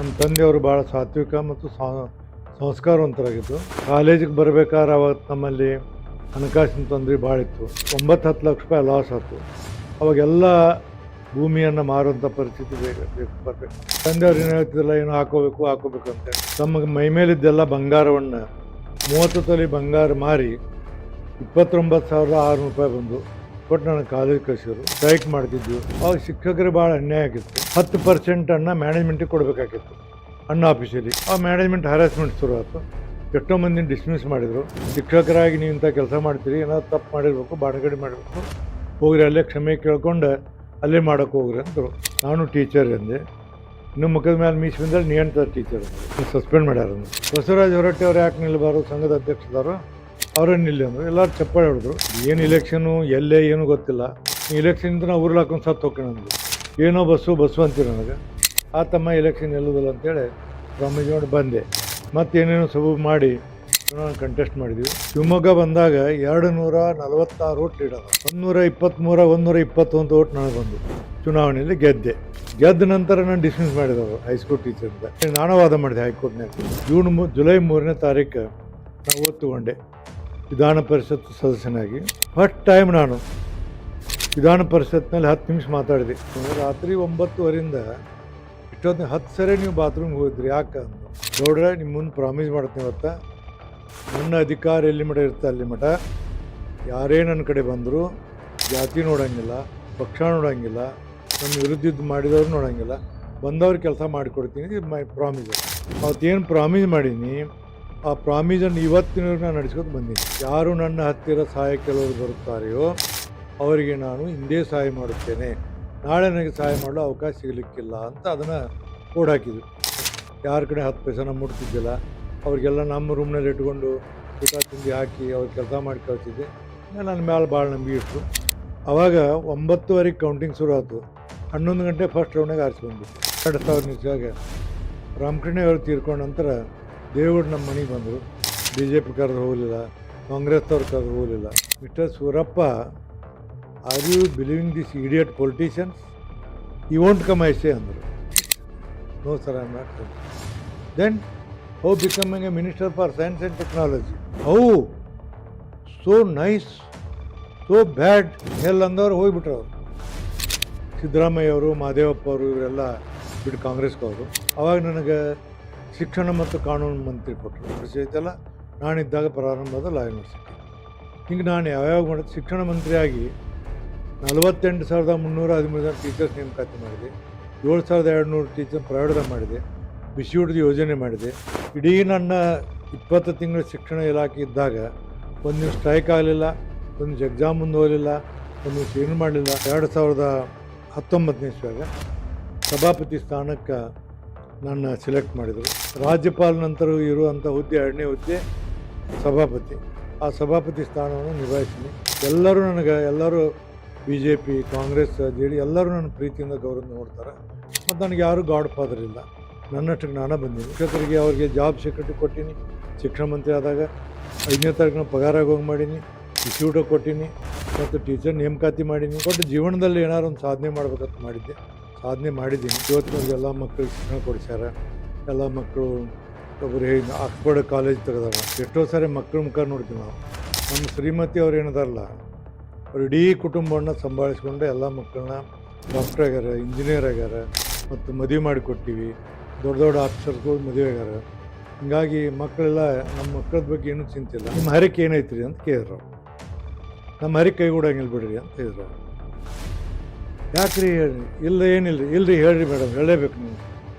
ನಮ್ಮ ತಂದೆಯವರು ಭಾಳ ಸಾತ್ವಿಕ ಮತ್ತು ಸಂಸ್ಕಾರವಂತರಾಗಿದ್ದು. ಕಾಲೇಜಿಗೆ ಬರ್ಬೇಕಾದ್ರೆ ಅವತ್ತು ನಮ್ಮಲ್ಲಿ ಹಣಕಾಸಿನ ತೊಂದರೆ ಭಾಳ ಇತ್ತು. 9-10 ಲಕ್ಷ ರೂಪಾಯಿ ಲಾಸ್ ಆಯ್ತು. ಅವಾಗೆಲ್ಲ ಭೂಮಿಯನ್ನು ಮಾರುವಂಥ ಪರಿಸ್ಥಿತಿ ಬರಬೇಕು. ತಂದೆಯವ್ರು ಏನು ಹೇಳ್ತಿದ್ರಲ್ಲ, ಏನೋ ಹಾಕೋಬೇಕು ಅಂತೇಳಿ ತಮಗೆ ಮೈ ಮೇಲಿದ್ದೆಲ್ಲ ಬಂಗಾರವನ್ನು 30 ತೊಲೆ ಬಂಗಾರ ಮಾರಿ 29,600 ರೂಪಾಯಿ ಬಂದು ಕೊಟ್ಟು ನನಗೆ ಕಾಲೇಜ್ ಕಳಿಸಿದ್ರು. ಸ್ಟ್ರೈಕ್ ಮಾಡ್ತಿದ್ವಿ. ಅವಾಗ ಶಿಕ್ಷಕರಿಗೆ ಭಾಳ ಅನ್ಯಾಯ ಆಗಿತ್ತು. 10% ಮ್ಯಾನೇಜ್ಮೆಂಟಿಗೆ ಕೊಡಬೇಕಾಗಿತ್ತು ಅನ್ನ ಆಫೀಸಲ್ಲಿ. ಆ ಮ್ಯಾನೇಜ್ಮೆಂಟ್ ಹ್ಯಾರಾಸ್ಮೆಂಟ್ ಶುರು ಆಯಿತು. ಎಷ್ಟೋ ಮಂದಿನ ಡಿಸ್ಮಿಸ್ ಮಾಡಿದರು. ಶಿಕ್ಷಕರಾಗಿ ನೀವು ಇಂಥ ಕೆಲಸ ಮಾಡ್ತೀರಿ, ಏನಾದ್ರು ತಪ್ಪು ಮಾಡಿರ್ಬೇಕು, ಬಾಡಗಡಿ ಮಾಡಬೇಕು, ಹೋಗ್ರಿ ಅಲ್ಲೇ ಕ್ಷಮೆ ಕೇಳ್ಕೊಂಡು ಅಲ್ಲೇ ಮಾಡೋಕೆ ಹೋಗ್ರಿ ಅಂದರು. ನಾನು ಟೀಚರ್ ಎಂದೆ. ಇನ್ನು ಮುಖದ ಮೇಲೆ ಮೀಸ್ ಬಂದಲ್ಲಿ ನಿಯಂತ್ರ ಟೀಚರ್ ಸಸ್ಪೆಂಡ್ ಮಾಡ್ಯಾರ. ಬಸವರಾಜ ಹೊರಟ್ಟಿ ಅವ್ರು ಯಾಕೆ ನಿಲ್ಲಬಾರು, ಸಂಘದ ಅಧ್ಯಕ್ಷದವರು ಅವರೇ ನಿಲ್ಲಿ ಅಂದರು. ಎಲ್ಲರೂ ಚಪ್ಪಾಳೆ ಹೊಡೆದ್ರು. ಏನು ಇಲೆಕ್ಷನು ಎಲ್ಲೇ ಏನು ಗೊತ್ತಿಲ್ಲ, ಇಲೆಕ್ಷನಿಂದ ನಾವು ಊರ್ಲಿ ಹಾಕೊಂಡು ಸತ್ತು ಹೋಗ್ಕೊಂಡ್ರು. ಏನೋ ಬಸ್ಸು ಅಂತೀರಿ ನನಗೆ. ಆ ತಮ್ಮ ಎಲೆಕ್ಷನ್ ಎಲ್ಲೋದಿಲ್ಲ ಅಂತೇಳಿ ಪ್ರಾಮಿಸ್ ಮಾಡಿ ಬಂದೆ. ಮತ್ತೇನೇನೋ ಸಬೂಬು ಮಾಡಿ ಚುನಾವಣೆ ಕಂಟೆಸ್ಟ್ ಮಾಡಿದ್ವಿ. ಶಿವಮೊಗ್ಗ ಬಂದಾಗ 246 ಓಟ್ ಲೀಡ್ ಅದ. 121 ಓಟ್ ನನಗೆ ಬಂದು ಚುನಾವಣೆಯಲ್ಲಿ ಗೆದ್ದೆ. ಗೆದ್ದ ನಂತರ ನಾನು ಡಿಸ್ಮಿಸ್ ಮಾಡಿದವರು ಹೈಸ್ಕೂಲ್ ಟೀಚರಿಂದ. ನಾನು ವಾದ ಮಾಡಿದೆ ಹೈಕೋರ್ಟ್ನಾಗ. ಜುಲೈ 3ನೇ ತಾರೀಕು ನಾನು ಓದ್ ತಗೊಂಡೆ ವಿಧಾನ ಪರಿಷತ್ ಸದಸ್ಯನಾಗಿ. ಫಸ್ಟ್ ಟೈಮ್ ನಾನು ವಿಧಾನ ಪರಿಷತ್ನಲ್ಲಿ 10 ನಿಮಿಷ ಮಾತಾಡಿದೆ. ರಾತ್ರಿ 9:30ರಿಂದ ಇಷ್ಟೊಂದು 10 ಸರಿ ನೀವು ಬಾತ್ರೂಮ್ಗೆ ಹೋಗಿದ್ರಿ ಯಾಕೆ ಅಂದರು. ಗೌಡ್ರೆ, ನಿಮ್ಮ ಮುಂದೆ ಪ್ರಾಮಿಸ್ ಮಾಡ್ತೀನಿ, ಇವತ್ತ ನನ್ನ ಅಧಿಕಾರ ಎಲ್ಲಿ ಮಠ ಇರುತ್ತೆ ಅಲ್ಲಿ ಮಠ ಯಾರೇ ನನ್ನ ಕಡೆ ಬಂದರೂ ಜಾತಿ ನೋಡೋಂಗಿಲ್ಲ, ಪಕ್ಷ ನೋಡೋಂಗಿಲ್ಲ, ನನ್ನ ವಿರುದ್ಧ ಮಾಡಿದವ್ರು ನೋಡೋಂಗಿಲ್ಲ, ಬಂದವ್ರ ಕೆಲಸ ಮಾಡಿಕೊಡ್ತೀನಿ. ಪ್ರಾಮಿಸ್ ಅವತ್ತೇನು ಪ್ರಾಮಿಸ್ ಮಾಡೀನಿ, ಆ ಪ್ರಾಮಿಸನ್ನು ಇವತ್ತಿನವ್ರಿಗೆ ನಾನು ನಡೆಸ್ಕೊಂಡು ಬಂದೀನಿ. ಯಾರು ನನ್ನ ಹತ್ತಿರ ಸಹಾಯ ಕೆಲವರು ಬರುತ್ತಾರೆಯೋ ಅವರಿಗೆ ನಾನು ಹಿಂದೆ ಸಹಾಯ ಮಾಡುತ್ತೇನೆ, ನಾಳೆ ನನಗೆ ಸಹಾಯ ಮಾಡಲು ಅವಕಾಶ ಸಿಗಲಿಕ್ಕಿಲ್ಲ ಅಂತ ಅದನ್ನು ಹಾಕಿದ್ರು. ಯಾರ ಕಡೆ 10 ಪೈಸೆನ ಮುಟ್ತಿದ್ದಿಲ್ಲ ಅವ್ರಿಗೆಲ್ಲ ನಮ್ಮ ರೂಮ್ನಲ್ಲಿ ಇಟ್ಕೊಂಡು ಊಟ ತಿಂಡಿ ಹಾಕಿ ಅವ್ರ ಕೆಲಸ ಮಾಡಿ ಕಳಿಸಿದ್ದೆ. ನನ್ನ ಮೇಲೆ ಭಾಳ ನಂಬಿಕೆ ಇಟ್ಟರು. ಆವಾಗ 9:30 ಕೌಂಟಿಂಗ್ ಶುರು ಆಯಿತು. 11 ಗಂಟೆ ಫಸ್ಟ್ ರೌಂಡಿಗೆ ಆರಿಸಿ ಬಂದಿತ್ತು. 2000 ನಿಮಿಷದಾಗ ರಾಮಕೃಷ್ಣ ಅವರು ತೀರ್ಕೊಂಡ ನಂತರ ದೇವೇಗೌಡ ನಮ್ಮ ಮನೆಗೆ ಬಂದರು. BJP ಕರೆದು ಹೋಗಲಿಲ್ಲ, ಕಾಂಗ್ರೆಸ್ದವ್ರು ಕರೆದು ಹೋಗಲಿಲ್ಲ. Mister Surappa, are you believing this idiot politicians? You won't come I say ಅಂದರು. No sir, I am not come. Then how becoming a minister for science and technology? How so nice, so bad hell ಅಂದವ್ರು ಹೋಗಿಬಿಟ್ರು. ಅವರು ಸಿದ್ದರಾಮಯ್ಯ ಅವರು, ಮಹದೇವಪ್ಪ ಅವರು, ಇವರೆಲ್ಲ ಬಿಟ್ಟು ಕಾಂಗ್ರೆಸ್ಗೆ ಅವರು. ಅವಾಗ ನನಗೆ ಶಿಕ್ಷಣ ಮತ್ತು ಕಾನೂನು ಮಂತ್ರಿ ಕೊಟ್ಟರು. ಪರಿಚಯ ನಾನಿದ್ದಾಗ ಪ್ರಾರಂಭದ ಲಾ ಯೂನಿವರ್ಸಿಟಿ. ಹಿಂಗೆ ನಾನು ಯಾವ್ಯಾವ ಮಾಡಿದೆ, ಶಿಕ್ಷಣ ಮಂತ್ರಿಯಾಗಿ 48,313 ಜನ ಟೀಚರ್ಸ್ ನೇಮಕಾತಿ ಮಾಡಿದೆ. 7,200 ಟೀಚರ್ ಪ್ರೈವೇಟ್ದಾಗ ಮಾಡಿದೆ. ಬಿಸಿಯೂಟದ ಯೋಜನೆ ಮಾಡಿದೆ. ಇಡೀ ನನ್ನ 20 ತಿಂಗಳ ಶಿಕ್ಷಣ ಇಲಾಖೆ ಇದ್ದಾಗ ಒಂದು ಸ್ಟ್ರೈಕ್ ಆಗಲಿಲ್ಲ, ಒಂದು ಎಕ್ಸಾಮ್ ಮುಂದೆ ಹೋಗಲಿಲ್ಲ, ಒಂದು ಏನು ಮಾಡಲಿಲ್ಲ. 2019ನೇ ಇಸ್ವಿಯಾಗ ಸಭಾಪತಿ ಸ್ಥಾನಕ್ಕೆ ನನ್ನ ಸೆಲೆಕ್ಟ್ ಮಾಡಿದರು. ರಾಜ್ಯಪಾಲ ನಂತರ ಇರುವಂಥ ಹುದ್ದೆ 2ನೇ ಹುದ್ದೆ ಸಭಾಪತಿ. ಆ ಸಭಾಪತಿ ಸ್ಥಾನವನ್ನು ನಿಭಾಯಿಸ್ತೀನಿ. ಎಲ್ಲರೂ BJP, ಕಾಂಗ್ರೆಸ್, JD ಎಲ್ಲರೂ ನನ್ನ ಪ್ರೀತಿಯಿಂದ ಗೌರವ ನೋಡ್ತಾರೆ. ಮತ್ತು ನನಗೆ ಯಾರೂ ಗಾಡ್ ಫಾದರ್ ಇಲ್ಲ. ನನ್ನಷ್ಟಕ್ಕೆ ನಾನೇ ಬಂದೀನಿ. ಶಿಕ್ಷಕರಿಗೆ ಅವ್ರಿಗೆ ಜಾಬ್ ಸೆಕ್ಯೂರಿಟಿ ಕೊಟ್ಟೀನಿ. ಶಿಕ್ಷಣ ಮಂತ್ರಿ ಆದಾಗ 5ನೇ ತಾರೀಕು ಪಗಾರಾಗಿ ಹೋಗಿ ಮಾಡೀನಿ. ಬಿಸಿಯೂಟ ಕೊಟ್ಟೀನಿ ಮತ್ತು ಟೀಚರ್ ನೇಮಕಾತಿ ಮಾಡೀನಿ. ಒಟ್ಟು ಜೀವನದಲ್ಲಿ ಏನಾದ್ರು ಒಂದು ಸಾಧನೆ ಮಾಡ್ಬೇಕಂತ ಮಾಡಿದ್ದೆ, ಸಾಧನೆ ಮಾಡಿದ್ದೀನಿ. ಇವತ್ತಿನವ್ರಿಗೆ ಎಲ್ಲ ಮಕ್ಕಳಿಗೆ ಶಿಕ್ಷಣ ಕೊಡಿಸ್ಯಾರ. ಎಲ್ಲ ಮಕ್ಕಳು ಒಬ್ಬರು ಆಕ್ಸ್ಫರ್ಡ್ ಕಾಲೇಜ್ ತೆಗೆದಾರ. ಎಷ್ಟೋ ಸಾರಿ ಮಕ್ಕಳ ಮುಖ ನೋಡ್ತೀವಿ ನಾವು. ನಮ್ಮ ಶ್ರೀಮತಿ ಅವ್ರು ಏನಿದಾರಲ್ಲ, ಅವ್ರು ಇಡೀ ಕುಟುಂಬವನ್ನು ಸಂಭಾಳಿಸ್ಕೊಂಡು ಎಲ್ಲ ಮಕ್ಕಳನ್ನ ಡಾಕ್ಟರ್ ಆಗ್ಯಾರ, ಇಂಜಿನಿಯರ್ ಆಗ್ಯಾರ, ಮತ್ತು ಮದುವೆ ಮಾಡಿಕೊಟ್ಟಿವಿ. ದೊಡ್ಡ ಆಫೀಸರ್ಸ್ಗಳು ಮದುವೆ ಆಗ್ಯಾರ. ಹೀಗಾಗಿ ಮಕ್ಕಳೆಲ್ಲ ನಮ್ಮ ಮಕ್ಕಳ ಬಗ್ಗೆ ಏನೂ ಚಿಂತಿಲ್ಲ. ನಿಮ್ಮ ಹರಕೆ ಏನೈತ್ರಿ ಅಂತ ಕೇಳಿದ್ರು. ನಮ್ಮ ಹರಕೆ ಕೈಗೂಡಂಗಿಲ್ಲ ಬಿಡ್ರಿ ಅಂತ ಹೇಳಿದ್ರು. ಯಾಕ್ರಿ ಹೇಳ್ರಿ? ಇಲ್ಲರಿ ಹೇಳ್ರಿ ಮೇಡಮ್, ಹೇಳಲೇಬೇಕು ನೀವು.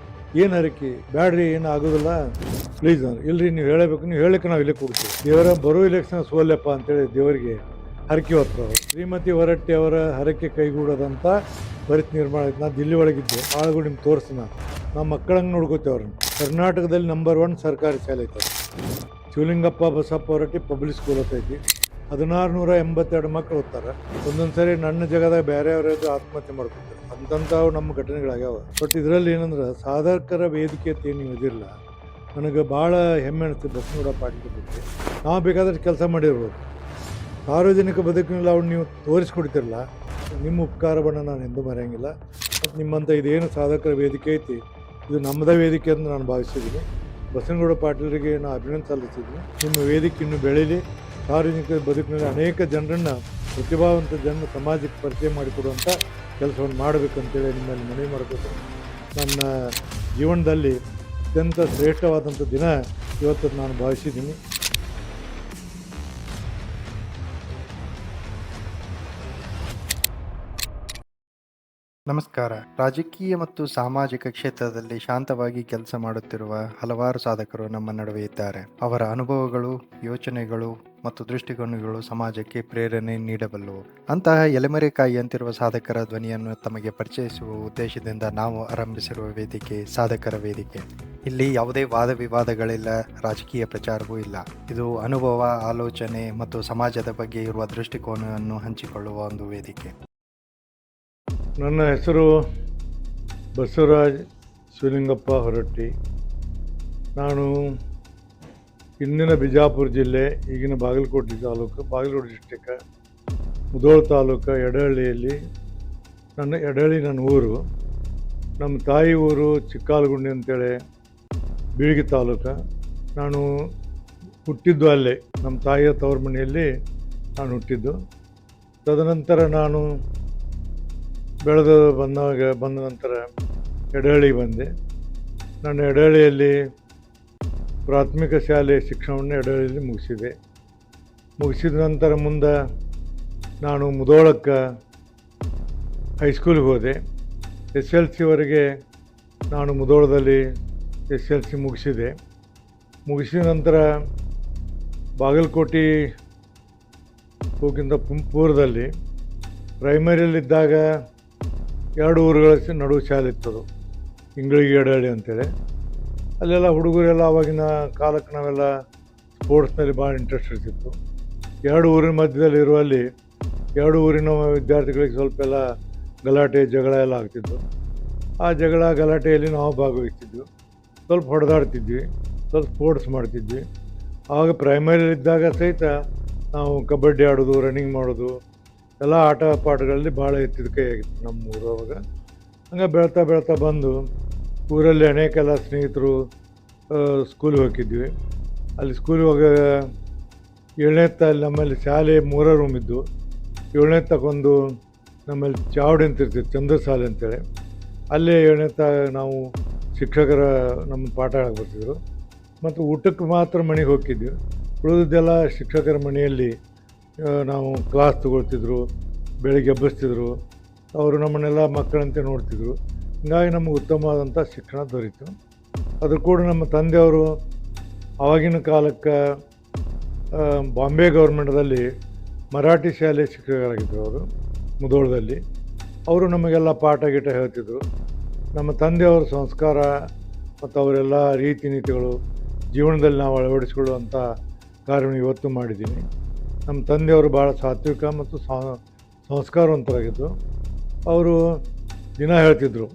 ಏನು ಹರಕೆ? ಬ್ಯಾಡ್ರಿ, ಏನು ಆಗೋದಿಲ್ಲ ಪ್ಲೀಸ್ ಅಂದ್ರೆ. ಇಲ್ಲರಿ, ನೀವು ಹೇಳಬೇಕು, ನೀವು ಹೇಳಕ್ಕೆ ನಾವು ಇಲ್ಲೇ ಕೊಡ್ತೀವಿ. ದೇವರ ಬರೋ ಇಲೆಕ್ಷನ್ ಸೋಲ್ಯಪ್ಪ ಅಂತೇಳಿ ದೇವರಿಗೆ ಹರಕೆ ಹೊತ್ತರು. ಶ್ರೀಮತಿ ಹೊರಟ್ಟಿ ಅವರ ಹರಕೆ ಕೈಗೂಡೋದಂಥ ಪರಿಸ್ಥಿತಿ ನಿರ್ಮಾಣ ಆಯ್ತು. ನಾನು ದಿಲ್ಲಿ ಒಳಗಿದ್ದೆ. ಆಳುಗಳು ನಿಮ್ಗೆ ತೋರಿಸ್ತೀನಿ. ನಾವು ಮಕ್ಕಳಂಗೆ ನೋಡ್ಕೋತೇವೆ ಅವ್ರನ್ನ. ಕರ್ನಾಟಕದಲ್ಲಿ ನಂಬರ್ 1 ಸರ್ಕಾರಿ ಶಾಲೆ ಐತೆ. ಶಿವಲಿಂಗಪ್ಪ ಬಸಪ್ಪ ಹೊರಟ್ಟಿ ಪಬ್ಲಿಕ್ ಸ್ಕೂಲ್ ಐತಿ. 1682 ಮಕ್ಕಳು ಓದ್ತಾರೆ. ಒಂದೊಂದು ಸರಿ ನನ್ನ ಜಗದಾಗ ಬೇರೆಯವರದ್ದು ಆತ್ಮಹತ್ಯೆ ಮಾಡ್ಕೊತಾರೆ. ಅಂತಂಥವು ನಮ್ಮ ಘಟನೆಗಳಾಗ್ಯಾವ. ಬಟ್ ಇದರಲ್ಲಿ ಏನಂದ್ರೆ ಸಾಧಕರ ವೇದಿಕೆ ಅಂತ ಏನು ಇದಿರಲ್ಲ. ನನಗೆ ಭಾಳ ಹೆಮ್ಮೆ ಅನಿಸ್ತು ಬಸವನಗೌಡ ಪಾಟೀಲ್ ಬಗ್ಗೆ. ನಾವು ಬೇಕಾದಷ್ಟು ಕೆಲಸ ಮಾಡಿರ್ಬೋದು. ಸಾರ್ವಜನಿಕ ಬದುಕಿನಲ್ಲಿ ಅವ್ರು ನೀವು ತೋರಿಸ್ಕೊಡ್ತಿರಲ್ಲ, ನಿಮ್ಮ ಉಪಕಾರವನ್ನು ನಾನು ಎಂದೂ ಮರೆಯಂಗಿಲ್ಲ. ಮತ್ತು ನಿಮ್ಮಂಥ ಇದೇನು ಸಾಧಕರ ವೇದಿಕೆ ಐತಿ ಇದು ನಮ್ಮದೇ ವೇದಿಕೆ ಅಂತ ನಾನು ಭಾವಿಸಿದ್ದೀನಿ. ಬಸನಗೌಡ ಪಾಟೀಲರಿಗೆ ನಾನು ಅಭಿನಂದನೆ ಸಲ್ಲಿಸಿದ್ದೀನಿ. ನಿಮ್ಮ ವೇದಿಕೆ ಇನ್ನೂ ಬೆಳೀಲಿ. ಸಾರ್ವಜನಿಕ ಬದುಕಿನಲ್ಲಿ ಅನೇಕ ಜನರನ್ನು, ಪ್ರತಿಭಾವಂತ ಜನರನ್ನು ಸಮಾಜಕ್ಕೆ ಪರಿಚಯ ಮಾಡಿಕೊಡುವಂಥ ಕೆಲಸವನ್ನು ಮಾಡಬೇಕಂತೇಳಿ ನಿಮ್ಮಲ್ಲಿ ಮನವಿ ಮಾಡಬೇಕು. ನನ್ನ ಜೀವನದಲ್ಲಿ ಅತ್ಯಂತ ಶ್ರೇಷ್ಠವಾದಂಥ ದಿನ ಇವತ್ತು ನಾನು ಭಾವಿಸಿದ್ದೀನಿ. ನಮಸ್ಕಾರ. ರಾಜಕೀಯ ಮತ್ತು ಸಾಮಾಜಿಕ ಕ್ಷೇತ್ರದಲ್ಲಿ ಶಾಂತವಾಗಿ ಕೆಲಸ ಮಾಡುತ್ತಿರುವ ಹಲವಾರು ಸಾಧಕರು ನಮ್ಮ ನಡುವೆ ಇದ್ದಾರೆ. ಅವರ ಅನುಭವಗಳು, ಯೋಚನೆಗಳು ಮತ್ತು ದೃಷ್ಟಿಕೋನಗಳು ಸಮಾಜಕ್ಕೆ ಪ್ರೇರಣೆ ನೀಡಬಲ್ಲವು. ಅಂತಹ ಎಲೆಮರೆಕಾಯಿಯಂತಿರುವ ಸಾಧಕರ ಧ್ವನಿಯನ್ನು ತಮಗೆ ಪರಿಚಯಿಸುವ ಉದ್ದೇಶದಿಂದ ನಾವು ಆರಂಭಿಸಿರುವ ವೇದಿಕೆ ಸಾಧಕರ ವೇದಿಕೆ. ಇಲ್ಲಿ ಯಾವುದೇ ವಾದ ವಿವಾದಗಳಿಲ್ಲ, ರಾಜಕೀಯ ಪ್ರಚಾರವೂ ಇಲ್ಲ. ಇದು ಅನುಭವ, ಆಲೋಚನೆ ಮತ್ತು ಸಮಾಜದ ಬಗ್ಗೆ ಇರುವ ದೃಷ್ಟಿಕೋನವನ್ನು ಹಂಚಿಕೊಳ್ಳುವ ಒಂದು ವೇದಿಕೆ. ನನ್ನ ಹೆಸರು ಬಸವರಾಜ್ ಶಿವಲಿಂಗಪ್ಪ ಹೊರಟ್ಟಿ. ನಾನು ಇಂದಿನ ಬಿಜಾಪುರ ಜಿಲ್ಲೆ, ಈಗಿನ ಬಾಗಲಕೋಟೆ ತಾಲೂಕು, ಬಾಗಲಕೋಟೆ ಡಿಸ್ಟಿಕ್, ಮುಧೋಳ ತಾಲೂಕು ಎಡಹಳ್ಳಿಯಲ್ಲಿ ಎಡಹಳ್ಳಿ ನನ್ನ ಊರು. ನಮ್ಮ ತಾಯಿ ಊರು ಚಿಕ್ಕಾಲಗುಂಡಿ ಅಂತೇಳಿ ಬೀಳಗಿ ತಾಲೂಕು. ನಾನು ಹುಟ್ಟಿದ್ದು ಅಲ್ಲೇ, ನಮ್ಮ ತಾಯಿಯ ತವ್ರ ಮನೆಯಲ್ಲಿ ನಾನು ಹುಟ್ಟಿದ್ದು. ತದನಂತರ ನಾನು ಬೆಳೆದು ಬಂದ ನಂತರ ಎಡಹಳ್ಳಿಗೆ ಬಂದೆ. ನಾನು ಎಡಹಳ್ಳಿಯಲ್ಲಿ ಪ್ರಾಥಮಿಕ ಶಾಲೆ ಶಿಕ್ಷಣವನ್ನು ಎಡಹಳ್ಳಿಯಲ್ಲಿ ಮುಗಿಸಿದ ನಂತರ ಮುಂದೆ ನಾನು ಮುಧೋಳಕ್ಕೆ ಹೈಸ್ಕೂಲಿಗೆ ಹೋದೆ. SLCವರೆಗೆ ನಾನು ಮುಧೋಳದಲ್ಲಿ SLC ಮುಗಿಸಿದ ನಂತರ ಬಾಗಲಕೋಟೆ ಹೋಗಿಂತ ಪೂರ್ವದಲ್ಲಿ ಪ್ರೈಮರಿಯಲ್ಲಿದ್ದಾಗ 2 ಊರುಗಳ ನಡುವೆ ಶಾಲೆ ಇತ್ತದು, ಇಂಗಳಿಗೆ ಎಡಹಳ್ಳಿ ಅಂತೇಳಿ. ಅಲ್ಲೆಲ್ಲ ಹುಡುಗರೆಲ್ಲ ಆವಾಗಿನ ಕಾಲಕ್ಕೆ ನಾವೆಲ್ಲ ಸ್ಪೋರ್ಟ್ಸ್ನಲ್ಲಿ ಭಾಳ ಇಂಟ್ರೆಸ್ಟ್ ಇರ್ತಿತ್ತು. 2 ಊರಿನ ಮಧ್ಯದಲ್ಲಿ ಇರುವಲ್ಲಿ 2 ಊರಿನ ವಿದ್ಯಾರ್ಥಿಗಳಿಗೆ ಸ್ವಲ್ಪ ಎಲ್ಲ ಗಲಾಟೆ ಜಗಳ ಎಲ್ಲ ಆಗ್ತಿತ್ತು. ಆ ಗಲಾಟೆಯಲ್ಲಿ ನಾವು ಭಾಗವಹಿಸ್ತಿದ್ವಿ, ಸ್ವಲ್ಪ ಹೊಡೆದಾಡ್ತಿದ್ವಿ, ಸ್ವಲ್ಪ ಸ್ಪೋರ್ಟ್ಸ್ ಮಾಡ್ತಿದ್ವಿ. ಆವಾಗ ಪ್ರೈಮರಿಯಲ್ಲಿದ್ದಾಗ ಸಹಿತ ನಾವು ಕಬಡ್ಡಿ ಆಡೋದು, ರನ್ನಿಂಗ್ ಮಾಡೋದು, ಎಲ್ಲ ಆಟ ಪಾಠಗಳಲ್ಲಿ ಭಾಳ ಎತ್ತಿದ ಕೈ ಆಗಿತ್ತು ನಮ್ಮ ಊರು. ಅವಾಗ ಹಂಗೆ ಬೆಳ್ತಾ ಬಂದು ಊರಲ್ಲಿ ಅನೇಕ ಎಲ್ಲ ಸ್ನೇಹಿತರು ಸ್ಕೂಲಿಗೆ ಹೋಗಿದ್ವಿ. ಅಲ್ಲಿ ಸ್ಕೂಲಿಗೆ ಹೋಗಾಗ 7ನೇ ಅಲ್ಲಿ ನಮ್ಮಲ್ಲಿ ಶಾಲೆ 3 ರೂಮ್ ಇದ್ದು. 7ನೇ ತಗೊಂಡು ನಮ್ಮಲ್ಲಿ ಚಾವಡಿ ಅಂತ ಇರ್ತಿತ್ತು, ಚಂದ್ರ ಶಾಲೆ ಅಂತೇಳಿ. ಅಲ್ಲೇ 7ನೇ ನಾವು ಶಿಕ್ಷಕರ ನಮ್ಮ ಪಾಠ ಬರ್ತಿದ್ರು. ಮತ್ತು ಊಟಕ್ಕೆ ಮಾತ್ರ ಮನೆಗೆ ಹೋಗ್ತಿದ್ವಿ. ಉಳಿದಿದ್ದೆಲ್ಲ ಶಿಕ್ಷಕರ ಮನೆಯಲ್ಲಿ ನಾವು ಕ್ಲಾಸ್ ತೊಗೊಳ್ತಿದ್ರು, ಬೆಳಿಗ್ಗೆ ಎಬ್ಬಿಸ್ತಿದ್ರು. ಅವರು ನಮ್ಮನ್ನೆಲ್ಲ ಮಕ್ಕಳಂತೆ ನೋಡ್ತಿದ್ರು. ಹೀಗಾಗಿ ನಮಗೆ ಉತ್ತಮವಾದಂಥ ಶಿಕ್ಷಣ ದೊರೀತು. ಅದು ಕೂಡ ನಮ್ಮ ತಂದೆಯವರು ಆವಾಗಿನ ಕಾಲಕ್ಕೆ ಬಾಂಬೆ ಗೌರ್ಮೆಂಟದಲ್ಲಿ ಮರಾಠಿ ಶಾಲೆ ಶಿಕ್ಷಕರಾಗಿದ್ದರು. ಅವರು ಮುಧೋಳದಲ್ಲಿ ಅವರು ನಮಗೆಲ್ಲ ಪಾಠ ಗೀಟ ಹೇಳ್ತಿದ್ರು. ನಮ್ಮ ತಂದೆಯವರ ಸಂಸ್ಕಾರ ಮತ್ತು ಅವರೆಲ್ಲ ರೀತಿ ನೀತಿಗಳು ಜೀವನದಲ್ಲಿ ನಾವು ಅಳವಡಿಸಿಕೊಳ್ಳುವಂಥ ಕಾರ್ಯವನ್ನು ಇವತ್ತು ಮಾಡಿದ್ದೀನಿ. ನಮ್ಮ ತಂದೆಯವರು ಭಾಳ ಸಾತ್ವಿಕ ಮತ್ತು ಸಂಸ್ಕಾರವಂತರಾಗಿದ್ದು. ಅವರು ದಿನ ಹೇಳ್ತಿದ್ರು,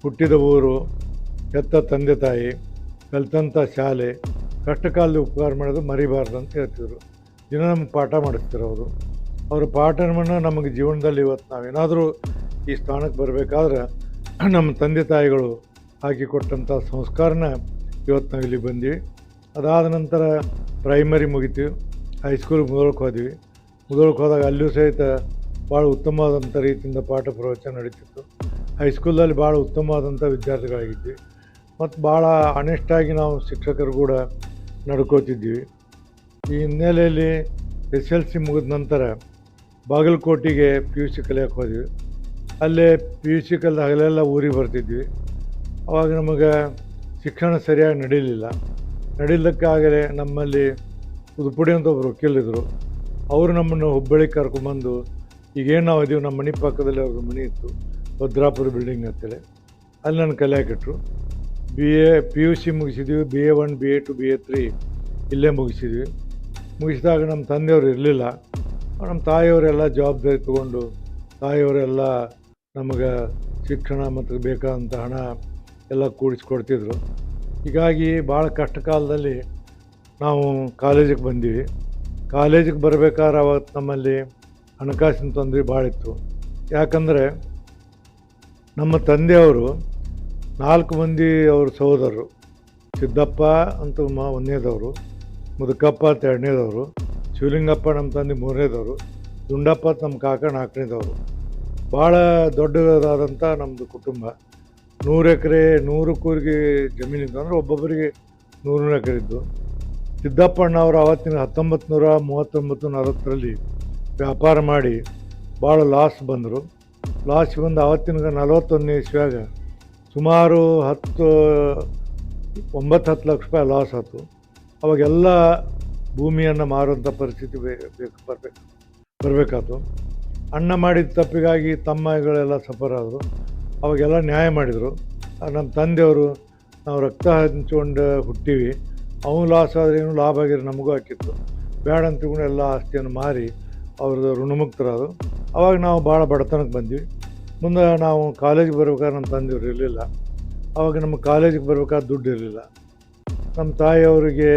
ಹುಟ್ಟಿದ ಊರು, ಹೆತ್ತ ತಂದೆ ತಾಯಿ, ಕಲಿತಂಥ ಶಾಲೆ, ಕಷ್ಟ ಕಾಲದ ಉಪಕಾರ ಮಾಡೋದು ಮರಿಬಾರ್ದು ಅಂತ ಹೇಳ್ತಿದ್ರು. ದಿನ ನಮಗೆ ಪಾಠ ಮಾಡಿಸ್ತಿರು ಅವರು. ಅವರ ಪಾಠವನ್ನು ನಮಗೆ ಜೀವನದಲ್ಲಿ ಇವತ್ತು ನಾವೇನಾದರೂ ಈ ಸ್ಥಾನಕ್ಕೆ ಬರಬೇಕಾದ್ರೆ ನಮ್ಮ ತಂದೆ ತಾಯಿಗಳು ಹಾಕಿಕೊಟ್ಟಂಥ ಸಂಸ್ಕಾರನ ಇವತ್ತು ನಾವು ಇಲ್ಲಿ ಬಂದ್ವಿ. ಅದಾದ ನಂತರ ಪ್ರೈಮರಿ ಮುಗಿತೀವಿ, ಹೈಸ್ಕೂಲಿಗೆ ಮುಧೋಳಕ್ಕೆ ಹೋದಾಗ ಅಲ್ಲಿಯೂ ಸಹಿತ ಭಾಳ ಉತ್ತಮವಾದಂಥ ರೀತಿಯಿಂದ ಪಾಠ ಪ್ರವಚನ ನಡೀತಿತ್ತು. ಹೈಸ್ಕೂಲಲ್ಲಿ ಭಾಳ ಉತ್ತಮವಾದಂಥ ವಿದ್ಯಾರ್ಥಿಗಳಾಗಿದ್ವಿ ಮತ್ತು ಭಾಳ ಆನೆಸ್ಟಾಗಿ ನಾವು ಶಿಕ್ಷಕರು ಕೂಡ ನಡ್ಕೋತಿದ್ವಿ. ಈ ಹಿನ್ನೆಲೆಯಲ್ಲಿ SLC ಮುಗಿದ ನಂತರ ಬಾಗಲಕೋಟೆಗೆ PUC ಕಲಿಯೋಕ್ಕೆ ಹೋದ್ವಿ. ಅಲ್ಲೇ PUC ಕಲಿದ ಹಗಲೆಲ್ಲ ಊರಿಗೆ ಬರ್ತಿದ್ವಿ. ಆವಾಗ ನಮಗೆ ಶಿಕ್ಷಣ ಸರಿಯಾಗಿ ನಡೀಲಿಕ್ಕಾಗಲೇ ನಮ್ಮಲ್ಲಿ ಉದುಪುಡಿ ಅಂತ ಒಬ್ಬರು ವಕೀಲಿದ್ರು. ಅವರು ನಮ್ಮನ್ನು ಹುಬ್ಬಳ್ಳಿಗೆ ಕರ್ಕೊಂಬಂದು, ಈಗೇನು ನಾವು ಇದೀವಿ, ನಮ್ಮ ಮನೆ ಪಕ್ಕದಲ್ಲಿ ಅವ್ರದ್ದು ಮನೆ ಇತ್ತು, ಭದ್ರಾಪುರ ಬಿಲ್ಡಿಂಗ್ ಅಂತೇಳಿ. ಅಲ್ಲಿ ನನ್ನ ಕಲಿಯಾಕಿಟ್ರು. PUC ಮುಗಿಸಿದ್ವಿ. BA1, BA2, BA3 ಇಲ್ಲೇ ಮುಗಿಸಿದಾಗ ನಮ್ಮ ತಂದೆಯವರು ಇರಲಿಲ್ಲ. ನಮ್ಮ ತಾಯಿಯವರೆಲ್ಲ ಜವಾಬ್ದಾರಿ ತೊಗೊಂಡು, ತಾಯಿಯವರೆಲ್ಲ ನಮಗೆ ಶಿಕ್ಷಣ ಮತ್ತು ಬೇಕಾದಂಥ ಹಣ ಎಲ್ಲ ಕೂಡಿಸ್ಕೊಡ್ತಿದ್ರು. ಹೀಗಾಗಿ ಭಾಳ ಕಷ್ಟ ಕಾಲದಲ್ಲಿ ನಾವು ಕಾಲೇಜಿಗೆ ಬಂದೀವಿ. ಕಾಲೇಜಿಗೆ ಬರಬೇಕಾದ್ರೆ ಅವತ್ತು ನಮ್ಮಲ್ಲಿ ಹಣಕಾಸಿನ ತೊಂದರೆ ಭಾಳ ಇತ್ತು. ಯಾಕಂದರೆ ನಮ್ಮ ತಂದೆಯವರು 4 ಮಂದಿ ಅವ್ರ ಸಹೋದರರು. ಸಿದ್ದಪ್ಪ ಅಂತ ಒಂದನೇದವರು, ಮುದುಕಪ್ಪ ಅಂತ ಎರಡನೇದವರು, ಶಿವಲಿಂಗಪ್ಪ ನಮ್ಮ ತಂದೆ ಮೂರನೇದವರು, ದುಂಡಪ್ಪ ಅಂತ ನಮ್ಮ ಕಾಕ 4ನೇದವರು. ಭಾಳ ದೊಡ್ಡದಾದಂಥ ನಮ್ಮದು ಕುಟುಂಬ. 100 ಎಕರೆ 100 ಕೂರಿಗೆ ಜಮೀನಿದ್ದು, ಅಂದರೆ ಒಬ್ಬೊಬ್ಬರಿಗೆ 100 ಎಕರೆ ಇದ್ದು. ಸಿದ್ದಪ್ಪಣ್ಣ ಅವರು ಆವತ್ತಿನ 1939-40ರಲ್ಲಿ ವ್ಯಾಪಾರ ಮಾಡಿ ಭಾಳ ಲಾಸ್ ಬಂದರು. ಲಾಸ್ ಬಂದು ಆವತ್ತಿನ 41ನೇ ಇಸ್ವಿಯಾಗ ಸುಮಾರು 9-10 ಲಕ್ಷ ರೂಪಾಯಿ ಲಾಸ್ ಆಯಿತು. ಅವಾಗೆಲ್ಲ ಭೂಮಿಯನ್ನು ಮಾರುವಂಥ ಪರಿಸ್ಥಿತಿ ಬರಬೇಕಾಯ್ತು. ಅಣ್ಣ ಮಾಡಿದ ತಪ್ಪಿಗಾಗಿ ತಮ್ಮಗಳೆಲ್ಲ ಸಫರ್ ಆದರು. ಅವಾಗೆಲ್ಲ ನ್ಯಾಯ ಮಾಡಿದರು. ನಮ್ಮ ತಂದೆಯವರು ನಾವು ರಕ್ತ ಹಂಚ್ಕೊಂಡು ಹುಟ್ಟೀವಿ, ಅವನು ಲಾಸ್ ಆದರೆ ಏನು ಲಾಭ ಆಗಿರೋ ನಮಗೂ ಹಾಕಿತ್ತು, ಬೇಡ ಅಂತ ತಿಳ್ಕೊಂಡು ಎಲ್ಲ ಆಸ್ತಿಯನ್ನು ಮಾರಿ ಅವ್ರದ್ದು ಋಣಮುಕ್ತರಾದರು. ಅವಾಗ ನಾವು ಭಾಳ ಬಡತನಕ್ಕೆ ಬಂದ್ವಿ. ಮುಂದೆ ನಾವು ಕಾಲೇಜಿಗೆ ಬರ್ಬೇಕಾದ್ರೆ ನಮ್ಮ ತಂದೆಯವರು ಇರಲಿಲ್ಲ. ಆವಾಗ ನಮ್ಮ ಕಾಲೇಜಿಗೆ ಬರ್ಬೇಕಾದ್ರೆ ದುಡ್ಡು ಇರಲಿಲ್ಲ. ನಮ್ಮ ತಾಯಿಯವರಿಗೆ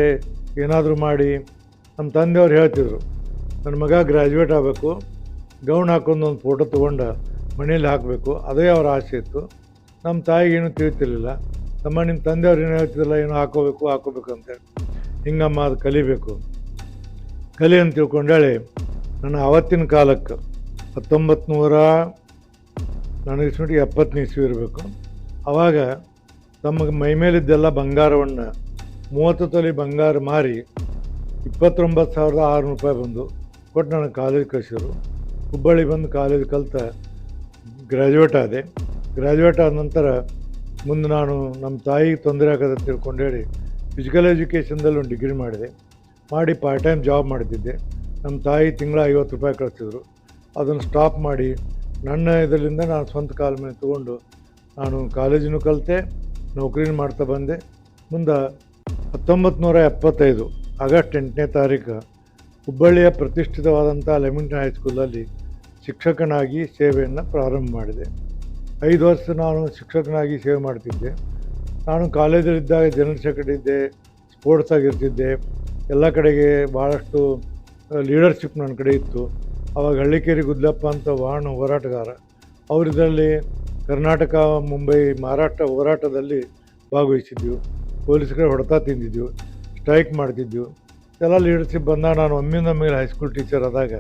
ಏನಾದರೂ ಮಾಡಿ ನಮ್ಮ ತಂದೆಯವ್ರು ಹೇಳ್ತಿದ್ರು, ನನ್ನ ಮಗ ಗ್ರ್ಯಾಜುಯೇಟ್ ಆಗಬೇಕು, ಗೌನ್ ಹಾಕೊಂಡು ಒಂದು ಫೋಟೋ ತೊಗೊಂಡು ಮನೇಲಿ ಹಾಕಬೇಕು, ಅದೇ ಅವ್ರ ಆಸೆ ಇತ್ತು. ನಮ್ಮ ತಾಯಿಗೇನು ತಿಳಿತಿರ್ಲಿಲ್ಲ. ನಮ್ಮ ನಿಮ್ಮ ತಂದೆಯವ್ರು ಏನು ಹೇಳ್ತಿದ್ರಲ್ಲ, ಏನೋ ಹಾಕೋಬೇಕು ಅಂತೇಳಿ. ಹಿಂಗಮ್ಮ ಅದು ಕಲಿಬೇಕು ಕಲಿ ಅಂತ ತಿಳ್ಕೊಂಡೇಳಿ ನನ್ನ ಆವತ್ತಿನ ಕಾಲಕ್ಕೆ 1970 ಇಸ್ವಿ ಇರಬೇಕು. ಆವಾಗ ತಮಗೆ ಮೈಮೇಲಿದ್ದೆಲ್ಲ ಬಂಗಾರವನ್ನು 30 ತೊಲೆ ಬಂಗಾರ ಮಾರಿ 29,600 ರೂಪಾಯಿ ಬಂದು ಕೊಟ್ಟು ನನಗೆ ಕಾಲೇಜ್ ಕಳಿಸಿದ್ರು. ಹುಬ್ಬಳ್ಳಿ ಬಂದು ಕಾಲೇಜ್ ಕಲಿತ ಗ್ರ್ಯಾಜುಯೇಟ್ ಆದೆ. ಗ್ರ್ಯಾಜುಯೇಟ್ ಆದ ನಂತರ ಮುಂದೆ ನಾನು ನಮ್ಮ ತಾಯಿಗೆ ತೊಂದರೆ ಆಗೋದು ಅಂತ ತಿಳ್ಕೊಂಡೇಳಿ ಫಿಸಿಕಲ್ ಎಜುಕೇಷನ್ದಲ್ಲಿ ಒಂದು ಡಿಗ್ರಿ ಮಾಡಿ ಪಾರ್ಟ್ ಟೈಮ್ ಜಾಬ್ ಮಾಡ್ತಿದ್ದೆ. ನಮ್ಮ ತಾಯಿ ತಿಂಗಳ 50 ರೂಪಾಯಿ ಕಳಿಸ್ತಿದ್ರು. ಅದನ್ನು ಸ್ಟಾಪ್ ಮಾಡಿ ನನ್ನ ಇದರಿಂದ ನಾನು ಸ್ವಂತ ಕಾಲ ಮೇಲೆ ತೊಗೊಂಡು ನಾನು ಕಾಲೇಜಿನೂ ಕಲಿತೆ, ನೌಕರಿನೂ ಮಾಡ್ತಾ ಬಂದೆ. ಮುಂದೆ 1975 ಆಗಸ್ಟ್ 8ನೇ ತಾರೀಕು ಹುಬ್ಬಳ್ಳಿಯ ಪ್ರತಿಷ್ಠಿತವಾದಂಥ ಲೆಮಿಂಗ್ಟನ್ ಹೈಸ್ಕೂಲಲ್ಲಿ ಶಿಕ್ಷಕನಾಗಿ ಸೇವೆಯನ್ನು ಪ್ರಾರಂಭ ಮಾಡಿದೆ. 5 ವರ್ಷ ನಾನು ಶಿಕ್ಷಕನಾಗಿ ಸೇವೆ ಮಾಡ್ತಿದ್ದೆ. ನಾನು ಕಾಲೇಜಲ್ಲಿದ್ದಾಗ ಜನರಲ್ ಸೆಕ್ರೆಟರಿ ಇದ್ದೆ, ಸ್ಪೋರ್ಟ್ಸಾಗಿರ್ತಿದ್ದೆ, ಎಲ್ಲ ಕಡೆಗೆ ಭಾಳಷ್ಟು ಲೀಡರ್ಶಿಪ್ ನನ್ನ ಕಡೆ ಇತ್ತು. ಆವಾಗ ಹಳ್ಳಿಕೇರಿ ಗುದ್ಲಪ್ಪ ಅಂತ ವಾಹನ ಹೋರಾಟಗಾರ, ಅವರಿದ್ರಲ್ಲಿ ಕರ್ನಾಟಕ ಮುಂಬೈ ಮಹಾರಾಷ್ಟ್ರ ಹೋರಾಟದಲ್ಲಿ ಭಾಗವಹಿಸಿದ್ವಿ. ಪೊಲೀಸ್ ಕಡೆ ಹೊಡೆತ ತಿಂದಿದ್ವಿ, ಸ್ಟ್ರೈಕ್ ಮಾಡ್ತಿದ್ವಿ. ಎಲ್ಲ ಲೀಡರ್ಶಿಪ್ ಬಂದಾಗ ನಾನು ಒಮ್ಮಿಂದೊಮ್ಮೆಲೆ ಹೈಸ್ಕೂಲ್ ಟೀಚರ್ ಆದಾಗ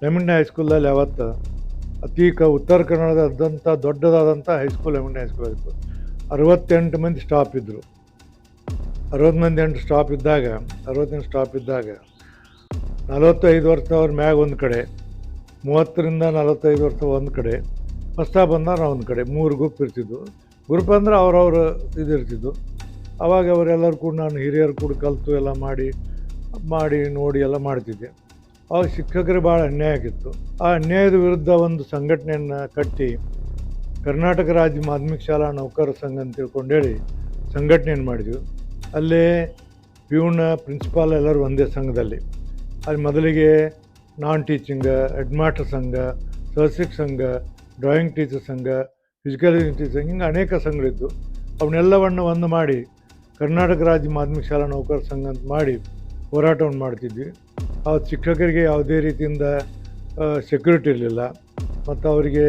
ಲೆಮಿಂಗ್ಟನ್ ಹೈಸ್ಕೂಲಲ್ಲಿ ಯಾವತ್ತು ಉತ್ತರ ಕನ್ನಡದಾದಂಥ ದೊಡ್ಡದಾದಂಥ ಹೈಸ್ಕೂಲ್ ಲೆಮಿಂಗ್ಟನ್ ಹೈಸ್ಕೂಲ್ ಆಗಿತ್ತು. 68 ಮಂದಿ ಸ್ಟಾಫ್ ಇದ್ದರು. 68 ಸ್ಟಾಫ್ ಇದ್ದಾಗ 45 ವರ್ಷದವ್ರ ಮ್ಯಾಗ ಒಂದು ಕಡೆ, 30ರಿಂದ 45 ವರ್ಷ ಒಂದು ಕಡೆ, ಹೊಸ್ದಾಗಿ ಬಂದಾಗ ನಾವು ಒಂದು ಕಡೆ 3 ಗ್ರೂಪ್ ಇರ್ತಿದ್ವು. ಗ್ರೂಪ್ ಅಂದರೆ ಅವ್ರವ್ರ ಇದಿರ್ತಿದ್ದು. ಅವಾಗ ಅವರೆಲ್ಲರೂ ಕೂಡ ನಾನು ಹಿರಿಯರು ಕೂಡ ಕಲಿತು ಎಲ್ಲ ಮಾಡಿ ನೋಡಿ ಎಲ್ಲ ಮಾಡ್ತಿದ್ದೆ. ಆವಾಗ ಶಿಕ್ಷಕರಿಗೆ ಭಾಳ ಅನ್ಯಾಯ ಆಗಿತ್ತು. ಆ ಅನ್ಯಾಯದ ವಿರುದ್ಧ ಒಂದು ಸಂಘಟನೆಯನ್ನು ಕಟ್ಟಿ ಕರ್ನಾಟಕ ರಾಜ್ಯ ಮಾಧ್ಯಮಿಕ ಶಾಲಾ ನೌಕರರ ಸಂಘ ಅಂತ ತಿಳ್ಕೊಂಡೇಳಿ ಸಂಘಟನೆಯನ್ನು ಮಾಡಿದ್ವಿ. ಅಲ್ಲೇ ಪ್ಯೂನ್ ಪ್ರಿನ್ಸಿಪಾಲ್ ಎಲ್ಲರೂ ಒಂದೇ ಸಂಘದಲ್ಲಿ. ಅಲ್ಲಿ ಮೊದಲಿಗೆ ನಾನ್ ಟೀಚಿಂಗ್, ಹೆಡ್ ಮಾಸ್ಟರ್ ಸಂಘ, ಸಹಶಿಕ್ಷಕ ಸಂಘ, ಡ್ರಾಯಿಂಗ್ ಟೀಚರ್ ಸಂಘ, ಫಿಸಿಕಲ್ ಟೀಚರ್ ಸಂಘ, ಹಿಂಗೆ ಅನೇಕ ಸಂಘಗಳಿದ್ದು. ಅವನ್ನೆಲ್ಲವನ್ನು ಒಂದು ಮಾಡಿ ಕರ್ನಾಟಕ ರಾಜ್ಯ ಮಾಧ್ಯಮಿಕ ಶಾಲಾ ನೌಕರರ ಸಂಘ ಅಂತ ಮಾಡಿ ಹೋರಾಟವನ್ನು ಮಾಡ್ತಿದ್ವಿ. ಆ ಶಿಕ್ಷಕರಿಗೆ ಯಾವುದೇ ರೀತಿಯಿಂದ ಸೆಕ್ಯೂರಿಟಿ ಇರಲಿಲ್ಲ. ಮತ್ತು ಅವರಿಗೆ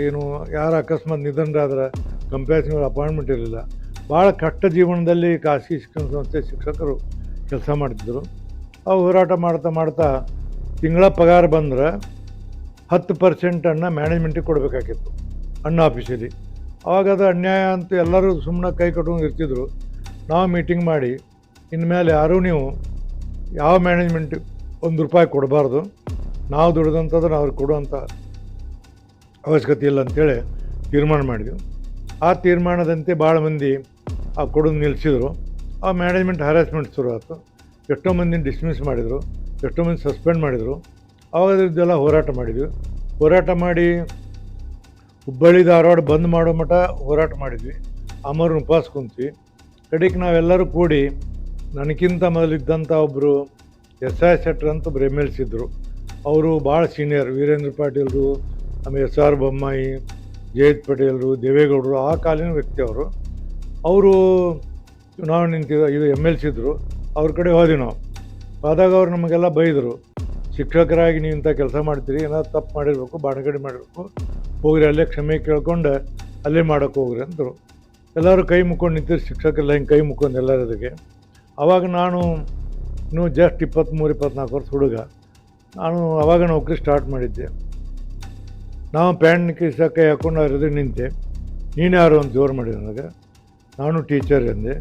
ಏನು ಯಾರು ಅಕಸ್ಮಾತ್ ನಿಧನರಾದ್ರೆ ಕಂಪ್ಯಾಸಿಬಲ್ ಅಪಾಯಿಂಟ್ಮೆಂಟ್ ಇರಲಿಲ್ಲ. ಭಾಳ ಕಷ್ಟ ಜೀವನದಲ್ಲಿ ಖಾಸಗಿ ಶಿಕ್ಷಣ ಸಂಸ್ಥೆ ಶಿಕ್ಷಕರು ಕೆಲಸ ಮಾಡ್ತಿದ್ದರು. ಅವು ಹೋರಾಟ ಮಾಡ್ತಾ ತಿಂಗಳ ಪಗಾರ ಬಂದ್ರೆ 10% ಮ್ಯಾನೇಜ್ಮೆಂಟಿಗೆ ಕೊಡಬೇಕಾಗಿತ್ತು ಅಣ್ಣ ಆಫೀಸಲ್ಲಿ. ಆವಾಗ ಅದು ಅನ್ಯಾಯ ಅಂತ ಎಲ್ಲರೂ ಸುಮ್ಮನೆ ಕೈ ಕಟ್ಕೊಂಡು ಇರ್ತಿದ್ರು. ನಾವು ಮೀಟಿಂಗ್ ಮಾಡಿ ಇನ್ಮೇಲೆ ಯಾರೂ ನೀವು ಯಾವ ಮ್ಯಾನೇಜ್ಮೆಂಟಿಗೆ ₹1 ಕೊಡಬಾರ್ದು, ನಾವು ದುಡಿದಂಥದ್ದು ಅವ್ರಿಗೆ ಕೊಡುವಂಥ ಅವಶ್ಯಕತೆ ಇಲ್ಲ ಅಂಥೇಳಿ ತೀರ್ಮಾನ ಮಾಡಿದ್ವಿ. ಆ ತೀರ್ಮಾನದಂತೆ ಭಾಳ ಮಂದಿ ಆ ಕೊಡೋದು ನಿಲ್ಲಿಸಿದ್ರು. ಆ ಮ್ಯಾನೇಜ್ಮೆಂಟ್ ಹ್ಯಾರಾಸ್ಮೆಂಟ್ ಶುರು ಆಯಿತು. ಎಷ್ಟೋ ಮಂದಿನ ಡಿಸ್ಮಿಸ್ ಮಾಡಿದರು, ಎಷ್ಟೋ ಮಂದಿ ಸಸ್ಪೆಂಡ್ ಮಾಡಿದರು. ಆವಾಗ ಇದೆಲ್ಲ ಹೋರಾಟ ಮಾಡಿದ್ವಿ. ಹೋರಾಟ ಮಾಡಿ ಹುಬ್ಬಳ್ಳಿ ಧಾರವಾಡ ಬಂದ್ ಮಾಡೋ ಮಟ್ಟ ಹೋರಾಟ ಮಾಡಿದ್ವಿ. ಅಮರನ್ನ ಉಪವಾಸ ಕುಂತ್ವಿ. ಕಡೆಗೆ ನಾವೆಲ್ಲರೂ ಕೂಡಿ ನನಗಿಂತ ಮೊದಲಿದ್ದಂಥ ಒಬ್ಬರು SI ಶೆಟ್ಟರ್ ಅಂತ ಒಬ್ಬರು MLC ಇದ್ದರು. ಅವರು ಭಾಳ ಸೀನಿಯರ್, ವೀರೇಂದ್ರ ಪಾಟೀಲ್ರು, ಆಮೇಲೆ SR ಬೊಮ್ಮಾಯಿ, ಜಯಂತ್ ಪಟೇಲ್ರು, ದೇವೇಗೌಡರು, ಆ ಕಾಲಿನ ವ್ಯಕ್ತಿ ಅವರು ಚುನಾವಣೆ ಇದು MLC ಇದ್ದರು. ಅವ್ರ ಕಡೆ ಹೋದ್ವಿ ನಾವು. ಹೋದಾಗ ಅವ್ರು ನಮಗೆಲ್ಲ ಬೈದರು, ಶಿಕ್ಷಕರಾಗಿ ನೀವು ಇಂಥ ಕೆಲಸ ಮಾಡ್ತೀರಿ, ಏನಾದ್ರು ತಪ್ಪು ಮಾಡಿರಬೇಕು, ಬಾಣಗಡಿ ಮಾಡಿರಬೇಕು, ಹೋಗ್ರಿ ಅಲ್ಲೇ ಕ್ಷಮೆ ಕೇಳ್ಕೊಂಡು ಅಲ್ಲೇ ಮಾಡೋಕ್ಕೆ ಹೋಗ್ರಿ ಅಂದರು. ಎಲ್ಲರೂ ಕೈ ಮುಕ್ಕೊಂಡು ನಿಂತಿರು, ಶಿಕ್ಷಕರೆಲ್ಲ ಹಿಂಗೆ ಕೈ ಮುಕ್ಕೊಂಡು ಎಲ್ಲರಿಗೆ. ಆವಾಗ ನಾನು ಇನ್ನೂ ಜಸ್ಟ್ 23-24 ವರ್ಷ ಹುಡುಗ. ನಾನು ಆವಾಗ ನೌಕರಿ ಸ್ಟಾರ್ಟ್ ಮಾಡಿದ್ದೆ. ನಾವು ಪ್ಯಾಂಟ್ ಕಿಸ ಕೈ ಹಾಕ್ಕೊಂಡು ಅವ್ರ ಎದುರು ನಿಂತೆ. ನೀನು ಯಾರು ಅಂತ ಜೋರು ಮಾಡಿದೆ ನನಗೆ. ನಾನು ಟೀಚರ್ ಎಂದೆ.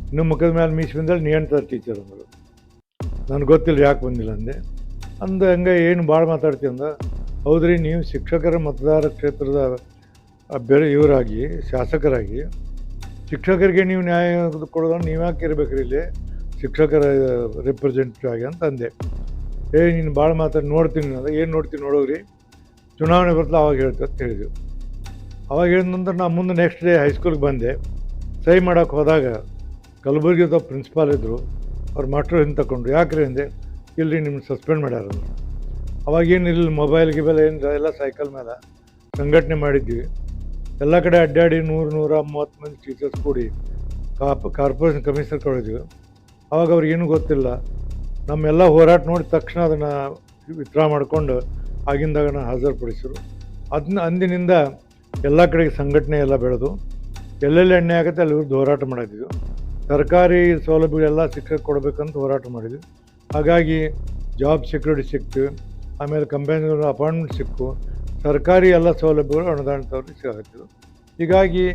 ಇನ್ನೂ ಮುಖದ ಮೇಲೆ ಮೀಸಿ ಬಂದಲ್ಲಿ ನೀ ಎಂತ ಟೀಚರ್ ಅಂದರು. ನನಗೆ ಗೊತ್ತಿಲ್ಲ ಯಾಕೆ ಬಂದಿಲ್ಲ ಅಂದೆ. ಹಂಗೆ ಏನು ಭಾಳ ಮಾತಾಡ್ತೀವಿ ಅಂದ. ಹೌದ್ರಿ, ನೀವು ಶಿಕ್ಷಕರ ಮತದಾರ ಕ್ಷೇತ್ರದ ಬೇರೆ ಇವರಾಗಿ ಶಾಸಕರಾಗಿ ಶಿಕ್ಷಕರಿಗೆ ನೀವು ನ್ಯಾಯ ಕೊಡೋದನ್ನು ನೀವು ಯಾಕೆ ಇರಬೇಕ್ರಿ ಇಲ್ಲಿ ಶಿಕ್ಷಕರ ರಿಪ್ರೆಸೆಂಟೇಟಿವ್ ಆಗಿ ಅಂತ ಅಂದೆ. ನೀನು ಭಾಳ ಮಾತಾಡಿ ನೋಡ್ತೀನಿ ಅಂದ. ಏನು ನೋಡ್ತೀನಿ ನೋಡೋಗ್ರಿ, ಚುನಾವಣೆ ಬರ್ತಲ್ಲ ಅವಾಗ ಹೇಳ್ತೀವಿ ಅಂತ ಹೇಳಿದ್ವಿ. ಅವಾಗ ಹೇಳಿದ ನಂತರ ನಾನು ಮುಂದೆ ನೆಕ್ಸ್ಟ್ ಡೇ ಹೈಸ್ಕೂಲ್ಗೆ ಬಂದೆ. ಸಹಿ ಮಾಡೋಕ್ಕೆ ಹೋದಾಗ ಕಲಬುರಗಿದ ಪ್ರಿನ್ಸಿಪಾಲ್ ಇದ್ದರು. ಅವ್ರ ಮಾಸ್ಟ್ರು ಹಿಂದೆ ತಗೊಂಡ್ರು. ಯಾಕ್ರಿ ಅಂದೆ. ಇಲ್ಲರಿ ನಿಮ್ಮನ್ನು ಸಸ್ಪೆಂಡ್ ಮಾಡ್ಯಾರ ಅಂದರು. ಅವಾಗೇನಿಲ್ಲ, ಮೊಬೈಲ್ ಗಿಬೈಲ್ ಏನು ಎಲ್ಲ ಸೈಕಲ್ ಮೇಲೆ ಸಂಘಟನೆ ಮಾಡಿದ್ವಿ. ಎಲ್ಲ ಕಡೆ ಅಡ್ಡಾಡಿ 100-130 ಮಂದಿ ಟೀಚರ್ಸ್ ಕೂಡಿ ಕಾರ್ಪೊರೇಷನ್ ಕಮಿಷನರ್ ಕೊಡಿದ್ವಿ. ಅವಾಗ ಅವ್ರಿಗೇನು ಗೊತ್ತಿಲ್ಲ. ನಮ್ಮೆಲ್ಲ ಹೋರಾಟ ನೋಡಿ ತಕ್ಷಣ ಅದನ್ನು ವಿತ್ಡ್ರಾ ಮಾಡಿಕೊಂಡು ಆಗಿಂದಾಗ ಹಾಜರುಪಡಿಸಿದ್ರು. ಅಂದಿನಿಂದ ಎಲ್ಲ ಕಡೆಗೆ ಸಂಘಟನೆ ಎಲ್ಲ ಬೆಳೆದು ಎಲ್ಲೆಲ್ಲಿ ಎಣ್ಣೆ ಆಗುತ್ತೆ ಅಲ್ಲಿ ವಿರುದ್ಧ ಹೋರಾಟ ಮಾಡಿದ್ವಿ. ಸರ್ಕಾರಿ ಸೌಲಭ್ಯಗಳೆಲ್ಲ ಶಿಕ್ಷಕ ಕೊಡಬೇಕಂತ ಹೋರಾಟ ಮಾಡಿದ್ವಿ. ಹಾಗಾಗಿ ಜಾಬ್ ಸೆಕ್ಯೂರಿಟಿ ಸಿಕ್ತು. ಆಮೇಲೆ ಕಂಪನಿಗಳ ಅಪಾಯಿಂಟ್ಮೆಂಟ್ ಸಿಕ್ಕು. ಸರ್ಕಾರಿ ಎಲ್ಲ ಸೌಲಭ್ಯಗಳು ಅನುದಾನಿತವ್ರಿಗೆ ಸಿಗತ್ತಿದ್ವು. ಹೀಗಾಗಿ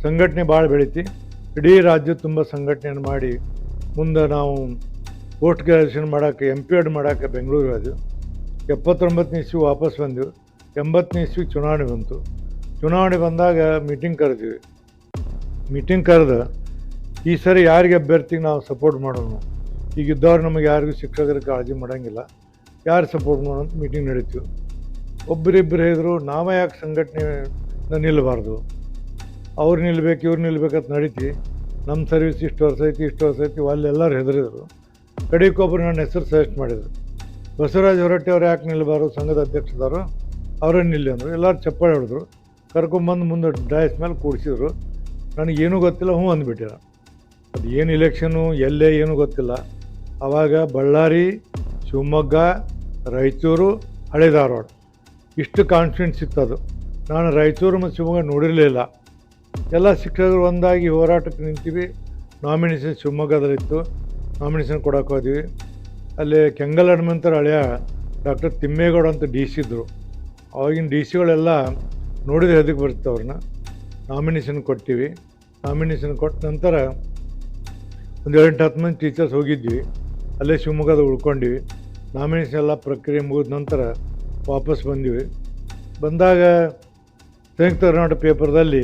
ಸಂಘಟನೆ ಭಾಳ ಬೆಳೀತಿ. ಇಡೀ ರಾಜ್ಯ ತುಂಬ ಸಂಘಟನೆಯನ್ನು ಮಾಡಿ ಮುಂದೆ ನಾವು ಪೋಸ್ಟ್ ಗ್ರ್ಯಾಜುಯೇಷನ್ ಮಾಡೋಕ್ಕೆ MP.Ed ಮಾಡೋಕ್ಕೆ ಬೆಂಗಳೂರಿಗೆ ಹೋದ್ವಿ. 79ನೇ ಇಸ್ವಿ ವಾಪಸ್ ಬಂದೆವು. 80ನೇ ಇಸ್ವಿಗೆ ಚುನಾವಣೆ ಬಂತು. ಚುನಾವಣೆ ಬಂದಾಗ ಮೀಟಿಂಗ್ ಕರೆದ್ವಿ. ಮೀಟಿಂಗ್ ಕರೆದು ಈ ಸರಿ ಯಾರಿಗೆ ಅಭ್ಯರ್ಥಿಗೆ ನಾವು ಸಪೋರ್ಟ್ ಮಾಡೋಣ, ಈಗಿದ್ದವ್ರು ನಮಗೆ ಯಾರಿಗೂ ಶಿಕ್ಷಕರ ಕಾಳಜಿ ಮಾಡೋಂಗಿಲ್ಲ, ಯಾರು ಸಪೋರ್ಟ್ ಮಾಡೋಣ ಅಂತ ಮೀಟಿಂಗ್ ನಡೀತೀವಿ. ಒಬ್ಬರಿಬ್ಬರು ಹೇಳಿದ್ರು, ನಾವೇ ಯಾಕೆ ಸಂಘಟನೆ ನಿಲ್ಲಬಾರ್ದು, ಅವ್ರು ನಿಲ್ಬೇಕು ಇವ್ರು ನಿಲ್ಬೇಕಂತ ನಡೀತಿ. ನಮ್ಮ ಸರ್ವಿಸ್ ಇಷ್ಟು ವರ್ಷ ಐತಿ ಅಲ್ಲೆಲ್ಲರೂ ಹೆದರಿದ್ರು. ಕಡೆಗೊಬ್ಬರು ನನ್ನ ಹೆಸರು ಸಜೆಸ್ಟ್ ಮಾಡಿದರು. ಬಸವರಾಜ ಹೊರಟ್ಟಿ ಅವ್ರು ಯಾಕೆ ನಿಲ್ಲಬಾರ್ದು, ಸಂಘದ ಅಧ್ಯಕ್ಷದವರು ಅವರೇ ನಿಲ್ಲಿ ಅಂದರು. ಎಲ್ಲರೂ ಚಪ್ಪಾಳೆ ಹೊಡೆದ್ರು. ಕರ್ಕೊಂಬಂದು ಮುಂದೆ ಡಾಯಸ್ ಮೇಲೆ ಕೂಡಿಸಿದ್ರು. ನನಗೇನೂ ಗೊತ್ತಿಲ್ಲ, ಹ್ಞೂ ಅಂದ್ಬಿಟ್ಟಿರ. ಅದು ಏನು ಇಲೆಕ್ಷನು ಎಲ್ಲೇ ಏನೂ ಗೊತ್ತಿಲ್ಲ. ಆವಾಗ ಬಳ್ಳಾರಿ, ಶಿವಮೊಗ್ಗ, ರಾಯಚೂರು, ಹಳೆ ಧಾರವಾಡ ಇಷ್ಟು ಕಾನ್ಫಿಡೆನ್ಸ್ ಇತ್ತದು. ನಾನು ರಾಯಚೂರು ಮತ್ತು ಶಿವಮೊಗ್ಗ ನೋಡಿರಲಿಲ್ಲ. ಎಲ್ಲ ಶಿಕ್ಷಕರು ಒಂದಾಗಿ ಹೋರಾಟಕ್ಕೆ ನಿಂತೀವಿ. ನಾಮಿನೇಷನ್ ಶಿವಮೊಗ್ಗದಲ್ಲಿತ್ತು. ನಾಮಿನೇಷನ್ ಕೊಡೋಕೆ ಹೋದ್ವಿ. ಅಲ್ಲಿ ಕೆಂಗಲ್ ಹನುಮಂತರ ಹಳೆಯ ಡಾಕ್ಟರ್ ತಿಮ್ಮೇಗೌಡ ಅಂತ DC ಇದ್ದರು. ಆವಾಗಿನ DCಗಳೆಲ್ಲ ನೋಡಿದ್ರೆ ಅದಕ್ಕೆ ಬರುತ್ತೆ. ಅವ್ರನ್ನ ನಾಮಿನೇಷನ್ ಕೊಡ್ತೀವಿ. ನಾಮಿನೇಷನ್ ಕೊಟ್ಟ ನಂತರ ಒಂದು 7-10 ಮಂದಿ ಟೀಚರ್ಸ್ ಹೋಗಿದ್ವಿ. ಅಲ್ಲೇ ಶಿವಮೊಗ್ಗದ ಉಳ್ಕೊಂಡ್ವಿ. ನಾಮಿನೇಷನ್ ಎಲ್ಲ ಪ್ರಕ್ರಿಯೆ ಮುಗಿದ ನಂತರ ವಾಪಸ್ ಬಂದ್ವಿ. ಬಂದಾಗ ಸಂಯುಕ್ತ ಕರ್ನಾಟಕ ಪೇಪರ್ದಲ್ಲಿ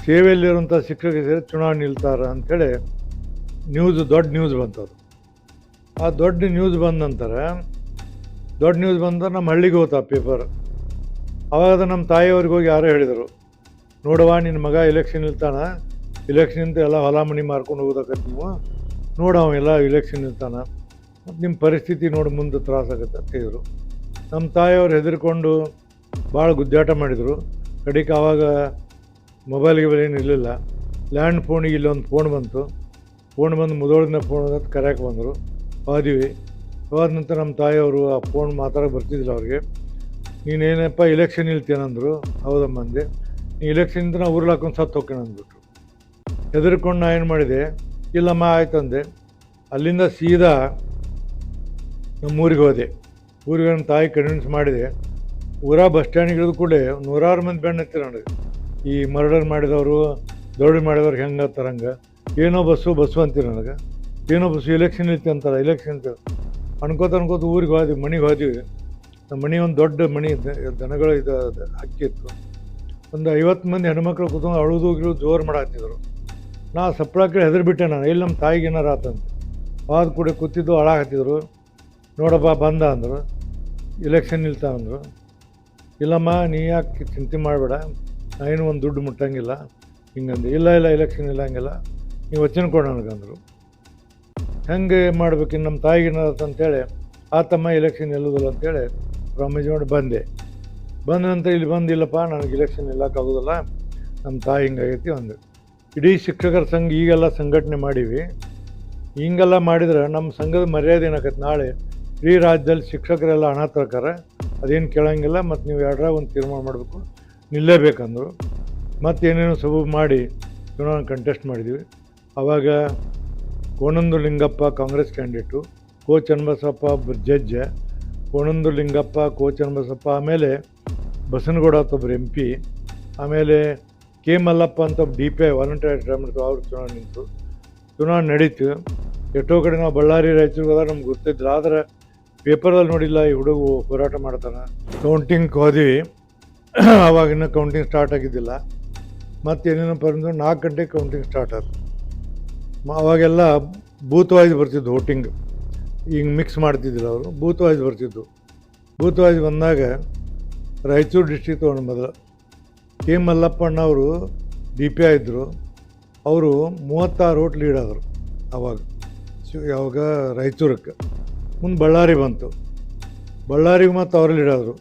ಸೇವೆಯಲ್ಲಿರುವಂಥ ಶಿಕ್ಷಕರು ಸೇರಿ ಚುನಾವಣೆ ನಿಲ್ತಾರ ಅಂಥೇಳಿ ದೊಡ್ಡ ನ್ಯೂಸ್ ಬಂತದು. ಆ ದೊಡ್ಡ ನ್ಯೂಸ್ ಬಂದ ನಂತರ ನಮ್ಮ ಹಳ್ಳಿಗೆ ಹೋತ ಆ ಪೇಪರ್. ಆವಾಗ ನಮ್ಮ ತಾಯಿಯವ್ರಿಗೆ ಹೋಗಿ ಯಾರೋ ಹೇಳಿದರು, ನೋಡವ್ವ ನಿನ್ನ ಮಗ ಎಲೆಕ್ಷನ್ ನಿಲ್ತಾನ, ಎಲೆಕ್ಷನ್ ಎಲ್ಲ ಹೊಲ ಮನೆ ಮಾರ್ಕೊಂಡು ಹೋಗೋದಕ್ಕಂತ ನೀವು ನೋಡವ ಎಲ್ಲ ಎಲೆಕ್ಷನ್ ನಿಲ್ತಾನ, ಮತ್ತು ನಿಮ್ಮ ಪರಿಸ್ಥಿತಿ ನೋಡಿ ಮುಂದೆ ತ್ರಾಸಾಗತ್ತೆ ಅಂತ ಹೇಳಿದರು. ನಮ್ಮ ತಾಯಿಯವ್ರು ಹೆದರ್ಕೊಂಡು ಭಾಳ ಗುದ್ದಾಟ ಮಾಡಿದರು. ಕಡೆಗೆ ಆವಾಗ ಮೊಬೈಲ್ಗೆ ಏನು ಇರಲಿಲ್ಲ. ಲ್ಯಾಂಡ್ ಫೋನಿಗೆ ಇಲ್ಲೊಂದು ಫೋನ್ ಬಂತು. ಫೋನ್ ಬಂದು ಮುದೋಳಿನ ಫೋನ್ ಅಂತ ಕರೆಯಕ್ಕೆ ಬಂದರು. ಹೋದ್ವಿ. ಹೋದ ನಂತರ ನಮ್ಮ ತಾಯಿಯವರು ಆ ಫೋನ್ ಮಾತಾಡೋಕೆ ಬರ್ತಿದ್ದಿಲ್ಲ ಅವ್ರಿಗೆ. ನೀನೇನಪ್ಪ ಎಲೆಕ್ಷನ್ ನಿಲ್ತೇನಂದರು. ಹೌದಮ್ಮ ಅಂದೆ. ನೀ ಎಲೆಕ್ಷನ್ ನಾವು ಊರಲ್ಲಿ ಹಾಕೊಂಡು ಸತ್ತು ಹೋಗ್ಕೇನೆ ಅಂದ್ಬಿಟ್ರು. ಹೆದರ್ಕೊಂಡು ನಾ ಏನು ಮಾಡಿದೆ, ಇಲ್ಲಮ್ಮ ಆಯ್ತಂದೆ. ಅಲ್ಲಿಂದ ಸೀದಾ ನಮ್ಮೂರಿಗೆ ಹೋದೆ. ಊರಿಗೆ ನಮ್ಮ ತಾಯಿ ಕನ್ವಿನ್ಸ್ ಮಾಡಿದೆ. ಬಸ್ ಸ್ಟ್ಯಾಂಡಿಗೆ ಇಳಿದು ಕೂಡ 100 ಮಂದಿ ಬೆಣ್ಣು ಹತ್ತಿರ ನನಗೆ. ಈ ಮರ್ಡರ್ ಮಾಡಿದವರು, ದೌಡಿ ಮಾಡಿದವ್ರಿಗೆ ಹೆಂಗೆ ಹತ್ತಾರಂಗೆ, ಏನೋ ಬಸ್ಸು ಅಂತೀರಿ ನನಗೆ. ಏನೋ ಬಸ್ಸು ಎಲೆಕ್ಷನ್ ಇರ್ತಿ ಅಂತಾರೆ, ಎಲೆಕ್ಷನ್ ಅಂತ ಅನ್ಕೋತ ಊರಿಗೆ ಹೋದ್ವಿ. ಮನೆಗೆ ಹೋದ್ವಿ. ನಮ್ಮ ಮನೆ ಒಂದು ದೊಡ್ಡ ಮನೆ, ದನಗಳು ಹಕ್ಕಿ ಇತ್ತು. ಒಂದು 50 ಮಂದಿ ಹೆಣ್ಮಕ್ಳು ಕೂತ್ಕೊಂಡು ಅಳುದು ಜೋರು ಮಾಡಾಕ್ತಿದ್ರು. ನಾ ಸಪ್ಳಕ್ಕೆ ಹೆದರ್ಬಿಟ್ಟೆ ನಾನು, ಇಲ್ಲಿ ನಮ್ಮ ತಾಯಿಗೆ ಏನಾರು ಆತಂತೆ. ಆದ ಕೂಡ ಕೂತಿದ್ದು ಹಾಳಾಕತ್ತಿದ್ರು. ನೋಡಪ್ಪ ಬಂದ ಅಂದರು, ಎಲೆಕ್ಷನ್ ನಿಲ್ತಾ ಅಂದರು. ಇಲ್ಲಮ್ಮ ನೀ ಯಾಕೆ ಚಿಂತೆ ಮಾಡಬೇಡ, ನಾ ಏನು ಒಂದು ದುಡ್ಡು ಮುಟ್ಟಂಗಿಲ್ಲ ಹಿಂಗಂದು. ಇಲ್ಲ ಎಲೆಕ್ಷನ್ ಇಲ್ಲ ಹಂಗಿಲ್ಲ, ನೀವು ವಚನ ಕೊಡ ನನಗಂದರು. ಹೆಂಗೆ ಮಾಡ್ಬೇಕು, ನಮ್ಮ ತಾಯಿಗೆ ಏನಾರು ಅಂತೇಳಿ ಆತಮ್ಮ ಎಲೆಕ್ಷನ್ ನಿಲ್ಲೋದಿಲ್ಲ ಅಂತೇಳಿ ಪ್ರಾಮಿಸ್ ಮಾಡಿ ಬಂದೆ ನಂತರ ಇಲ್ಲಿ ಬಂದಿಲ್ಲಪ್ಪ ನನಗೆ ಎಲೆಕ್ಷನ್ ನಿಲ್ಲಕ್ಕಾಗೋದಿಲ್ಲ, ನಮ್ಮ ತಾಯಿ ಹಿಂಗಾಗೈತಿ ಅಂದು. ಇಡೀ ಶಿಕ್ಷಕರ ಸಂಘ ಈಗೆಲ್ಲ ಸಂಘಟನೆ ಮಾಡೀವಿ. ಹಿಂಗೆಲ್ಲ ಮಾಡಿದ್ರೆ ನಮ್ಮ ಸಂಘದ ಮರ್ಯಾದೆ ಏನಾಗತ್ತೆ. ನಾಳೆ ಇಡೀ ರಾಜ್ಯದಲ್ಲಿ ಶಿಕ್ಷಕರೆಲ್ಲ ಹಣ ತರ್ತಾರೆ, ಅದೇನು ಕೇಳೋಂಗಿಲ್ಲ. ಮತ್ತು ನೀವು 2ರಾಗ ಒಂದು ತೀರ್ಮಾನ ಮಾಡಬೇಕು, ನಿಲ್ಲೇಬೇಕಂದರು. ಮತ್ತೇನೇನೋ ಸಬೂಬು ಮಾಡಿ ಚುನಾವಣೆ ಕಂಟೆಸ್ಟ್ ಮಾಡಿದ್ವಿ. ಆವಾಗ ಕೋಣಂದು ಲಿಂಗಪ್ಪ ಕಾಂಗ್ರೆಸ್ ಕ್ಯಾಂಡಿಡೇಟು, ಕೋ ಚನ್ನಬಸಪ್ಪ ಜಡ್ಜ್, ಕೋಣಂದು ಲಿಂಗಪ್ಪ, ಕೋ ಚನ್ನಬಸಪ್ಪ, ಆಮೇಲೆ ಬಸನಗೌಡ ಅಂತ ಒಬ್ಬರು MP, ಆಮೇಲೆ ಕೆ ಮಲ್ಲಪ್ಪ ಅಂತ DPI ವಾಲಂಟಿಯರ್ ರಿಟೈರ್ಮೆಂಟ್, ಅವ್ರು ಚುನಾವಣೆ ನಿಂತು. ಚುನಾವಣೆ ನಡೀತು. ಎಷ್ಟೋ ಕಡೆ ನಾವು ಬಳ್ಳಾರಿ ರಾಯಚೂರು ಹೋದಾಗ ನಮ್ಗೆ ಗೊತ್ತಿದ್ರು, ಆದರೆ ಪೇಪರಲ್ಲಿ ನೋಡಿಲ್ಲ ಈ ಹುಡುಗ ಹೋರಾಟ ಮಾಡ್ತಾನೆ. ಕೌಂಟಿಂಗ್ ಹೋದ್ವಿ. ಆವಾಗಿನ್ನ ಕೌಂಟಿಂಗ್ ಸ್ಟಾರ್ಟ್ ಆಗಿದ್ದಿಲ್ಲ. ಮತ್ತೇನೇನೋ ಬಂದು 4 ಗಂಟೆಗೆ ಕೌಂಟಿಂಗ್ ಸ್ಟಾರ್ಟ್ ಆಯ್ತು. ಅವಾಗೆಲ್ಲ ಬೂತ್ ವೈಸ್ ಬರ್ತಿದ್ದು ವೋಟಿಂಗ್, ಹಿಂಗೆ ಮಿಕ್ಸ್ ಮಾಡ್ತಿದ್ದಿಲ್ಲ ಅವರು, ಬೂತ್ ವೈಸ್ ಬರ್ತಿದ್ದು. ಬೂತ್ ವೈಸ್ ಬಂದಾಗ ರಾಯಚೂರು ಡಿಸ್ಟ್ರಿಕ್ಟ್ ತೊಗೊಂಡು ಮೊದಲು ಕೆ ಮಲ್ಲಪ್ಪಣ್ಣ ಅವರು DPI ಇದ್ದರು. ಅವರು 36 ವೋಟ್ ಲೀಡ್ ಆದರು ಅವಾಗ, ಯಾವಾಗ ರಾಯಚೂರಕ್ಕೆ. ಮುಂದೆ ಬಳ್ಳಾರಿ ಬಂತು, ಬಳ್ಳಾರಿಗೆ ಮತ್ತು ಅವರು ಲೀಡ್ ಆದರು,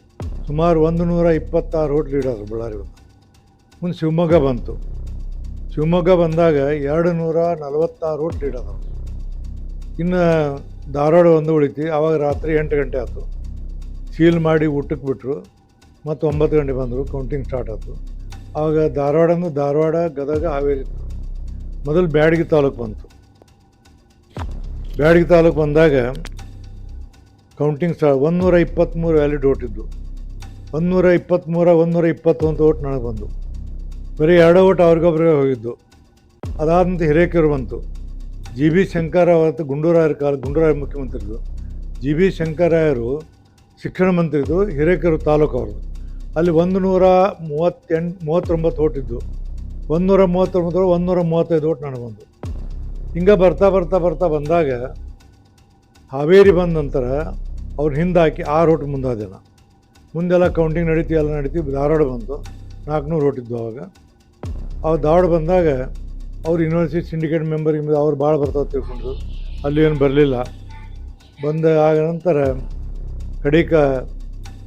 ಸುಮಾರು 126 ವೋಟ್ ಲೀಡ್ ಆದರು ಬಳ್ಳಾರಿ ಬಂತು. ಮುಂದೆ ಶಿವಮೊಗ್ಗ ಬಂತು, ಶಿವಮೊಗ್ಗ ಬಂದಾಗ 246 ವೋಟ್ ಲೀಡ್ ಆದರು. ಇನ್ನು ಧಾರವಾಡ ಒಂದು ಉಳಿತು. ಆವಾಗ ರಾತ್ರಿ 8 ಗಂಟೆ ಆಯಿತು, ಸೀಲ್ ಮಾಡಿ ಊಟಕ್ಕೆ ಬಿಟ್ಟರು. ಮತ್ತು 9 ಗಂಟೆ ಬಂದರು, ಕೌಂಟಿಂಗ್ ಸ್ಟಾರ್ಟ್ ಆಯಿತು. ಆವಾಗ ಧಾರವಾಡ, ಗದಗ, ಹಾವೇರಿ ಇತ್ತು. ಮೊದಲು ಬ್ಯಾಡಗಿ ತಾಲೂಕು ಬಂತು. ಬ್ಯಾಡಗಿ ತಾಲೂಕು ಬಂದಾಗ ಕೌಂಟಿಂಗ್ ಸ್ಟಾರ್ಟ್. 123 ವ್ಯಾಲಿಡ್ ವೋಟ್ ಇದ್ದು. 123, 121 ವೋಟ್ ನನಗೆ ಬಂದು. ಬರೀ 2 ವೋಟ್ ಅವ್ರಿಗೊಬ್ಬರಿಗೆ ಹೋಗಿದ್ದು. ಅದಾದಂತ ಹಿರೇಕೆರೂರು ಬಂತು. GB ಶಂಕರರಾವ್ ಗುಂಡೂರಾಯರು ಮುಖ್ಯಮಂತ್ರಿದು. GB ಶಂಕರರಾಯರು ಶಿಕ್ಷಣ ಮಂತ್ರಿದು, ಹಿರೇಕೆರೂರು ತಾಲೂಕು ಅವ್ರದ್ದು. ಅಲ್ಲಿ 139 ವೋಟ್ ಇದ್ದು. 139 135 ವೋಟ್ ನನಗೆ ಬಂದು. ಹಿಂಗೆ ಬರ್ತಾ ಬಂದಾಗ ಹಾವೇರಿ ಬಂದ ನಂತರ ಅವ್ರು ಹಿಂದಾಕಿ 6 ವೋಟ್ ಮುಂದಾದೇನ. ಮುಂದೆಲ್ಲ ಕೌಂಟಿಂಗ್ ನಡೀತಿ. ಧಾರವಾಡ ಬಂತು, 400 ವೋಟ್ ಇದ್ದು ಅವಾಗ. ಧಾರವಾಡ ಬಂದಾಗ ಅವ್ರು ಯೂನಿವರ್ಸಿಟಿ ಸಿಂಡಿಕೇಟ್ ಮೆಂಬರ್ ಅವ್ರು ಭಾಳ ಬರ್ತಾವೆ ತಿಳ್ಕೊಂಡ್ರು. ಅಲ್ಲಿ ಏನು ಬರಲಿಲ್ಲ. ಬಂದ ಆಗ ನಂತರ ಕಡಿಕ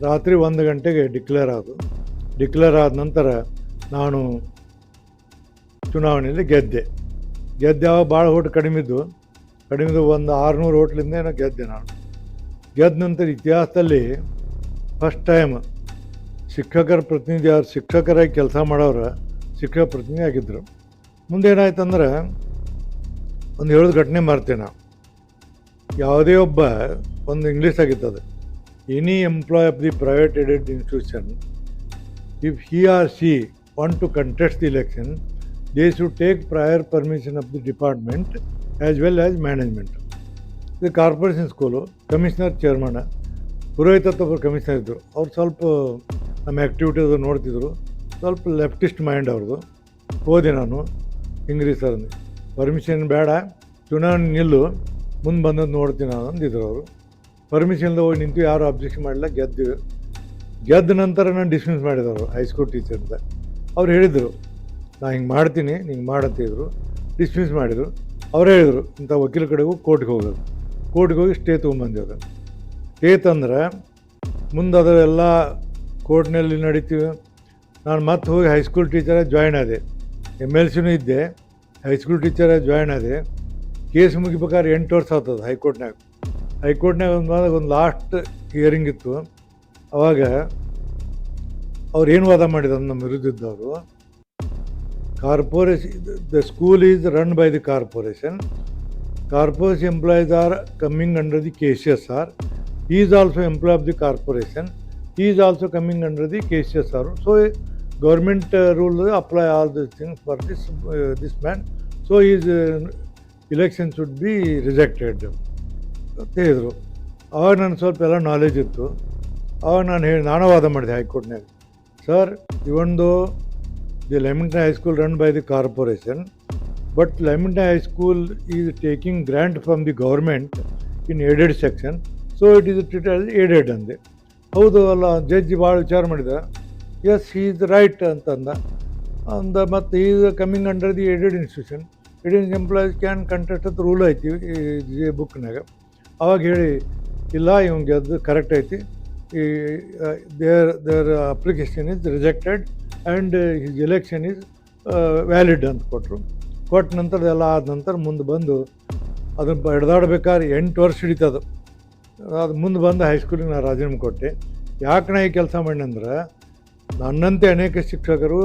ರಾತ್ರಿ 1 ಗಂಟೆಗೆ ಡಿಕ್ಲೇರ್ ಆದ ನಂತರ ನಾನು ಚುನಾವಣೆಯಲ್ಲಿ ಗೆದ್ದೆ. ಅವಾಗ ಭಾಳ ಓಟ್ ಕಡಿಮೆದು ಒಂದು 600 ಓಟ್ಲಿಂದ ಏನೋ ಗೆದ್ದೆ ನಾನು. ಗೆದ್ದ ನಂತರ ಇತಿಹಾಸದಲ್ಲಿ ಫಸ್ಟ್ ಟೈಮ್ ಶಿಕ್ಷಕರ ಪ್ರತಿನಿಧಿ, ಅವ್ರು ಶಿಕ್ಷಕರಾಗಿ ಕೆಲಸ ಮಾಡೋರು ಶಿಕ್ಷಕ ಪ್ರತಿನಿಧಿ ಆಗಿದ್ದರು. ಮುಂದೆ ಏನಾಯ್ತಂದ್ರೆ ಒಂದು ಹೇಳೋದು ಘಟನೆ ಮಾಡ್ತೇನೆ ನಾವು. ಯಾವುದೇ ಒಬ್ಬ ಒಂದು ಇಂಗ್ಲೀಷ್ ಆಗಿತ್ತದು, any employ of the private aided institution, if he or she want to contest the election, they should take prior permission of the department as well as management. ಇದು ಕಾರ್ಪೊರೇಷನ್ ಸ್ಕೂಲು. ಕಮಿಷನರ್ ಚೇರ್ಮನ್, ಪುರೋಹಿತತ್ವ ಒಬ್ಬರು commissioner ಇದ್ದರು. ಅವ್ರು ಸ್ವಲ್ಪ ನಮ್ಮ activities ನೋಡ್ತಿದ್ರು. ಸ್ವಲ್ಪ leftist mind ಅವ್ರದ್ದು. ಹೋದೆ ನಾನು, ಹಿಂಗ್ರಿ ಸರ್ ಪರ್ಮಿಷನ್ ಬೇಡ, ಚುನಾವಣೆ ನಿಲ್ಲು, ಮುಂದೆ ಬಂದದ್ದು ನೋಡ್ತೀನಿ ನಾನು ಅಂದಿದ್ರು ಅವರು. ಪರ್ಮಿಷನ್ದ ಹೋಗಿ ನಿಂತು, ಯಾರು ಅಬ್ಜೆಕ್ಷನ್ ಮಾಡಿಲ್ಲ, ಗೆದ್ದ ನಂತರ ನಾನು ಡಿಸ್ಮಿಸ್ ಮಾಡಿದವರು ಹೈಸ್ಕೂಲ್ ಟೀಚರ್ ಅಂತ. ಅವ್ರು ಹೇಳಿದರು, ನಾನು ಹಿಂಗೆ ಮಾಡ್ತೀನಿ, ಹಿಂಗೆ ಮಾಡಂತಿದ್ರು. ಡಿಸ್ಮಿಸ್ ಮಾಡಿದರು. ಅವರೇ ಹೇಳಿದರು, ಇಂಥ ವಕೀಲ ಕಡೆಗೂ ಕೋರ್ಟ್ಗೆ ಹೋಗಿ ಸ್ಟೇ ತೊಗೊಂಬಂದಿದ್ದು. ಸ್ಟೇ ತಂದ್ರೆ ಮುಂದೆ ಅದೆಲ್ಲ ಕೋರ್ಟ್ನಲ್ಲಿ ನಡೀತೀವಿ. ನಾನು ಮತ್ತೆ ಹೋಗಿ ಹೈಸ್ಕೂಲ್ ಟೀಚರಾಗಿ ಜಾಯ್ನ್ ಆದೆ. MLCನೂ ಇದ್ದೆ, ಹೈಸ್ಕೂಲ್ ಟೀಚರಾಗಿ ಜಾಯ್ನ್ ಆದೆ. ಕೇಸ್ ಮುಗಿಬೇಕಾದ್ರೆ 8 ವರ್ಷ ಆಗ್ತದೆ ಹೈಕೋರ್ಟ್ನಾಗ ಒಂದು ಲಾಸ್ಟ್ ಹಿಯರಿಂಗ್ ಇತ್ತು. ಅವಾಗ ಅವ್ರು ಏನು ವಾದ ಮಾಡಿದ್ರು ನಮ್ಮ ವಿರುದ್ಧದವರು, the school is run by the corporation employees are coming under the KCSR, he is also employee of the corporation, he is also coming under the KCSR, so government rule apply all these things for this man, so his election should be rejected ಅಂತ ಹೇಳಿದರು. ಆವಾಗ ನನಗೆ ಸ್ವಲ್ಪ ಎಲ್ಲ knowledge ಇತ್ತು. ಆವಾಗ ನಾನು ವಾದ ಮಾಡಿದೆ ಹೈಕೋರ್ಟ್ನಾಗ, ಸರ್, ಇವೊಂದು the Lamington high school run by the corporation, but Lamington high school is taking grant from the government in aided section, so it is treated aided ಅಂದೆ. ಹೌದು ಅಲ್ಲ, ಜಡ್ಜ್ ಭಾಳ ವಿಚಾರ ಮಾಡಿದ. ಎಸ್, ಹಿ ಈಸ್ ರೈಟ್ ಅಂತಂದ. ಮತ್ತು is coming under the aided institution, aided employees can contest ಅಂತ rule ಐತಿ ಈ ಬುಕ್ನಾಗ. ಅವಾಗ ಹೇಳಿ, ಇಲ್ಲ, ಇವಂಗೆ ಅದು ಕರೆಕ್ಟ್ ಐತಿ, their application is rejected and his election is valid ಅಂತ ಕೊಟ್ಟ ನಂತರ ಎಲ್ಲ ಆದ ನಂತರ ಮುಂದೆ ಬಂದು ಅದನ್ನು ಹಿಡ್ದಾಡ್ಬೇಕಾದ್ರೆ 8 ವರ್ಷ ಹಿಡಿತದು. ಅದು ಮುಂದೆ ಬಂದು ಹೈಸ್ಕೂಲಿಗೆ ನಾನು ರಾಜೀನಾಮೆ ಕೊಟ್ಟೆ. ಯಾಕೆ ನಾ ಈ ಕೆಲಸ ಮಾಡಿನಂದ್ರೆ, ನನ್ನಂತೆ ಅನೇಕ ಶಿಕ್ಷಕರು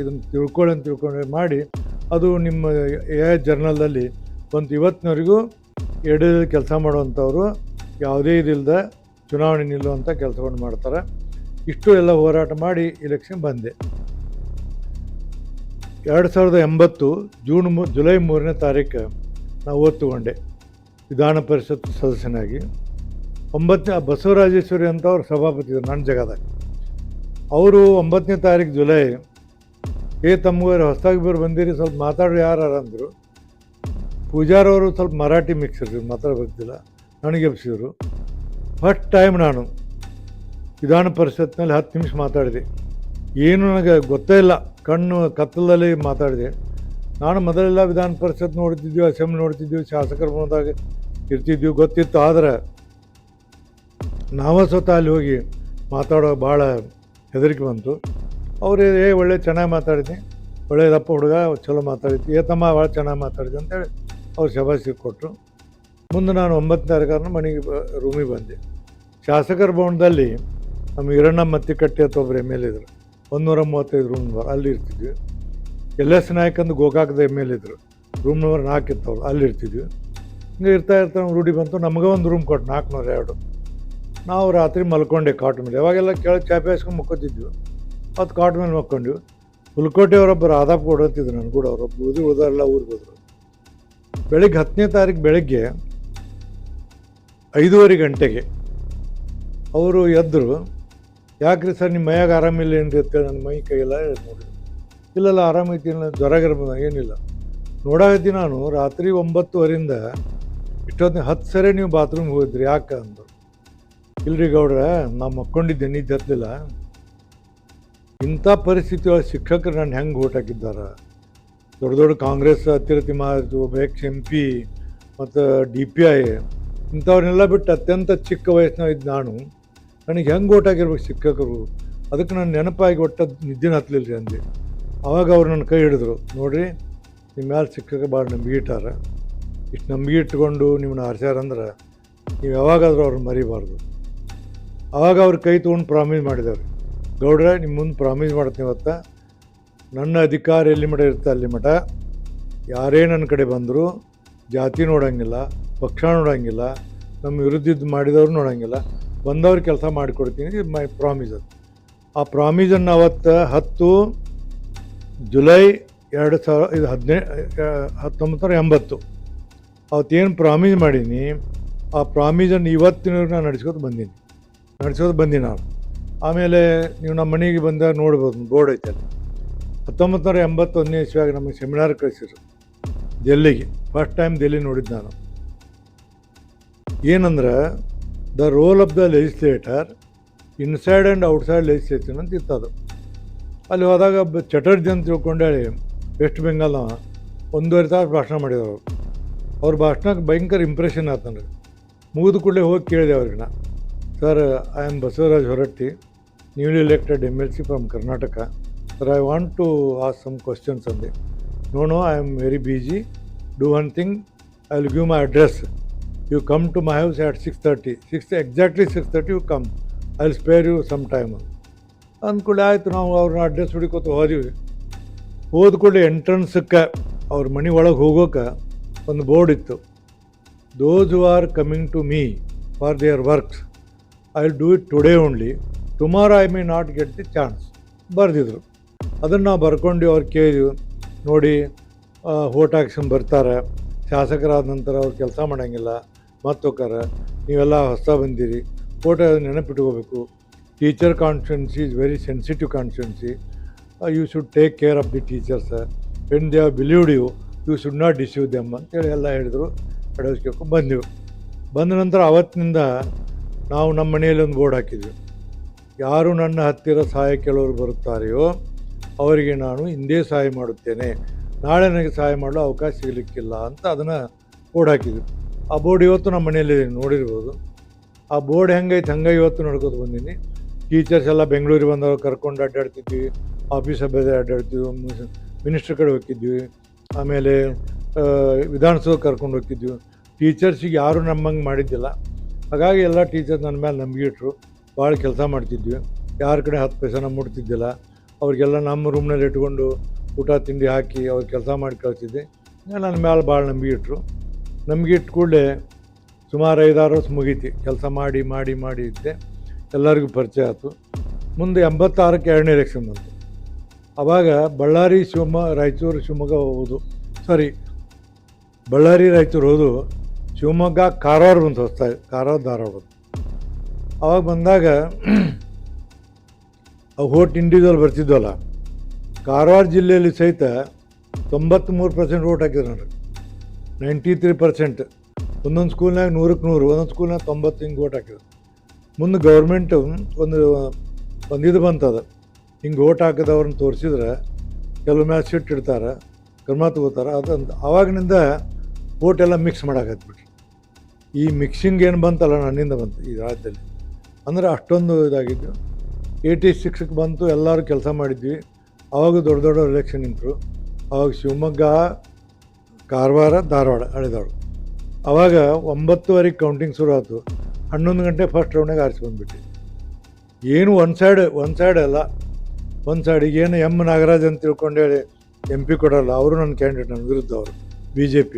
ಇದನ್ನು ತಿಳ್ಕೊಂಡು ಮಾಡಿ ಅದು ನಿಮ್ಮ ಎ ಜರ್ನಲ್ದಲ್ಲಿ ಒಂದು ಇವತ್ತಿನವರೆಗೂ ಎಡೆಯಲ್ಲಿ ಕೆಲಸ ಮಾಡುವಂಥವ್ರು ಯಾವುದೇ ಇದಿಲ್ಲದ ಚುನಾವಣೆ ನಿಲ್ಲುವಂಥ ಕೆಲಸವನ್ನು ಮಾಡ್ತಾರೆ. ಇಷ್ಟು ಎಲ್ಲ ಹೋರಾಟ ಮಾಡಿ ಇಲೆಕ್ಷನ್ ಬಂದೆ. 2080 ಜುಲೈ 3ನೇ ತಾರೀಕು ನಾವು ಓದ್ ತಗೊಂಡೆ ವಿಧಾನ ಪರಿಷತ್ ಸದಸ್ಯನಾಗಿ. 9ನೇ ಬಸವರಾಜೇಶ್ವರಿ ಅಂತ ಅವ್ರು ಸಭಾಪತಿ ಇದ್ರು ನನ್ನ ಜಾಗದಾಗ. ಅವರು 9ನೇ ತಾರೀಕು ಜುಲೈ ತಮ್ಗೆ ಹೊಸದಾಗಿ ಬೇರೆ ಬಂದಿರಿ ಸ್ವಲ್ಪ ಮಾತಾಡ್ರಿ ಯಾರು ಅಂದರು. ಪೂಜಾರವರು ಸ್ವಲ್ಪ ಮರಾಠಿ ಮಿಕ್ಸ್ ಇರ್ತೀವಿ, ಮಾತಾಡ ಬರ್ತಿಲ್ಲ, ನನಗೆ ಎಬ್ಸಿದ್ರು. ಫಸ್ಟ್ ಟೈಮ್ ನಾನು ವಿಧಾನ ಪರಿಷತ್ನಲ್ಲಿ 10 ನಿಮಿಷ ಮಾತಾಡಿದೆ. ಏನು ನನಗೆ ಗೊತ್ತೇ ಇಲ್ಲ, ಕಣ್ಣು ಕತ್ತಲಲ್ಲಿ ಮಾತಾಡಿದೆ. ನಾನು ಮೊದಲೆಲ್ಲ ವಿಧಾನ ಪರಿಷತ್ ನೋಡ್ತಿದ್ವಿ, ಅಸೆಂಬ್ಲಿ ನೋಡ್ತಿದ್ವಿ, ಶಾಸಕರ ಭವನದಾಗ ಇರ್ತಿದ್ವಿ, ಗೊತ್ತಿತ್ತು. ಆದರೆ ನಾವು ಸ್ವತಃ ಅಲ್ಲಿ ಹೋಗಿ ಮಾತಾಡೋ ಭಾಳ ಹೆದರಿಕೆ ಬಂತು. ಅವ್ರು ಒಳ್ಳೆ ಚೆನ್ನಾಗಿ ಮಾತಾಡಿದ್ದೆ, ಒಳ್ಳೆಯದಪ್ಪ ಹುಡುಗ ಚಲೋ ಮಾತಾಡಿದ್ವಿ, ತಮ್ಮ ಭಾಳ ಚೆನ್ನಾಗಿ ಮಾತಾಡಿದ್ದೆ ಅಂತೇಳಿ ಅವ್ರು ಶಬಾಷಿ ಕೊಟ್ಟರು. ಮುಂದೆ ನಾನು 9ನೇ ತಾರೀಕು ಮನೆಗೆ ರೂಮಿಗೆ ಬಂದೆ. ಶಾಸಕರ ಭವನದಲ್ಲಿ ನಮ್ಮ ಈರಣ್ಣ ಮತ್ತಿಕಟ್ಟಿ ಅಂತ ಒಬ್ಬರು MLA ಇದ್ರು, 135 ರೂಮ್ ನಂಬರ್ ಅಲ್ಲಿ ಇರ್ತಿದ್ವಿ. LS ನಾಯಕ್ ಅಂದು ಗೋಕಾಕದ MLA ಇದ್ರು, ರೂಮ್ ನಂಬರ್ 4 ಇತ್ತವ್ರು, ಅಲ್ಲಿ ಇರ್ತಿದ್ವಿ. ಹಿಂಗೆ ಇರ್ತಾ ರೂಢಿ ಬಂತು. ನಮಗೆ ಒಂದು ರೂಮ್ ಕೊಟ್ಟು 402. ನಾವು ರಾತ್ರಿ ಮಲ್ಕೊಂಡೆ ಕಾಟ್ ಮೇಲೆ. ಯಾವಾಗೆಲ್ಲ ಕೆಳಗೆ ಚಾಪೆ ಹಾಸ್ಕೊಂಡು ಮಕ್ಕೋತಿದ್ವಿ, ಮತ್ತು ಕಾಟ್ ಮೇಲೆ ಮಕ್ಕೊಂಡ್ವಿ. ಹುಲ್ಕೋಟೆಯವರೊಬ್ಬರು ಆದಾಪ್ ಕೊಡೋತಿದ್ರು ನಾನು ಕೂಡ, ಅವರೊಬ್ಬರು ಉಳಿದಾರೆಲ್ಲ ಊರಿಗೆ ಹೋದರು. ಬೆಳಗ್ಗೆ 10ನೇ ತಾರೀಕು ಬೆಳಗ್ಗೆ 5:30 ಗಂಟೆಗೆ ಅವರು ಎದ್ದರು. ಯಾಕ್ರಿ ಸರ್ ನಿಮ್ಮ ಮೈಯಾಗ ಆರಾಮಿಲ್ಲ ಏನ್ರಿ ಅಂತೇಳಿ ನನ್ನ ಮೈ ಕೈಯೆಲ್ಲ ನೋಡಿದ್ರು. ಇಲ್ಲೆಲ್ಲ ಆರಾಮೈತಿ, ಇಲ್ಲ ಜ್ವರಾಗಿರ್ಬೋದು, ಏನಿಲ್ಲ. ನೋಡಾಕತ್ತಿ ನಾನು ರಾತ್ರಿ 9:30ರಿಂದ ಇಷ್ಟೊತ್ತಿನ 10 ಸರಿ ನೀವು ಬಾತ್ರೂಮ್ಗೆ ಹೋಗಿದ್ರಿ ಯಾಕೆ ಅಂದರು. ಇಲ್ರಿ ಗೌಡ್ರ ನಾವು ಮಕ್ಕೊಂಡಿದ್ದೆ, ನಿದ್ದೆ ಹತ್ತಲಿಲ್ಲ. ಇಂಥ ಪರಿಸ್ಥಿತಿ ಒಳಗೆ ಶಿಕ್ಷಕರು ನಾನು ಹೆಂಗೆ ಓಟ್ ಹಾಕಿದ್ದಾರೆ. ದೊಡ್ಡ ದೊಡ್ಡ ಕಾಂಗ್ರೆಸ್ ಅತಿರಥಿ ಮಾತು, ಎಕ್ಸ್ MP ಮತ್ತು DPI ಇಂಥವ್ರನ್ನೆಲ್ಲ ಬಿಟ್ಟು ಅತ್ಯಂತ ಚಿಕ್ಕ ವಯಸ್ಸಿನ ಇದ್ದು ನನಗೆ ಹೆಂಗೆ ಓಟ್ ಹಾಕಿರ್ಬೇಕು ಶಿಕ್ಷಕರು. ಅದಕ್ಕೆ ನಾನು ನೆನಪಾಗಿ ಒಟ್ಟು ನಿದ್ದೆ ಹತ್ತಲಿಲ್ಲ ರೀ ಅಂದೆ. ಆವಾಗ ಅವ್ರು ನನ್ನ ಕೈ ಹಿಡಿದ್ರು. ನೋಡಿರಿ ನಿಮ್ಮ ಮ್ಯಾಲೆ ಶಿಕ್ಷಕ ಭಾಳ ನಂಬಿಕೆ ಇಟ್ಟಾರ, ಇಷ್ಟು ನಂಬಿಕೆ ಇಟ್ಕೊಂಡು ನಿಮ್ಮನ್ನ ಆರಿಸ್ಯಾರ ಅಂದ್ರೆ ನೀವು ಯಾವಾಗಾದರೂ ಅವ್ರನ್ನ ಮರಿಬಾರ್ದು. ಆವಾಗ ಅವ್ರ ಕೈ ತೊಗೊಂಡು ಪ್ರಾಮಿಸ್ ಮಾಡಿದವ್ರಿ, ಗೌಡ್ರೆ ನಿಮ್ಮ ಮುಂದೆ ಪ್ರಾಮಿಸ್ ಮಾಡ್ತೀನಿ ಇವತ್ತು, ನನ್ನ ಅಧಿಕಾರ ಎಲ್ಲಿ ಮಠ ಇರುತ್ತೆ ಅಲ್ಲಿ ಮಠ ಯಾರೇ ನನ್ನ ಕಡೆ ಬಂದರೂ ಜಾತಿ ನೋಡೋಂಗಿಲ್ಲ, ಪಕ್ಷ ನೋಡೋಂಗಿಲ್ಲ, ನಮ್ಮ ವಿರುದ್ಧ ಮಾಡಿದವ್ರು ನೋಡೋಂಗಿಲ್ಲ, ಬಂದವ್ರ ಕೆಲಸ ಮಾಡಿಕೊಡ್ತೀನಿ, ಮೈ ಪ್ರಾಮಿಸ್ ಅದು. ಆ ಪ್ರಾಮಿಸನ್ನು ಅವತ್ತು 10 ಜುಲೈ 1980 ಅವತ್ತೇನು ಪ್ರಾಮಿಸ್ ಮಾಡೀನಿ ಆ ಪ್ರಾಮಿಸನ್ನು ಇವತ್ತಿನವ್ರಿಗೆ ನಾನು ನಡೆಸ್ಕೊತ ಬಂದೀನಿ ನಾನು. ಆಮೇಲೆ ನೀವು ನಮ್ಮ ಮನೆಗೆ ಬಂದಾಗ ನೋಡ್ಬೋದು, ಬೋರ್ಡ್ ಐತೆ ಅಲ್ಲಿ. 1981ನೇ ಇಸ್ವಿಯಾಗ ನಮಗೆ ಸೆಮಿನಾರ್ ಕಳಿಸಿದ್ರು ಡೆಲ್ಲಿಗೆ. ಫಸ್ಟ್ ಟೈಮ್ ಡೆಲ್ಲಿ ನೋಡಿದ್ದು ನಾನು. ಏನಂದ್ರೆ the role of the legislator inside and outside legislation ಅಂತ ಇತ್ತದು. ಅಲ್ಲಿ ಹೋದಾಗ ಚಟರ್ಜಿ ಅಂತ ತಿಳ್ಕೊಂಡೇಳಿ ವೆಸ್ಟ್ ಬೆಂಗಾಲ್ನ 1.5 ತಾಸು ಭಾಷಣ ಮಾಡಿದವರು. ಅವ್ರ ಭಾಷಣಕ್ಕೆ ಭಯಂಕರ ಇಂಪ್ರೆಷನ್ ಆಯ್ತು ನನಗೆ. ಮುಗಿದು ಕೂಡಲೇ ಹೋಗಿ ಕೇಳಿದೆ ಅವ್ರಿಗೆ, ನಾ sir I am Basavaraj Horatti, newly elected MLC from Karnataka, sir I want to ask some questions ಅಂದೆ. No I am very busy, do one thing, I will give my address, you come to my house at 6:30, exactly 6:30 you come, I will spare you some time ಅಂದ್ಕೊಳ್ಳಿ. ಆಯಿತು, ನಾವು ಅವ್ರನ್ನ address ಹುಡುಕೋತ ಹೋದಿವಿ. ಹೋದ ಕೂಡಲೇ ಎಂಟ್ರೆನ್ಸಕ್ಕೆ ಅವ್ರ ಮನೆ ಒಳಗೆ ಹೋಗೋಕೆ ಒಂದು ಬೋರ್ಡ್ ಇತ್ತು, those who are coming to me for their works I will do it today only, tomorrow I may not get the chance ಬರೆದಿದ್ರು. ಅದನ್ನು ನಾವು ಬರ್ಕೊಂಡು ಅವ್ರು ಕೇಳಿದ್ವಿ. ನೋಡಿ ವೋಟ್ ಹಾಕ್ಸ್ಕೊಂಡು ಬರ್ತಾರೆ, ಶಾಸಕರಾದ ನಂತರ ಅವ್ರು ಕೆಲಸ ಮಾಡೋಂಗಿಲ್ಲ, ಮತ್ತು ಹೋಗಾರ, ನೀವೆಲ್ಲ ಹೊಸ ಬಂದಿರಿ, ವೋಟ್ ನೆನಪಿಟ್ಕೋಬೇಕು. Teacher constituency is very sensitive constituency, you should take care of the teachers, when they have believed you should not deceive them ಅಂತೇಳಿ ಎಲ್ಲ ಹೇಳಿದ್ರು. ಅಡವಿಸ್ಕೊಂಡು ಬಂದೆವು. ಬಂದ ನಂತರ ಅವತ್ತಿನಿಂದ ನಾವು ನಮ್ಮ ಮನೆಯಲ್ಲಿ ಒಂದು ಬೋರ್ಡ್ ಹಾಕಿದ್ವಿ, ಯಾರು ನನ್ನ ಹತ್ತಿರ ಸಹಾಯ ಕೇಳೋರು ಬರುತ್ತಾರೆಯೋ ಅವರಿಗೆ ನಾನು ಹಿಂದೆ ಸಹಾಯ ಮಾಡುತ್ತೇನೆ, ನಾಳೆ ನನಗೆ ಸಹಾಯ ಮಾಡಲು ಅವಕಾಶ ಸಿಗಲಿಕ್ಕಿಲ್ಲ ಅಂತ ಅದನ್ನು ಬೋರ್ಡ್ ಹಾಕಿದ್ವಿ. ಆ ಬೋರ್ಡ್ ಇವತ್ತು ನಮ್ಮ ಮನೆಯಲ್ಲಿ ನೋಡಿರ್ಬೋದು. ಆ ಬೋರ್ಡ್ ಹೆಂಗೈತೆ ಹಂಗೆ ಇವತ್ತು ನಡ್ಕೋತ ಬಂದೀನಿ. ಟೀಚರ್ಸ್ ಎಲ್ಲ ಬೆಂಗಳೂರಿಗೆ ಬಂದವರು ಕರ್ಕೊಂಡು ಅಡ್ಡಾಡ್ತಿದ್ವಿ, ಆಫೀಸ್ ಸಭೆದೆ ಅಡ್ಡಾಡ್ತಿದ್ವಿ, ಮಿನಿಸ್ಟ್ರ್ ಕಡೆ ಹೋಗ್ತಿದ್ವಿ, ಆಮೇಲೆ ವಿಧಾನಸೌಧ ಕರ್ಕೊಂಡು ಹೋಗ್ತಿದ್ವಿ. ಟೀಚರ್ಸಿಗೆ ಯಾರೂ ನಮ್ಮಂಗೆ ಮಾಡಿದ್ದಿಲ್ಲ. ಹಾಗಾಗಿ ಎಲ್ಲ ಟೀಚರ್ಸ್ ನನ್ನ ಮೇಲೆ ನಂಬಿಕೆ ಇಟ್ಟರು, ಭಾಳ ಕೆಲಸ ಮಾಡ್ತಿದ್ವಿ. ಯಾರ ಕಡೆ 10 ಪೈಸೆನ ಮುಟ್ತಿದ್ದಿಲ್ಲ. ಅವ್ರಿಗೆಲ್ಲ ನಮ್ಮ ರೂಮ್ನಲ್ಲಿ ಇಟ್ಕೊಂಡು ಊಟ ತಿಂಡಿ ಹಾಕಿ ಅವ್ರು ಕೆಲಸ ಮಾಡಿ ಕಳಿಸಿದ್ದೆ. ನನ್ನ ಮ್ಯಾಲೆ ಭಾಳ ನಂಬಿಕೆ ಇಟ್ಟರು. ನಂಬಿಕೆ ಇಟ್ಟ ಕೂಡಲೇ ಸುಮಾರು 5-6 ವರ್ಷ ಮುಗೀತಿ. ಕೆಲಸ ಮಾಡಿ ಮಾಡಿ ಮಾಡಿ ಇದ್ದೆ. ಎಲ್ಲರಿಗೂ ಪರಿಚಯ ಆಯಿತು. ಮುಂದೆ 86ಕ್ಕೆ 2ನೇ ಎಲೆಕ್ಷನ್ ಬಂತು. ಆವಾಗ ಬಳ್ಳಾರಿ ರಾಯಚೂರು ಶಿವಮೊಗ್ಗ ಹೋಗೋದು, ಬಳ್ಳಾರಿ ರಾಯಚೂರು ಹೋದು, ಶಿವಮೊಗ್ಗ ಕಾರವಾರ ಬಂತು ಹೊಸ್ತಾಗಿ, ಕಾರವಾರ ಧಾರವಾಡ ಬಂತು. ಅವಾಗ ಬಂದಾಗ ಅವು ಓಟ್ ಇಂಡಿವಿಜುವಲ್ ಬರ್ತಿದ್ವಲ್ಲ, ಕಾರವಾರ ಜಿಲ್ಲೆಯಲ್ಲಿ ಸಹಿತ 93% ಓಟ್ ಹಾಕಿದ್ರು ನನಗೆ. 93%. ಒಂದೊಂದು ಸ್ಕೂಲ್ನಾಗ 100ಕ್ಕೆ 100, ಒಂದೊಂದು ಸ್ಕೂಲ್ನಾಗ 90 ಹಿಂಗೆ ಓಟ್ ಹಾಕಿದ್ರು. ಮುಂದೆ ಗೌರ್ಮೆಂಟು ಒಂದು ಇದು ಬಂತದ, ಹಿಂಗೆ ಓಟ್ ಹಾಕಿದವ್ರನ್ನ ತೋರಿಸಿದ್ರೆ ಕೆಲವು ಮ್ಯಾಚ್ ಸಿಟ್ಟು ಇಡ್ತಾರೆ, ಕ್ರಮ ತಗೋತಾರೆ. ಅದಂತ ಆವಾಗಿನಿಂದ ಓಟ್ ಎಲ್ಲ ಮಿಕ್ಸ್ ಮಾಡಾಕತ್ಬಿಟ್ರಿ. ಈ ಮಿಕ್ಸಿಂಗ್ ಏನು ಬಂತಲ್ಲ ನನ್ನಿಂದ ಬಂತು ಈ ರಾಜ್ಯದಲ್ಲಿ. ಅಂದರೆ ಅಷ್ಟೊಂದು ಇದಾಗಿದ್ದು. 86ಕ್ಕೆ ಬಂತು, ಎಲ್ಲರೂ ಕೆಲಸ ಮಾಡಿದ್ವಿ. ಆವಾಗ ದೊಡ್ಡ ದೊಡ್ಡ ಎಲೆಕ್ಷನ್ ನಿಂತರು. ಆವಾಗ ಶಿವಮೊಗ್ಗ, ಕಾರವಾರ, ಧಾರವಾಡ ಹಳೆದವರು. ಆವಾಗ 9:30 ಕೌಂಟಿಂಗ್ ಶುರು ಆಯಿತು. 11 ಗಂಟೆ ಫಸ್ಟ್ ರೌಂಡ್ನಾಗ ಆರಿಸಿ ಬಂದುಬಿಟ್ಟು. ಏನು ಒಂದು ಸೈಡ್ ಅಲ್ಲ, ಒಂದು ಸೈಡ್. ಈಗೇನು ಎಮ್ ನಾಗರಾಜ್ ಅಂತ ತಿಳ್ಕೊಂಡೇಳಿ MP ಕೊಡೋಲ್ಲ, ಅವರು ನನ್ನ ಕ್ಯಾಂಡಿಡೇಟ್, ನನ್ನ ವಿರುದ್ಧ ಅವರು BJP.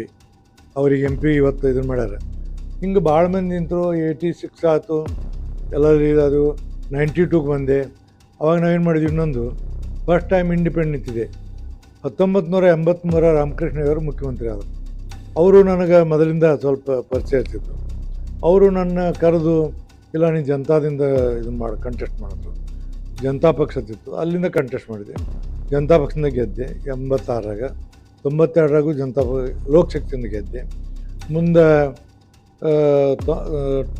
ಅವ್ರಿಗೆ MP ಇವತ್ತು ಇದನ್ನು ಮಾಡ್ಯಾರ. ಹಿಂಗೆ ಭಾಳ ಮಂದಿ ನಿಂತರು. 86 ಆಯಿತು, ಎಲ್ಲರೂ ಅದು 92ಕ್ಕೆ ಬಂದೆ. ಅವಾಗ ನಾವೇನು ಮಾಡಿದ್ವಿ, ಇನ್ನೊಂದು ಫಸ್ಟ್ ಟೈಮ್ ಇಂಡಿಪೆಂಡೆಂಟ್ ನಿಂತಿದೆ. 1983 ರಾಮಕೃಷ್ಣಯ್ಯವರು ಮುಖ್ಯಮಂತ್ರಿ ಆದರು. ಅವರು ನನಗೆ ಮೊದಲಿಂದ ಸ್ವಲ್ಪ ಪರಿಚಯ ಇರ್ತಿತ್ತು. ಅವರು ನನ್ನ ಕರೆದು, ಇಲ್ಲ ನೀನು ಜನತಾದಿಂದ ಇದನ್ನು ಮಾಡಿ ಕಂಟೆಸ್ಟ್ ಮಾಡಿದ್ರು. ಜನತಾ ಪಕ್ಷ ಇತ್ತು, ಅಲ್ಲಿಂದ ಕಂಟೆಸ್ಟ್ ಮಾಡಿದೆ. ಜನತಾ ಪಕ್ಷದಿಂದ ಗೆದ್ದೆ 86ರಾಗ. 92ರಾಗೂ ಲೋಕಶಕ್ತಿಯಿಂದ ಗೆದ್ದೆ. ಮುಂದೆ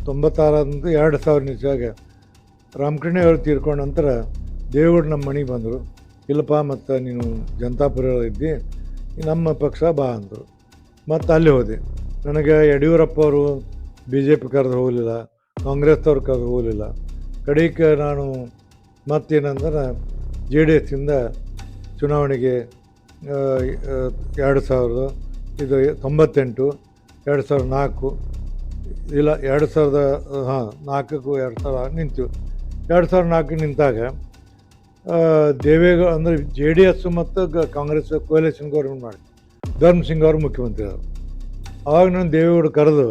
96 2000 ನಿಜವಾಗ ರಾಮಕೃಷ್ಣಯ್ಯವರು ತೀರ್ಕೊಂಡ ನಂತರ ದೇವೇಗೌಡ ನಮ್ಮ ಮನೆಗೆ ಬಂದರು. ಇಲ್ಲಪ್ಪ, ಮತ್ತು ನೀನು ಜನತಾಪುರ ಇದ್ದಿ, ನಮ್ಮ ಪಕ್ಷ ಬಾ ಅಂದರು. ಮತ್ತು ಅಲ್ಲಿ ಹೋದೆ. ನನಗೆ ಯಡಿಯೂರಪ್ಪ ಅವರು BJP ಕರೆದು ಹೋಗಲಿಲ್ಲ, ಕಾಂಗ್ರೆಸ್ದವ್ರು ಕರೆದು ಹೋಗಲಿಲ್ಲ. ಕಡೆಗೆ ನಾನು ಮತ್ತೇನಂದ್ರೆ JDSಯಿಂದ ಚುನಾವಣೆಗೆ 2000 ಇದು 98, 2004 ಇಲ್ಲ 2004 ನಿಂತು. 2004 ನಿಂತಾಗ ದೇವೇಗೌಡ ಅಂದರೆ JDS ಮತ್ತು ಕಾಂಗ್ರೆಸ್ ಕೋಲಿಷನ್ ಗೌರ್ಮೆಂಟ್ ಮಾಡಿ ಧರ್ಮ್ ಸಿಂಗ್ ಅವರು ಮುಖ್ಯಮಂತ್ರಿ ಆದರು. ಆವಾಗ ನಾನು ದೇವೇಗೌಡ ಕರೆದು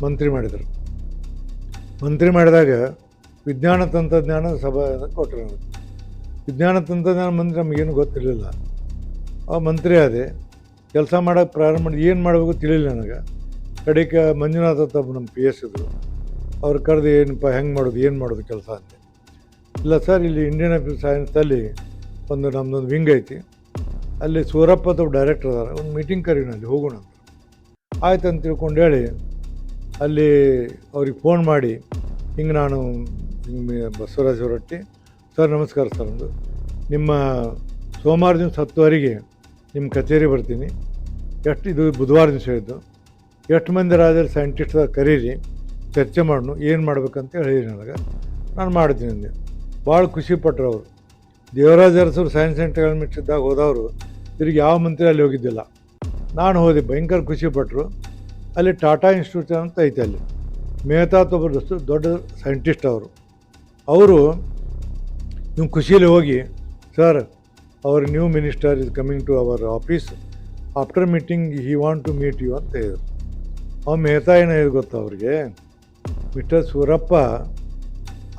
ಮಂತ್ರಿ ಮಾಡಿದರು. ಮಂತ್ರಿ ಮಾಡಿದಾಗ ವಿಜ್ಞಾನ ತಂತ್ರಜ್ಞಾನ ಸಭಾ ಕೊಟ್ಟರು ನನಗೆ. ವಿಜ್ಞಾನ ತಂತ್ರಜ್ಞಾನ ಮಂತ್ರಿ ನಮಗೇನು ಗೊತ್ತಿರಲಿಲ್ಲ. ಆ ಮಂತ್ರಿ ಆದೆ, ಕೆಲಸ ಮಾಡೋಕ್ಕೆ ಪ್ರಾರಂಭ ಮಾಡಿ. ಏನು ಮಾಡಬೇಕು ತಿಳಿಲಿಲ್ಲ ನನಗೆ. ಕಡೆಗೆ ಮಂಜುನಾಥ್ ಅಂತ ನಮ್ಮ PS ಇದ್ದರು. ಅವ್ರು ಕರೆದು, ಏನಪ್ಪ ಹೆಂಗೆ ಮಾಡೋದು, ಏನು ಮಾಡೋದು ಕೆಲಸ ಅಂತೆ. ಇಲ್ಲ ಸರ್, ಇಲ್ಲಿ ಇಂಡಿಯನ್ ಆಫೀಸ್ ಸೈನ್ಸಲ್ಲಿ ನಮ್ಮದೊಂದು ವಿಂಗ್ ಐತಿ, ಅಲ್ಲಿ ಸೂರಪ್ಪ ಅಂತ ಡೈರೆಕ್ಟರ್ ಅದಾರ, ಒಂದು ಮೀಟಿಂಗ್ ಕರೀನ, ಅಲ್ಲಿ ಹೋಗೋಣ ಅಂತ. ಆಯ್ತು ಅಂತ ತಿಳ್ಕೊಂಡು ಹೇಳಿ ಅಲ್ಲಿ ಅವ್ರಿಗೆ ಫೋನ್ ಮಾಡಿ, ಹಿಂಗೆ ನಾನು ಹಿಂಗೆ ಬಸವರಾಜ ಹೊರಟ್ಟಿ, ಸರ್ ನಮಸ್ಕಾರ ಸರ್ ಅಂದು, ನಿಮ್ಮ ಸೋಮವಾರ ದಿವಸ 10 ನಿಮ್ಮ ಕಚೇರಿ ಬರ್ತೀನಿ. ಇದು ಬುಧವಾರ ದಿವಸ ಇದ್ದು, ಎಷ್ಟು ಮಂದಿ ರಾಜ್ಯದಲ್ಲಿ ಸೈಂಟಿಸ್ಟ್ ಕರೀರಿ, ಚರ್ಚೆ ಮಾಡೋಣ, ಏನು ಮಾಡ್ಬೇಕಂತ ಹೇಳಿ ನನಗೆ. ನಾನು ಮಾಡ್ತೀನಿ ಅಂದೆ. ಭಾಳ ಖುಷಿಪಟ್ಟರು ಅವರು. ದೇವರಾಜ ಅರಸರು ಸೈನ್ಸ್ ಆ್ಯಂಡ್ ಟೆಕ್ನಾಲಜಿ ಇದ್ದಾಗ ಹೋದವರು, ತಿರುಗಿ ಯಾವ ಮಂತ್ರಿ ಅಲ್ಲಿ ಹೋಗಿದ್ದಿಲ್ಲ. ನಾನು ಹೋದೆ, ಭಯಂಕರ ಖುಷಿಪಟ್ಟರು. ಅಲ್ಲಿ ಟಾಟಾ ಇನ್ಸ್ಟಿಟ್ಯೂಟ್ ಅಂತ ಐತೆ, ಅಲ್ಲಿ ಮೆಹ್ತಾ ಒಬ್ಬರದಷ್ಟು ದೊಡ್ಡ ಸೈಂಟಿಸ್ಟ್ ಅವರು ನೀವು ಖುಷಿಯಲ್ಲಿ ಹೋಗಿ, sir our new minister is coming to our office, after meeting he want to meet you ಅಂತ ಹೇಳಿದರು. ಅವ್ನು ಮೆಹ್ತಾ ಏನು ಹೇಳಿದ್ ಗೊತ್ತಾ ಅವ್ರಿಗೆ, mister Surappa,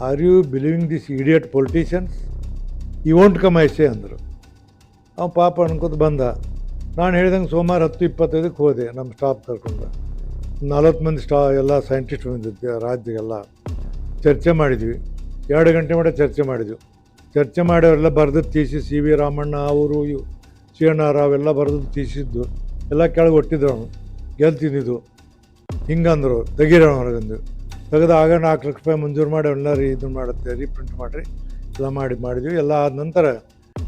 are you believing this idiot politicians, he won't come I say ಅಂದರು. ಅವ್ನು ಪಾಪ ಅನ್ಕೋತ ಬಂದ. ನಾನು ಹೇಳ್ದಂಗೆ ಸೋಮವಾರ 10:25 ಹೋದೆ, ನಮ್ಮ ಸ್ಟಾಫ್ ಕರ್ಕೊಂಡು. 40 ಮಂದಿ ಎಲ್ಲ ಸೈಂಟಿಸ್ಟ್ ಬಂದಿದ್ದೆ, ರಾಜ್ಯಗೆಲ್ಲ ಚರ್ಚೆ ಮಾಡಿದ್ವಿ. 2 ಗಂಟೆ ಮಟ್ಟ ಚರ್ಚೆ ಮಾಡಿದ್ವಿ. ಚರ್ಚೆ ಮಾಡಿ ಅವರೆಲ್ಲ ಬರೆದದ್ದು ತೀಸಿ, CV ರಾಮಣ್ಣ ಅವರು, CN ರಾವ್ ಎಲ್ಲ ಬರೆದದ್ದು ತೀಸಿದ್ದು ಎಲ್ಲ ಕೆಳಗೆ ಒಟ್ಟಿದ್ರು. ಅವನು ಗೆಲ್ತಿದ್ದು ಹಿಂಗಂದರು, ತೆಗೀರೋಣ ಹೊರಗಂದು. ತೆಗೆದು ಆಗ 4 ಲಕ್ಷ ರೂಪಾಯಿ ಮಂಜೂರು ಮಾಡಿ ಎಲ್ಲ ಇದನ್ನು ಮಾಡುತ್ತೆ, ರೀಪ್ರಿಂಟ್ ಮಾಡಿರಿ ಎಲ್ಲ ಮಾಡಿದ್ವಿ. ಎಲ್ಲ ಆದ ನಂತರ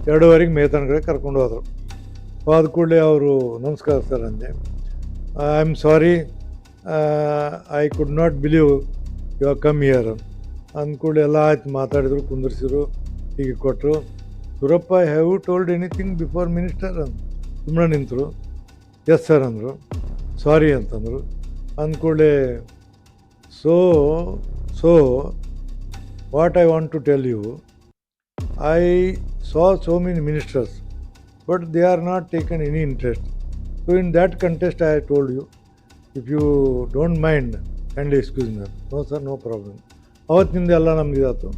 2:30 ಮೆಹ್ತಾನ ಕಡೆ ಕರ್ಕೊಂಡು ಹೋದರು. ಆದ ಕೂಡಲೇ ಅವರು, ನಮಸ್ಕಾರ ಸರ್ ಅಂದೆ. I am sorry, I could not believe you are come here ಅಂದ್ಕೂಡಲೇ ಎಲ್ಲ ಆಯ್ತು, ಮಾತಾಡಿದ್ರು, ಕುಂದಿರ್ಸಿದ್ರು, ಹೀಗೆ ಕೊಟ್ಟರು. Surappa, have you told anything before minister ಅಂತ ಸುಮ್ಮನೆ ನಿಂತರು. ಎಸ್ ಸರ್ ಅಂದರು. ಸಾರಿ ಅಂತಂದರು. ಅಂದ್ಕೂಡಲೇ so What I want to tell you, I saw so many ministers, but they are not taken any interest. So in that contest, I told you, if you don't mind, kindly excuse me. No sir, no problem. ಅವತ್ತಿನಿಂದ ಎಲ್ಲ ನಮ್ಗೆ ಇದಾಯ್ತು.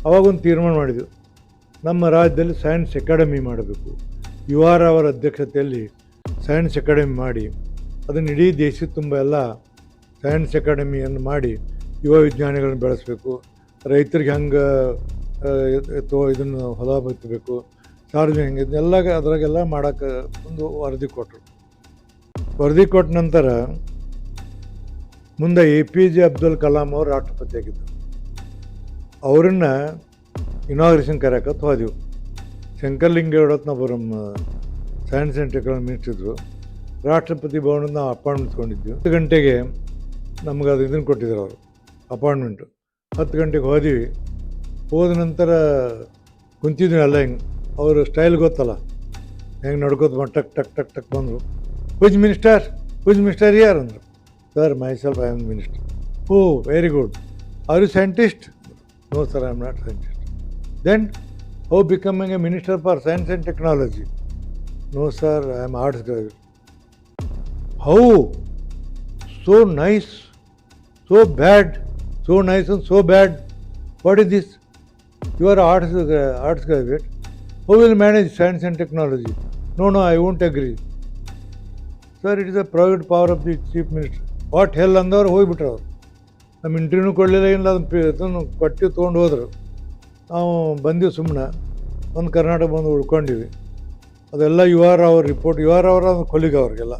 ಅವಾಗೊಂದು ತೀರ್ಮಾನ ಮಾಡಿದ್ವಿ, ನಮ್ಮ ರಾಜ್ಯದಲ್ಲಿ science academy ಮಾಡಬೇಕು. You are ಅವರ ಅಧ್ಯಕ್ಷತೆಯಲ್ಲಿ ಸೈನ್ಸ್ ಅಕಾಡೆಮಿ ಮಾಡಿ, ಅದನ್ನು ಇಡೀ ದೇಶದ ತುಂಬ ಎಲ್ಲ ಸೈನ್ಸ್ ಅಕಾಡೆಮಿಯನ್ನು ಮಾಡಿ ಯುವ ವಿಜ್ಞಾನಿಗಳನ್ನು ಬೆಳೆಸಬೇಕು. ರೈತರಿಗೆ ಹಂಗೆ ಇದನ್ನು ಹೊಲ ಬಿತ್ತಬೇಕು, ಸಾರ್ವಜನಿಕ ಇದನ್ನೆಲ್ಲ ಅದ್ರಾಗೆಲ್ಲ ಮಾಡೋಕ್ಕೆ ಒಂದು ವರದಿ ಕೊಟ್ಟರು. ವರದಿ ಕೊಟ್ಟ ನಂತರ ಮುಂದೆ APJ ಅಬ್ದುಲ್ ಕಲಾಂ ಅವರು ರಾಷ್ಟ್ರಪತಿ ಆಗಿದ್ದರು. ಅವರನ್ನು ಇನಾಗ್ರೇಷನ್ ಕರೆಯಕತ್ತು ಹೋದೆವು. ಶಂಕರ್ಲಿಂಗೇಗೌಡತ್ ನಾವು ನಮ್ಮ ಸೈನ್ಸ್ ಆ್ಯಂಡ್ ಟೆಕ್ನಾಲಜಿ ಮಿನಿಸ್ಟರ್ ಇದ್ದರು. ರಾಷ್ಟ್ರಪತಿ ಭವನದ ನಾವು ಅಪಾಯಿಂಟ್ಮೆಂಟ್ ತೊಗೊಂಡಿದ್ವಿ. 10 ಗಂಟೆಗೆ ನಮ್ಗೆ ಅದು ಇದನ್ನು ಕೊಟ್ಟಿದ್ರು ಅವರು, ಅಪಾಯಿಂಟ್ಮೆಂಟು. 10 ಗಂಟೆಗೆ ಹೋದ್ವಿ. ಹೋದ ನಂತರ ಕುಂತಿದ್ವಿ ಎಲ್ಲ ಹಿಂಗೆ. ಅವರು ಸ್ಟೈಲ್ ಗೊತ್ತಲ್ಲ, ಹೆಂಗೆ ನಡ್ಕೋತ ಟಕ್ ಟಕ್ ಟಕ್ ಟಕ್ ಬಂದರು. ಹುಜ್ ಮಿನಿಸ್ಟರ್ ಯಾರು ಅಂದರು. Sir myself I am minister. Oh very good. Are you scientist? No sir I am not scientist. Then how becoming a minister for science and technology? No sir I am arts graduate. How? So nice, so bad, so nice and so bad. What is this? You are arts graduate. Who will manage science and technology? No, I won't agree. Sir, it is a private power of the chief minister. What hell ಅಂದವ್ರು ಹೋಗ್ಬಿಟ್ರು ಅವ್ರು. ನಮ್ಮ ಇಂಟರ್ವ್ಯೂನು ಕೊಡಲಿಲ್ಲ, ಇಲ್ಲ ಅದನ್ನು ಕೊಟ್ಟು ತೊಗೊಂಡು ಹೋದರು. ನಾವು ಬಂದೀವಿ ಸುಮ್ಮನೆ, ಒಂದು ಕರ್ನಾಟಕ ಬಂದು ಉಳ್ಕೊಂಡಿವಿ. ಅದೆಲ್ಲ ಯು ಆರ್ ಅವ್ರ ರಿಪೋರ್ಟ್, ಯು ಆರ್ ಅವರ ಕೊಲಿಗೆ ಅವ್ರಿಗೆಲ್ಲ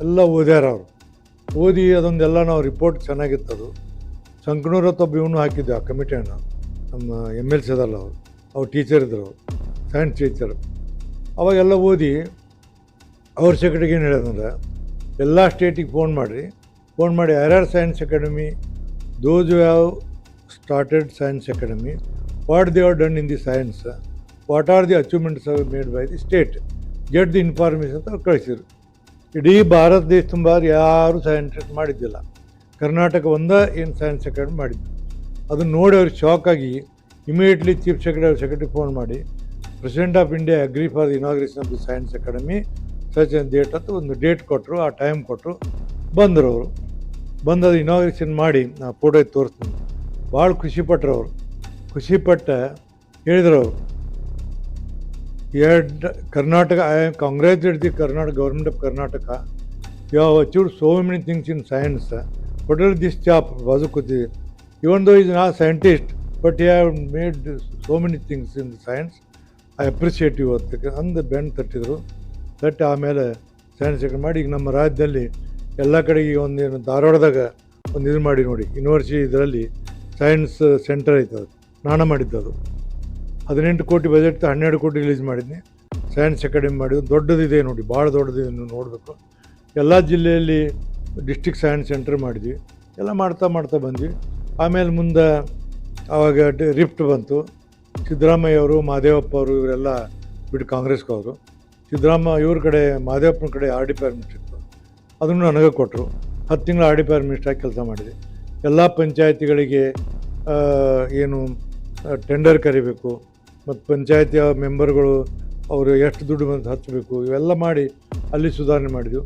ಎಲ್ಲ ಓದ್ಯಾರ ಅವರು. ಓದಿ ಅದೊಂದೆಲ್ಲ ನಾವು ರಿಪೋರ್ಟ್ ಚೆನ್ನಾಗಿತ್ತದು. ಸಂಕನೂರ ಒಬ್ಬ ಇವನು ಹಾಕಿದ್ದೆ ಆ ಕಮಿಟಿಯನ್ನು, ನಮ್ಮ MLC ಅದಲ್ಲ ಅವ್ರು ಟೀಚರ್ ಇದ್ದರು, ಸೈನ್ಸ್ ಟೀಚರ್. ಅವಾಗೆಲ್ಲ ಓದಿ ಅವ್ರ ಸೆಕ್ರೆಟರಿಗೆ ಏನು ಹೇಳೋದಂದ್ರೆ, ಎಲ್ಲ ಸ್ಟೇಟಿಗೆ ಫೋನ್ ಮಾಡಿ ಯಾರ್ಯಾರು science academy, does you have started science academy, what they are done in the science, what are the achievements made by the state, get the information ಅಂತ ಕಳಿಸಿದ್ರು. ಇಡೀ ಭಾರತ ದೇಶ ತುಂಬ ಯಾರೂ ಸೈಂಟಿಸ್ಟ್ ಮಾಡಿದ್ದಿಲ್ಲ, ಕರ್ನಾಟಕ ಏನು ಸೈನ್ಸ್ ಅಕಾಡೆಮಿ ಮಾಡಿದ್ದು. ಅದನ್ನು ನೋಡಿ ಅವ್ರಿಗೆ ಶಾಕ್ ಆಗಿ ಇಮಿಡಿಯೇಟ್ಲಿ ಚೀಫ್ ಸೆಕ್ರೆಟರಿ ಫೋನ್ ಮಾಡಿ, president of India agree for the inauguration of the science academy such and date ಅಂತ ಒಂದು ಡೇಟ್ ಕೊಟ್ಟರು, ಆ ಟೈಮ್ ಕೊಟ್ಟರು. ಬಂದರು ಅವರು. ಬಂದು ಅದು ಇನಾಗ್ರೇಷನ್ ಮಾಡಿ ನಾ ಫೋಟೋ ತೋರಿಸ್ತೀನಿ. ಭಾಳ ಖುಷಿಪಟ್ಟರು ಅವರು. ಖುಷಿಪಟ್ಟ ಹೇಳಿದ್ರು ಅವರು, Karnataka, I congratulate the Karnataka government of Karnataka, you have achieved so many things in science. What are this chap ಬಾಜು ಕೂತಿದೆ, even though is not scientist but you have made so many things in the science, I appreciate you ಅಂತ ಅಂದು ಬೆನ್ನು ತಟ್ಟಿದ್ರು. ತಟ್ಟಿ ಆಮೇಲೆ science ಮಾಡಿ ಈಗ ನಮ್ಮ ರಾಜ್ಯದಲ್ಲಿ ಎಲ್ಲ ಕಡೆಗೆ ಒಂದೇನು ಧಾರವಾಡದಾಗ ಒಂದು ಇದು ಮಾಡಿ ನೋಡಿ, ಯೂನಿವರ್ಸಿಟಿ ಇದರಲ್ಲಿ ಸೈನ್ಸ್ ಸೆಂಟರ್ ಐತೆ, ಅದು ನಾನು ಮಾಡಿದ್ದದು. 18 ಕೋಟಿ ಬಜೆಟ್ 12 ಕೋಟಿ ರಿಲೀಸ್ ಮಾಡಿದ್ನಿ. ಸೈನ್ಸ್ ಅಕಾಡೆಮಿ ಮಾಡಿದ್ದು ದೊಡ್ಡದಿದೆ ನೋಡಿ, ಭಾಳ ದೊಡ್ಡದಿದೆ, ನೀವು ನೋಡಬೇಕು. ಎಲ್ಲ ಜಿಲ್ಲೆಯಲ್ಲಿ ಡಿಸ್ಟ್ರಿಕ್ಟ್ ಸೈನ್ಸ್ ಸೆಂಟರ್ ಮಾಡಿದ್ವಿ. ಎಲ್ಲ ಮಾಡ್ತಾ ಬಂದ್ವಿ. ಆಮೇಲೆ ಮುಂದೆ ಆವಾಗ ರಿಫ್ಟ್ ಬಂತು. ಸಿದ್ದರಾಮಯ್ಯ ಅವರು, ಮಾದೇವಪ್ಪ ಅವರು ಇವರೆಲ್ಲ ಬಿಟ್ಟು ಕಾಂಗ್ರೆಸ್ಗೆ ಹೋದರು. ಇವ್ರ ಕಡೆ ಮಾದೇವಪ್ಪನ ಕಡೆ RD ಮಿನಿಸ್ಟರ್ ಇತ್ತು, ಅದನ್ನು ನನಗೆ ಕೊಟ್ಟರು. 10 ತಿಂಗಳು RD ಮಿನಿಸ್ಟರ್ ಆಗಿ ಕೆಲಸ ಮಾಡಿದೆ. ಎಲ್ಲ ಪಂಚಾಯತಿಗಳಿಗೆ ಏನು ಟೆಂಡರ್ ಕರಿಬೇಕು, ಮತ್ತು ಪಂಚಾಯತಿಯ ಮೆಂಬರ್ಗಳು ಅವರು ಎಷ್ಟು ದುಡ್ಡು ಬಂದು ಹಚ್ಚಬೇಕು, ಇವೆಲ್ಲ ಮಾಡಿ ಅಲ್ಲಿ ಸುಧಾರಣೆ ಮಾಡಿದ್ವಿ.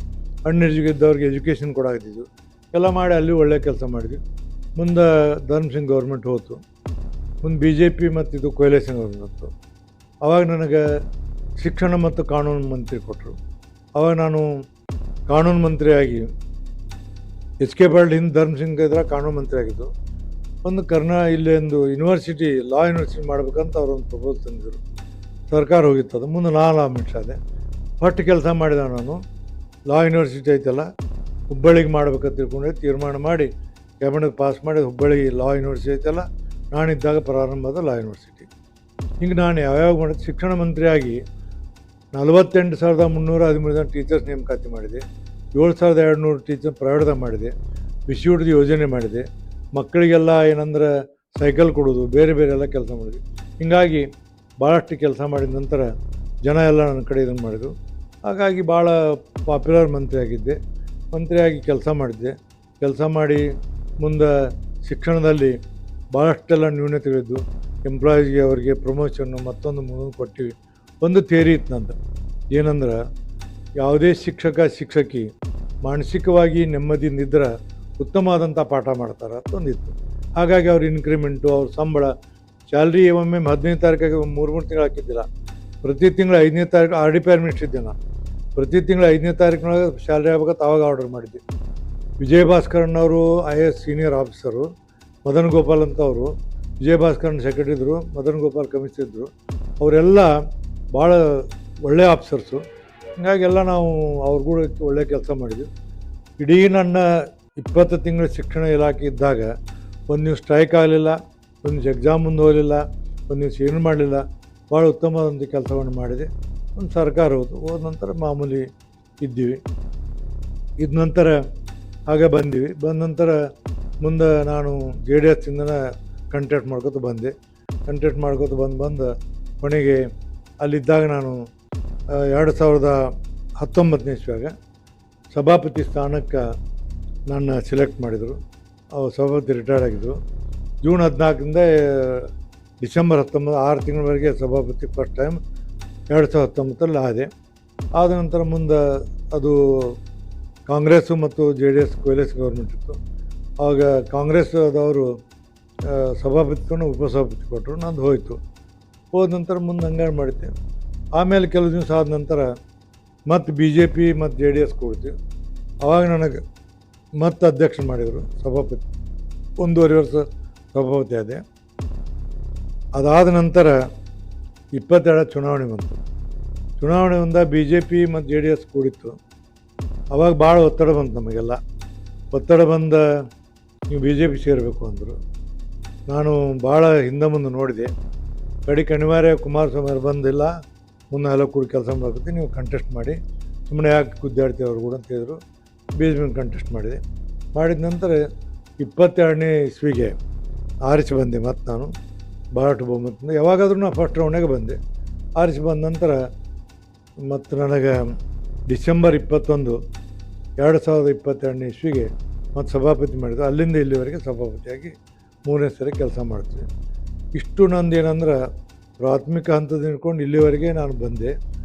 ಅನ್ಎಜುಕೇಟೆಡ್ದವ್ರಿಗೆ ಎಜುಕೇಷನ್ ಕೊಡಾಕತ್ತಿದ್ವಿ. ಎಲ್ಲ ಮಾಡಿ ಅಲ್ಲಿ ಒಳ್ಳೆಯ ಕೆಲಸ ಮಾಡಿದ್ವಿ. ಮುಂದೆ ಧರ್ಮಸಿಂಗ್ ಗೌರ್ಮೆಂಟ್ ಹೋಯ್ತು. ಮುಂದೆ BJP ಮತ್ತು ಇದು ಕೊಯ್ಲೇಶನ್ ಗೌರ್ಮೆಂಟ್ ಬಂತು. ಆವಾಗ ನನಗೆ ಶಿಕ್ಷಣ ಮತ್ತು ಕಾನೂನು ಮಂತ್ರಿ ಕೊಟ್ಟರು. ಆವಾಗ ನಾನು ಕಾನೂನು ಮಂತ್ರಿಯಾಗಿ HK ಪಾಟೀಲ್ ಹಿಂದೆ ಧರ್ಮಸಿಂಗ್ ಇದ್ರೆ ಕಾನೂನು ಮಂತ್ರಿ ಆಗಿದ್ದು. ಒಂದು ಇಲ್ಲಿ ಒಂದು ಯೂನಿವರ್ಸಿಟಿ, ಲಾ ಯೂನಿವರ್ಸಿಟಿ ಮಾಡ್ಬೇಕಂತ ಅವರೊಂದು ಪ್ರಪೋಸ್ ತಂದಿದ್ರು. ಸರ್ಕಾರ ಹೋಗಿತ್ತು ಅದು. ಮುಂದೆ ನಾನು ಲಾ ಮಿನಿಸ್ಟರ್ ಆದೆ. ಫಸ್ಟ್ ಕೆಲಸ ಮಾಡಿದೆ ನಾನು, ಲಾ ಯೂನಿವರ್ಸಿಟಿ ಐತಲ್ಲ ಹುಬ್ಬಳ್ಳಿಗೆ ಮಾಡ್ಬೇಕಂತ ತಿಳ್ಕೊಂಡೆ. ತೀರ್ಮಾನ ಮಾಡಿ ಕ್ಯಾಬಿನೆಟ್ ಪಾಸ್ ಮಾಡಿ ಹುಬ್ಬಳ್ಳಿ ಲಾ ಯೂನಿವರ್ಸಿಟಿ ಐತಲ್ಲ, ನಾನಿದ್ದಾಗ ಪ್ರಾರಂಭದ ಲಾ ಯೂನಿವರ್ಸಿಟಿ. ಹಿಂಗೆ ನಾನು ಯಾವ್ಯಾವ ಮಾಡಿದೆ, ಶಿಕ್ಷಣ ಮಂತ್ರಿಯಾಗಿ 48,313 ಜನ ಟೀಚರ್ಸ್ ನೇಮಕಾತಿ ಮಾಡಿದೆ. 7,200 ಟೀಚರ್ ಪ್ರೈವೇಟ್ದಾಗ ಮಾಡಿದೆ. ಬಿಸಿಯೂಟದ ಯೋಜನೆ ಮಾಡಿದೆ. ಮಕ್ಕಳಿಗೆಲ್ಲ ಏನಂದ್ರೆ ಸೈಕಲ್ ಕೊಡೋದು, ಬೇರೆ ಎಲ್ಲ ಕೆಲಸ ಮಾಡಿದ್ವಿ. ಹೀಗಾಗಿ ಭಾಳಷ್ಟು ಕೆಲಸ ಮಾಡಿದ ನಂತರ ಜನ ಎಲ್ಲ ನನ್ನ ಕಡೆ ಇದನ್ನು ಮಾಡಿದರು. ಹಾಗಾಗಿ ಭಾಳ ಪಾಪ್ಯುಲರ್ ಮಂತ್ರಿಯಾಗಿ ಕೆಲಸ ಮಾಡಿದ್ದೆ. ಕೆಲಸ ಮಾಡಿ ಮುಂದೆ ಶಿಕ್ಷಣದಲ್ಲಿ ಭಾಳಷ್ಟೆಲ್ಲ ನ್ಯೂನತೆಗಳಿದ್ದು ಎಂಪ್ಲಾಯೀಸ್ಗೆ ಅವರಿಗೆ ಪ್ರಮೋಷನ್ನು ಮತ್ತೊಂದು ಮುಂದೊಂದು ಕೊಟ್ಟಿವಿ. ಒಂದು ಥಿಯರಿ ಇತ್ತು ನಂದು, ಏನಂದ್ರೆ ಯಾವುದೇ ಶಿಕ್ಷಕಿ ಮಾನಸಿಕವಾಗಿ ನೆಮ್ಮದಿಯಿಂದಿದ್ರೆ ಉತ್ತಮವಾದಂಥ ಪಾಠ ಮಾಡ್ತಾರೆ ಅಂತಂದಿತ್ತು. ಹಾಗಾಗಿ ಅವ್ರ ಇನ್ಕ್ರಿಮೆಂಟು, ಅವ್ರ ಸಂಬಳ, ಸ್ಯಾಲ್ರಿ ಒಮ್ಮೆ 15ನೇ ತಾರೀಕಿಗೆ 3 ತಿಂಗಳು ಹಾಕಿದ್ದಿಲ್ಲ. ಪ್ರತಿ ತಿಂಗಳು 5ನೇ ತಾರೀಕು RDPR ಮಿನಿಸ್ಟರ್ ಇದ್ದೆ ನಾನು. ಪ್ರತಿ ತಿಂಗಳು 5ನೇ ತಾರೀಕಿನೊಳಗೆ ಸ್ಯಾಲ್ರಿ ಆಗ್ಬೇಕಂತ ಅವಾಗ ಆರ್ಡರ್ ಮಾಡಿದ್ದೆ. ವಿಜಯ ಭಾಸ್ಕರಣ್ಣವರು IAS senior officer, Madan Gopal ಅಂತ ಅವರು ವಿಜಯ ಭಾಸ್ಕರನ್ ಸೆಕ್ರೆಟರಿ ಇದ್ದರು, ಮದನ್ ಗೋಪಾಲ್ ಕಮಿಷನರ್ ಇದ್ದರು. ಅವರೆಲ್ಲ ಭಾಳ ಒಳ್ಳೆಯ ಆಫೀಸರ್ಸು. ಹೀಗಾಗಿ ಎಲ್ಲ ನಾವು ಅವ್ರ ಕೂಡ ಒಳ್ಳೆಯ ಕೆಲಸ ಮಾಡಿದ್ವಿ. ಇಡೀ ನನ್ನ 20 ತಿಂಗಳ ಶಿಕ್ಷಣ ಇಲಾಖೆ ಇದ್ದಾಗ ಒಂದು ದಿವ್ಸ ಸ್ಟ್ರೈಕ್ ಆಗಲಿಲ್ಲ, ಒಂದು ದಿವ್ಸ ಎಕ್ಸಾಮ್ ಮುಂದೆ ಹೋಗಲಿಲ್ಲ, ಒಂದು ದಿವ್ಸ ಏನು ಮಾಡಲಿಲ್ಲ. ಭಾಳ ಉತ್ತಮವಾದಂಥ ಕೆಲಸವನ್ನು ಮಾಡಿದೆ. ಒಂದು ಸರ್ಕಾರ ಹೋದ ನಂತರ ಮಾಮೂಲಿ ಇದ್ದೀವಿ. ಇದ ನಂತರ ಹಾಗೆ ಬಂದೀವಿ. ಬಂದ ನಂತರ ಮುಂದೆ ನಾನು JDS ಇಂದನೇ ಕಂಟ್ಯಾಕ್ಟ್ ಮಾಡ್ಕೊತ ಬಂದೆ. ಕಂಟ್ಯಾಕ್ಟ್ ಮಾಡ್ಕೊತ ಬಂದು ಕೊನೆಗೆ ಅಲ್ಲಿದ್ದಾಗ ನಾನು 2019ನೇ ಇಸ್ವಿಯಾಗ ಸಭಾಪತಿ ಸ್ಥಾನಕ್ಕೆ ನನ್ನ ಸೆಲೆಕ್ಟ್ ಮಾಡಿದರು. ಅವ್ರು ಸಭಾಪತಿ ರಿಟೈರ್ಡ್ ಆಗಿದ್ದರು. ಜೂನ್ 14ರಿಂದ ಡಿಸೆಂಬರ್ 19, 6 ತಿಂಗಳವರೆಗೆ ಸಭಾಪತಿ ಫಸ್ಟ್ ಟೈಮ್ 2019 ಆದೆ. ಆದ ನಂತರ ಮುಂದೆ ಅದು ಕಾಂಗ್ರೆಸ್ಸು ಮತ್ತು JDS ಕೋಯಲೇಷನ್ ಗೌರ್ಮೆಂಟ್ ಇತ್ತು. ಆವಾಗ ಕಾಂಗ್ರೆಸ್ದವರು ಸಭಾಪತಿಯನ್ನು ಉಪಸಭಾಪತಿ ಕೊಟ್ಟರು, ನಂದು ಹೋಯಿತು. ಹೋದ ನಂತರ ಮುಂದೆ ಹಂಗಾರು ಮಾಡಿದ್ದೆ. ಆಮೇಲೆ ಕೆಲವು ದಿವಸ ಆದ ನಂತರ ಮತ್ತು BJP ಮತ್ತು JDS ಕೊಡ್ತೀವಿ. ಆವಾಗ ನನಗೆ ಮತ್ತೆ ಅಧ್ಯಕ್ಷ ಮಾಡಿದರು, ಸಭಾಪತಿ 1.5 ವರ್ಷ ಸಭಾಪತಿ ಆದೆ. ಅದಾದ ನಂತರ 22 ಚುನಾವಣೆ ಬಂತು. ಚುನಾವಣೆ ಬಂದ BJP ಮತ್ತು JDS ಕೂಡಿತ್ತು. ಅವಾಗ ಭಾಳ ಒತ್ತಡ ಬಂತು ನಮಗೆಲ್ಲ. ಒತ್ತಡ ಬಂದ ನೀವು BJP ಸೇರಬೇಕು ಅಂದರು. ನಾನು ಭಾಳ ಹಿಂದೆ ಮುಂದೆ ನೋಡಿದೆ. ಕಡೆಗೆ ಅನಿವಾರ್ಯ ಕುಮಾರಸ್ವಾಮಿ ಅವರು ಬಂದಿಲ್ಲ, ಮುಂದೆ ಎಲ್ಲ ಕೂಡ ಕೆಲಸ ಮಾಡ್ಕೊತೀವಿ, ನೀವು ಕಂಟೆಸ್ಟ್ ಮಾಡಿ, ಸುಮ್ಮನೆ ಯಾಕೆ ಗುದ್ದಾಡ್ತೀವಿ ಅವ್ರು ಕೂಡ ಅಂತ ಹೇಳಿದ್ರು. BJP ಕಂಟೆಸ್ಟ್ ಮಾಡಿದೆ. ಮಾಡಿದ ನಂತರ 22ನೇ ಇಸ್ವಿಗೆ ಆರಿಸಿ ಬಂದೆ. ಮತ್ತು ನಾನು ಭಾಳಷ್ಟು ಬಹುಮತದಿಂದ ಯಾವಾಗಾದ್ರೂ ನಾನು ಫಸ್ಟ್ ರೌಂಡಾಗೆ ಬಂದೆ. ಆರಿಸಿ ಬಂದ ನಂತರ ಮತ್ತು ನನಗೆ ಡಿಸೆಂಬರ್ 21, 2022ನೇ ಇಸ್ವಿಗೆ ಮತ್ತು ಸಭಾಪತಿ ಮಾಡಿದ್ರು. ಅಲ್ಲಿಂದ ಇಲ್ಲಿವರೆಗೆ ಸಭಾಪತಿಯಾಗಿ 3ನೇ ಸರಿ ಕೆಲಸ ಮಾಡ್ತೀನಿ. ಇಷ್ಟು ನಂದು ಏನಂದ್ರೆ ಪ್ರಾಥಮಿಕ ಹಂತದಿಂದ ಹಿಡ್ಕೊಂಡು ಇಲ್ಲಿವರೆಗೆ ನಾನು ಬಂದೆ.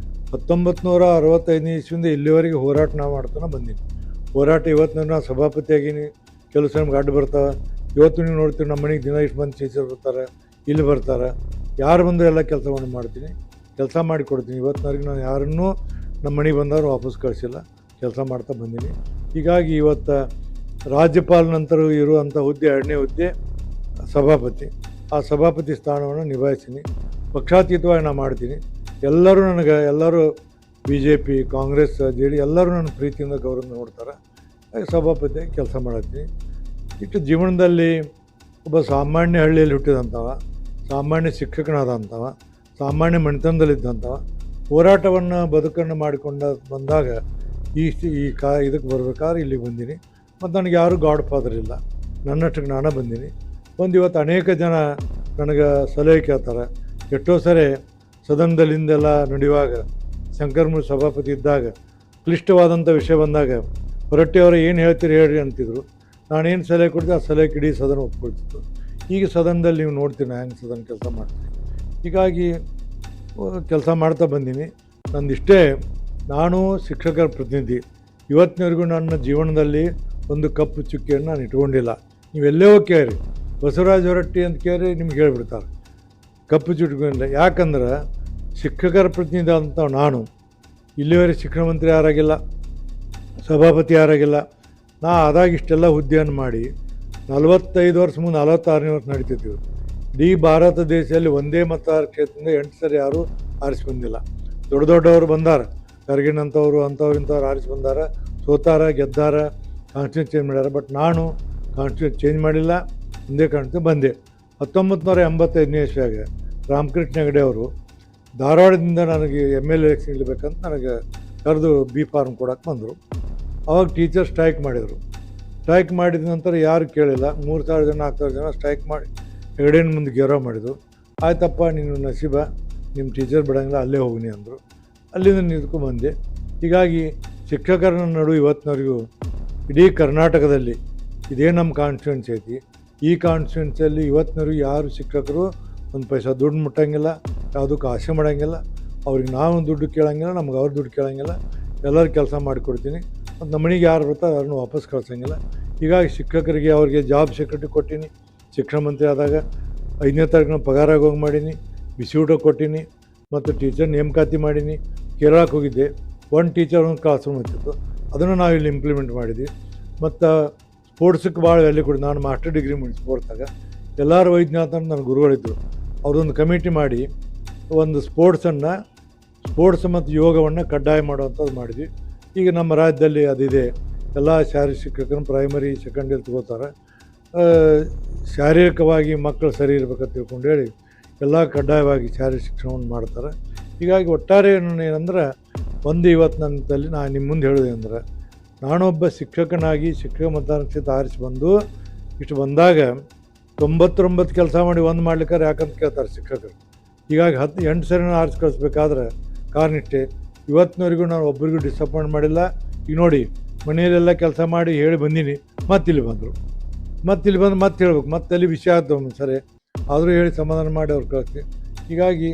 1965ನೇ ಇಸ್ವಿಯಿಂದ ಇಲ್ಲಿವರೆಗೆ ಹೋರಾಟ ನಾವು ಮಾಡ್ತಾನೆ ಬಂದೀನಿ. ಹೋರಾಟ ಇವತ್ತು ನಾನು ಸಭಾಪತಿಯಾಗೀನಿ. ಕೆಲವು ಸಲ ನಮ್ಗೆ ಅಡ್ಡು ಬರ್ತಾವೆ. ಇವತ್ತು ನೀವು ನೋಡ್ತೀವಿ ನಮ್ಮ ಮನೆಗೆ ದಿನ ಇಷ್ಟು ಮಂದಿ ಟೀಚರ್ ಬರ್ತಾರೆ, ಇಲ್ಲಿ ಬರ್ತಾರೆ. ಯಾರು ಬಂದು ಎಲ್ಲ ಕೆಲಸವನ್ನು ಮಾಡ್ತೀನಿ, ಕೆಲಸ ಮಾಡಿಕೊಡ್ತೀನಿ. ಇವತ್ತಿನವರೆಗೆ ನಾನು ಯಾರನ್ನೂ ನಮ್ಮ ಮನೆಗೆ ಬಂದವರು ವಾಪಸ್ ಕಳಿಸಿಲ್ಲ, ಕೆಲಸ ಮಾಡ್ತಾ ಬಂದೀನಿ. ಹೀಗಾಗಿ ಇವತ್ತು ರಾಜ್ಯಪಾಲ ನಂತರ ಇರುವಂಥ ಹುದ್ದೆ 2ನೇ ಹುದ್ದೆ ಸಭಾಪತಿ. ಆ ಸಭಾಪತಿ ಸ್ಥಾನವನ್ನು ನಿಭಾಯಿಸ್ತೀನಿ. ಪಕ್ಷಾತೀತವಾಗಿ ನಾನು ಮಾಡ್ತೀನಿ. ಎಲ್ಲರೂ BJP, ಕಾಂಗ್ರೆಸ್, JD ಎಲ್ಲರೂ ನನ್ನ ಪ್ರೀತಿಯಿಂದ ಗೌರವ ನೋಡ್ತಾರೆ. ಹಾಗೆ ಸಭಾಪತಿಯಾಗಿ ಕೆಲಸ ಮಾಡತ್ತೀನಿ. ಇಟ್ಟು ಜೀವನದಲ್ಲಿ ಒಬ್ಬ ಸಾಮಾನ್ಯ ಹಳ್ಳಿಯಲ್ಲಿ ಹುಟ್ಟಿದಂಥವ, ಸಾಮಾನ್ಯ ಶಿಕ್ಷಕನಾದಂಥವ, ಸಾಮಾನ್ಯ ಮನೆತನದಲ್ಲಿದ್ದಂಥವ, ಹೋರಾಟವನ್ನು ಬದುಕನ್ನು ಮಾಡಿಕೊಂಡ ಬಂದಾಗ ಇದಕ್ಕೆ ಬರಬೇಕಾದ್ರೆ ಇಲ್ಲಿ ಬಂದೀನಿ. ಮತ್ತು ನನಗೆ ಯಾರೂ ಗಾಡ್ ಫಾದರ್ ಇಲ್ಲ, ನನ್ನಷ್ಟಕ್ಕೆ ನಾನೇ ಬಂದೀನಿ. ಇವತ್ತು ಅನೇಕ ಜನ ನನಗೆ ಸಲಹೆ ಕೇಳ್ತಾರೆ. ಎಷ್ಟೋ ಸರಿ ಸದನದಲ್ಲಿಂದೆಲ್ಲ ನಡೆಯುವಾಗ ಶಂಕರಮೂರ್ತಿ ಸಭಾಪತಿ ಇದ್ದಾಗ ಕ್ಲಿಷ್ಟವಾದಂಥ ವಿಷಯ ಬಂದಾಗ ಹೊರಟ್ಟಿಯವರು ಏನು ಹೇಳ್ತೀರಿ ಹೇಳ್ರಿ ಅಂತಿದ್ರು. ನಾನೇನು ಸಲಹೆ ಕೊಡ್ತೀವಿ ಆ ಸಲಹೆಗೆ ಇಡೀ ಸದನ ಒಪ್ಕೊಳ್ತಿತ್ತು. ಈಗ ಸದನದಲ್ಲಿ ನೀವು ನೋಡ್ತೀನಿ ಹೆಂಗೆ ಸದನ ಕೆಲಸ ಮಾಡ್ತೀನಿ. ಹೀಗಾಗಿ ಕೆಲಸ ಮಾಡ್ತಾ ಬಂದೀನಿ. ನಂದಿಷ್ಟೇ, ನಾನು ಶಿಕ್ಷಕರ ಪ್ರತಿನಿಧಿ. ಇವತ್ತಿನವರೆಗೂ ನನ್ನ ಜೀವನದಲ್ಲಿ ಒಂದು ಕಪ್ಪು ಚುಕ್ಕಿಯನ್ನು ನಾನು ಇಟ್ಕೊಂಡಿಲ್ಲ. ನೀವೆಲ್ಲೇ ಹೋಗಿ ಕೇಳಿ, ಬಸವರಾಜ ಹೊರಟ್ಟಿ ಅಂತ ಕೇಳಿ ನಿಮ್ಗೆ ಹೇಳ್ಬಿಡ್ತಾರೆ ಕಪ್ಪು ಚುಟ್ಕೊಂಡಿಲ್ಲ. ಯಾಕಂದ್ರೆ ಶಿಕ್ಷಕರ ಪ್ರತಿನಿಧಿ ಅಂತ ನಾನು ಇಲ್ಲಿವರೆಗೆ ಶಿಕ್ಷಣ ಮಂತ್ರಿ ಯಾರಾಗಿಲ್ಲ, ಸಭಾಪತಿ ಯಾರಾಗಿಲ್ಲ. ನಾ ಆದಾಗ ಇಷ್ಟೆಲ್ಲ ಹುದ್ದೆಯನ್ನು ಮಾಡಿ 45 ವರ್ಷ ಮುಂದೆ 46ನೇ ವರ್ಷ ನಡೀತಿದ್ದೀವಿ. ಇಡೀ ಭಾರತ ದೇಶದಲ್ಲಿ ಒಂದೇ ಮತದಾರ ಕ್ಷೇತ್ರದಿಂದ 8 ಸರಿ ಯಾರೂ ಆರಿಸಿ ಬಂದಿಲ್ಲ. ದೊಡ್ಡವರು ಬಂದಾರ, ಖರ್ಗೆನಂಥವ್ರು ಅಂಥವ್ರು ಇಂಥವ್ರು ಆರಿಸಿ ಬಂದಾರ, ಸೋತಾರ, ಗೆದ್ದಾರ, ಕಾನ್ಸ್ಟಿಟ್ಯೂನ್ಸಿ ಚೇಂಜ್ ಮಾಡ್ಯಾರ. ಬಟ್ ನಾನು ಕಾನ್ಸ್ಟಿಟ್ಯೂನ್ಸಿ ಚೇಂಜ್ ಮಾಡಿಲ್ಲ, ಒಂದೇ ಕಾನ್ಸ್ಟಿಟ್ಯೂನ್ಸಿ ಬಂದೆ. 1985ನೇ ಇಸ್ವಿಯಾಗ ರಾಮಕೃಷ್ಣ ಹೆಗಡೆ ಅವರು ಧಾರವಾಡದಿಂದ ನನಗೆ MLA ಎಲೆಕ್ಷನ್ ಇರಬೇಕಂತ ನನಗೆ ಕರೆದು B ಫಾರ್ಮ್ ಕೊಡೋಕೆ ಬಂದರು. ಅವಾಗ ಟೀಚರ್ ಸ್ಟ್ರೈಕ್ ಮಾಡಿದರು. ಸ್ಟ್ರೈಕ್ ಮಾಡಿದ ನಂತರ ಯಾರು ಕೇಳಿಲ್ಲ. 3000 ಜನ 4000 ಜನ ಸ್ಟ್ರೈಕ್ ಮಾಡಿ ಹೆಗಡೆನ ಮುಂದೆ ಗೆರವ್ ಮಾಡಿದರು. ಆಯ್ತಪ್ಪ, ನೀನು ನಸೀಬ, ನಿಮ್ಮ ಟೀಚರ್ ಬಿಡೋಂಗಿಲ್ಲ, ಅಲ್ಲೇ ಹೋಗ್ನಿ ಅಂದರು. ಅಲ್ಲಿಂದ ನಿಂತ್ಕೊಂಡ್ಬಂದೆ. ಹೀಗಾಗಿ ಶಿಕ್ಷಕರ ನಡುವೆ ಇವತ್ತಿನವರೆಗೂ ಇಡೀ ಕರ್ನಾಟಕದಲ್ಲಿ ಇದೇ ನಮ್ಮ ಕಾನ್ಸ್ಟಿಟ್ಯೂನ್ಸಿ ಐತಿ. ಈ ಕಾನ್ಸ್ಟಿಟ್ಯೂನ್ಸಿಯಲ್ಲಿ ಇವತ್ತಿನವರೆಗೂ ಯಾರು ಶಿಕ್ಷಕರು ಒಂದು ಪೈಸಾ ದುಡ್ಡು ಮುಟ್ಟಂಗಿಲ್ಲ, ಯಾವುದಕ್ಕೂ ಆಸೆ ಮಾಡೋಂಗಿಲ್ಲ. ಅವ್ರಿಗೆ ನಾವು ದುಡ್ಡು ಕೇಳೋಂಗಿಲ್ಲ, ನಮ್ಗೆ ಅವ್ರು ದುಡ್ಡು ಕೇಳೋಂಗಿಲ್ಲ. ಎಲ್ಲರೂ ಕೆಲಸ ಮಾಡಿಕೊಡ್ತೀನಿ. ಮತ್ತು ನಮ್ಮ ಮನೆಗೆ ಯಾರು ಬರ್ತಾರೆ ಅವ್ರನ್ನ ವಾಪಸ್ ಕಳ್ಸೋಂಗಿಲ್ಲ. ಹೀಗಾಗಿ ಶಿಕ್ಷಕರಿಗೆ ಅವ್ರಿಗೆ ಜಾಬ್ ಸೆಕ್ಯೂರಿಟಿ ಕೊಟ್ಟೀನಿ. ಶಿಕ್ಷಣ ಮಂತ್ರಿ ಆದಾಗ 5ನೇ ತಾರೀಕು ಪಗಾರ ಆಗೋಂಗೆ ಮಾಡೀನಿ, ಬಿಸಿ ಊಟ ಕೊಟ್ಟೀನಿ, ಮತ್ತು ಟೀಚರ್ ನೇಮಕಾತಿ ಮಾಡೀನಿ. ಕೇರಳಕ್ಕೆ ಹೋಗಿದ್ದೆ, ಒಂದು ಟೀಚರ್ ಒಂದು ಕ್ಲಾಸ್ ರೂಮ್ ಇರ್ತಿತ್ತು, ಅದನ್ನು ನಾವು ಇಲ್ಲಿ ಇಂಪ್ಲಿಮೆಂಟ್ ಮಾಡಿದ್ವಿ. ಮತ್ತು ಸ್ಪೋರ್ಟ್ಸಕ್ಕೆ ಭಾಳ ವ್ಯಾಲ್ಯೂ ಕೊಡಿ. ನಾನು ಮಾಸ್ಟರ್ ಡಿಗ್ರಿ ಮಾಡಿ ಸ್ಪೋರ್ಟ್ಸಾಗ ಎಲ್ಲರೂ ವೈದ್ಯನಾಥ ಅಂತ ನನ್ನ ಗುರುಗಳಿದ್ದರು. ಅವ್ರದ್ದೊಂದು ಕಮಿಟಿ ಮಾಡಿ ಒಂದು ಸ್ಪೋರ್ಟ್ಸ್ ಮತ್ತು ಯೋಗವನ್ನು ಕಡ್ಡಾಯ ಮಾಡುವಂಥದ್ದು ಮಾಡಿದ್ವಿ. ಈಗ ನಮ್ಮ ರಾಜ್ಯದಲ್ಲಿ ಅದಿದೆ. ಎಲ್ಲ ಶಾರೀರಿಕ ಶಿಕ್ಷಕರನ್ನು ಪ್ರೈಮರಿ ಸೆಕೆಂಡರಿ ತಗೋತಾರೆ. ಶಾರೀರಿಕವಾಗಿ ಮಕ್ಕಳು ಸರಿ ಇರ್ಬೇಕಂತ ತಿಳ್ಕೊಂಡು ಹೇಳಿ ಎಲ್ಲ ಕಡ್ಡಾಯವಾಗಿ ಶಾರೀರಿಕ ಶಿಕ್ಷಣವನ್ನು ಮಾಡ್ತಾರೆ. ಹೀಗಾಗಿ ಒಟ್ಟಾರೆ ಏನಂದ್ರೆ ಇವತ್ತು ನನ್ನ ತಲೆ ನಾನು ನಿಮ್ಮ ಮುಂದೆ ಹೇಳೋದೇನೆಂದ್ರೆ, ನಾನೊಬ್ಬ ಶಿಕ್ಷಕನಾಗಿ ಶಿಕ್ಷಕ ಮತದಾನ ಕ್ಷೇತ್ರ ಆರಿಸಿ ಬಂದು ಇಷ್ಟು ಬಂದಾಗ 99 ಕೆಲಸ ಮಾಡಿ ಒಂದು ಮಾಡ್ಲಿಕ್ಕಾರೆ ಯಾಕಂತ ಕೇಳ್ತಾರೆ ಶಿಕ್ಷಕರು. ಹೀಗಾಗಿ 8 ಸರಿ ಆರಿಸಿ ಕಳಿಸ್ಬೇಕಾದ್ರೆ ಕಾರಣಿಷ್ಟೇ. ಇವತ್ತಿನವರೆಗೂ ನಾನು ಒಬ್ಬರಿಗೂ ಡಿಸಪಾಯಿಂಟ್ ಮಾಡಿಲ್ಲ. ಈಗ ನೋಡಿ, ಮನೆಯಲ್ಲೆಲ್ಲ ಕೆಲಸ ಮಾಡಿ ಹೇಳಿ ಬಂದೀನಿ, ಮತ್ತೆ ಇಲ್ಲಿ ಬಂದು ಮತ್ತೆ ಹೇಳ್ಬೇಕು, ಮತ್ತೆ ಅಲ್ಲಿ ವಿಷಯ ಆಗ್ತವೆ ಒಂದು ಸರಿ. ಆದರೂ ಹೇಳಿ ಸಮಾಧಾನ ಮಾಡಿ ಅವ್ರು ಕಳಿಸ್ತೀನಿ. ಹೀಗಾಗಿ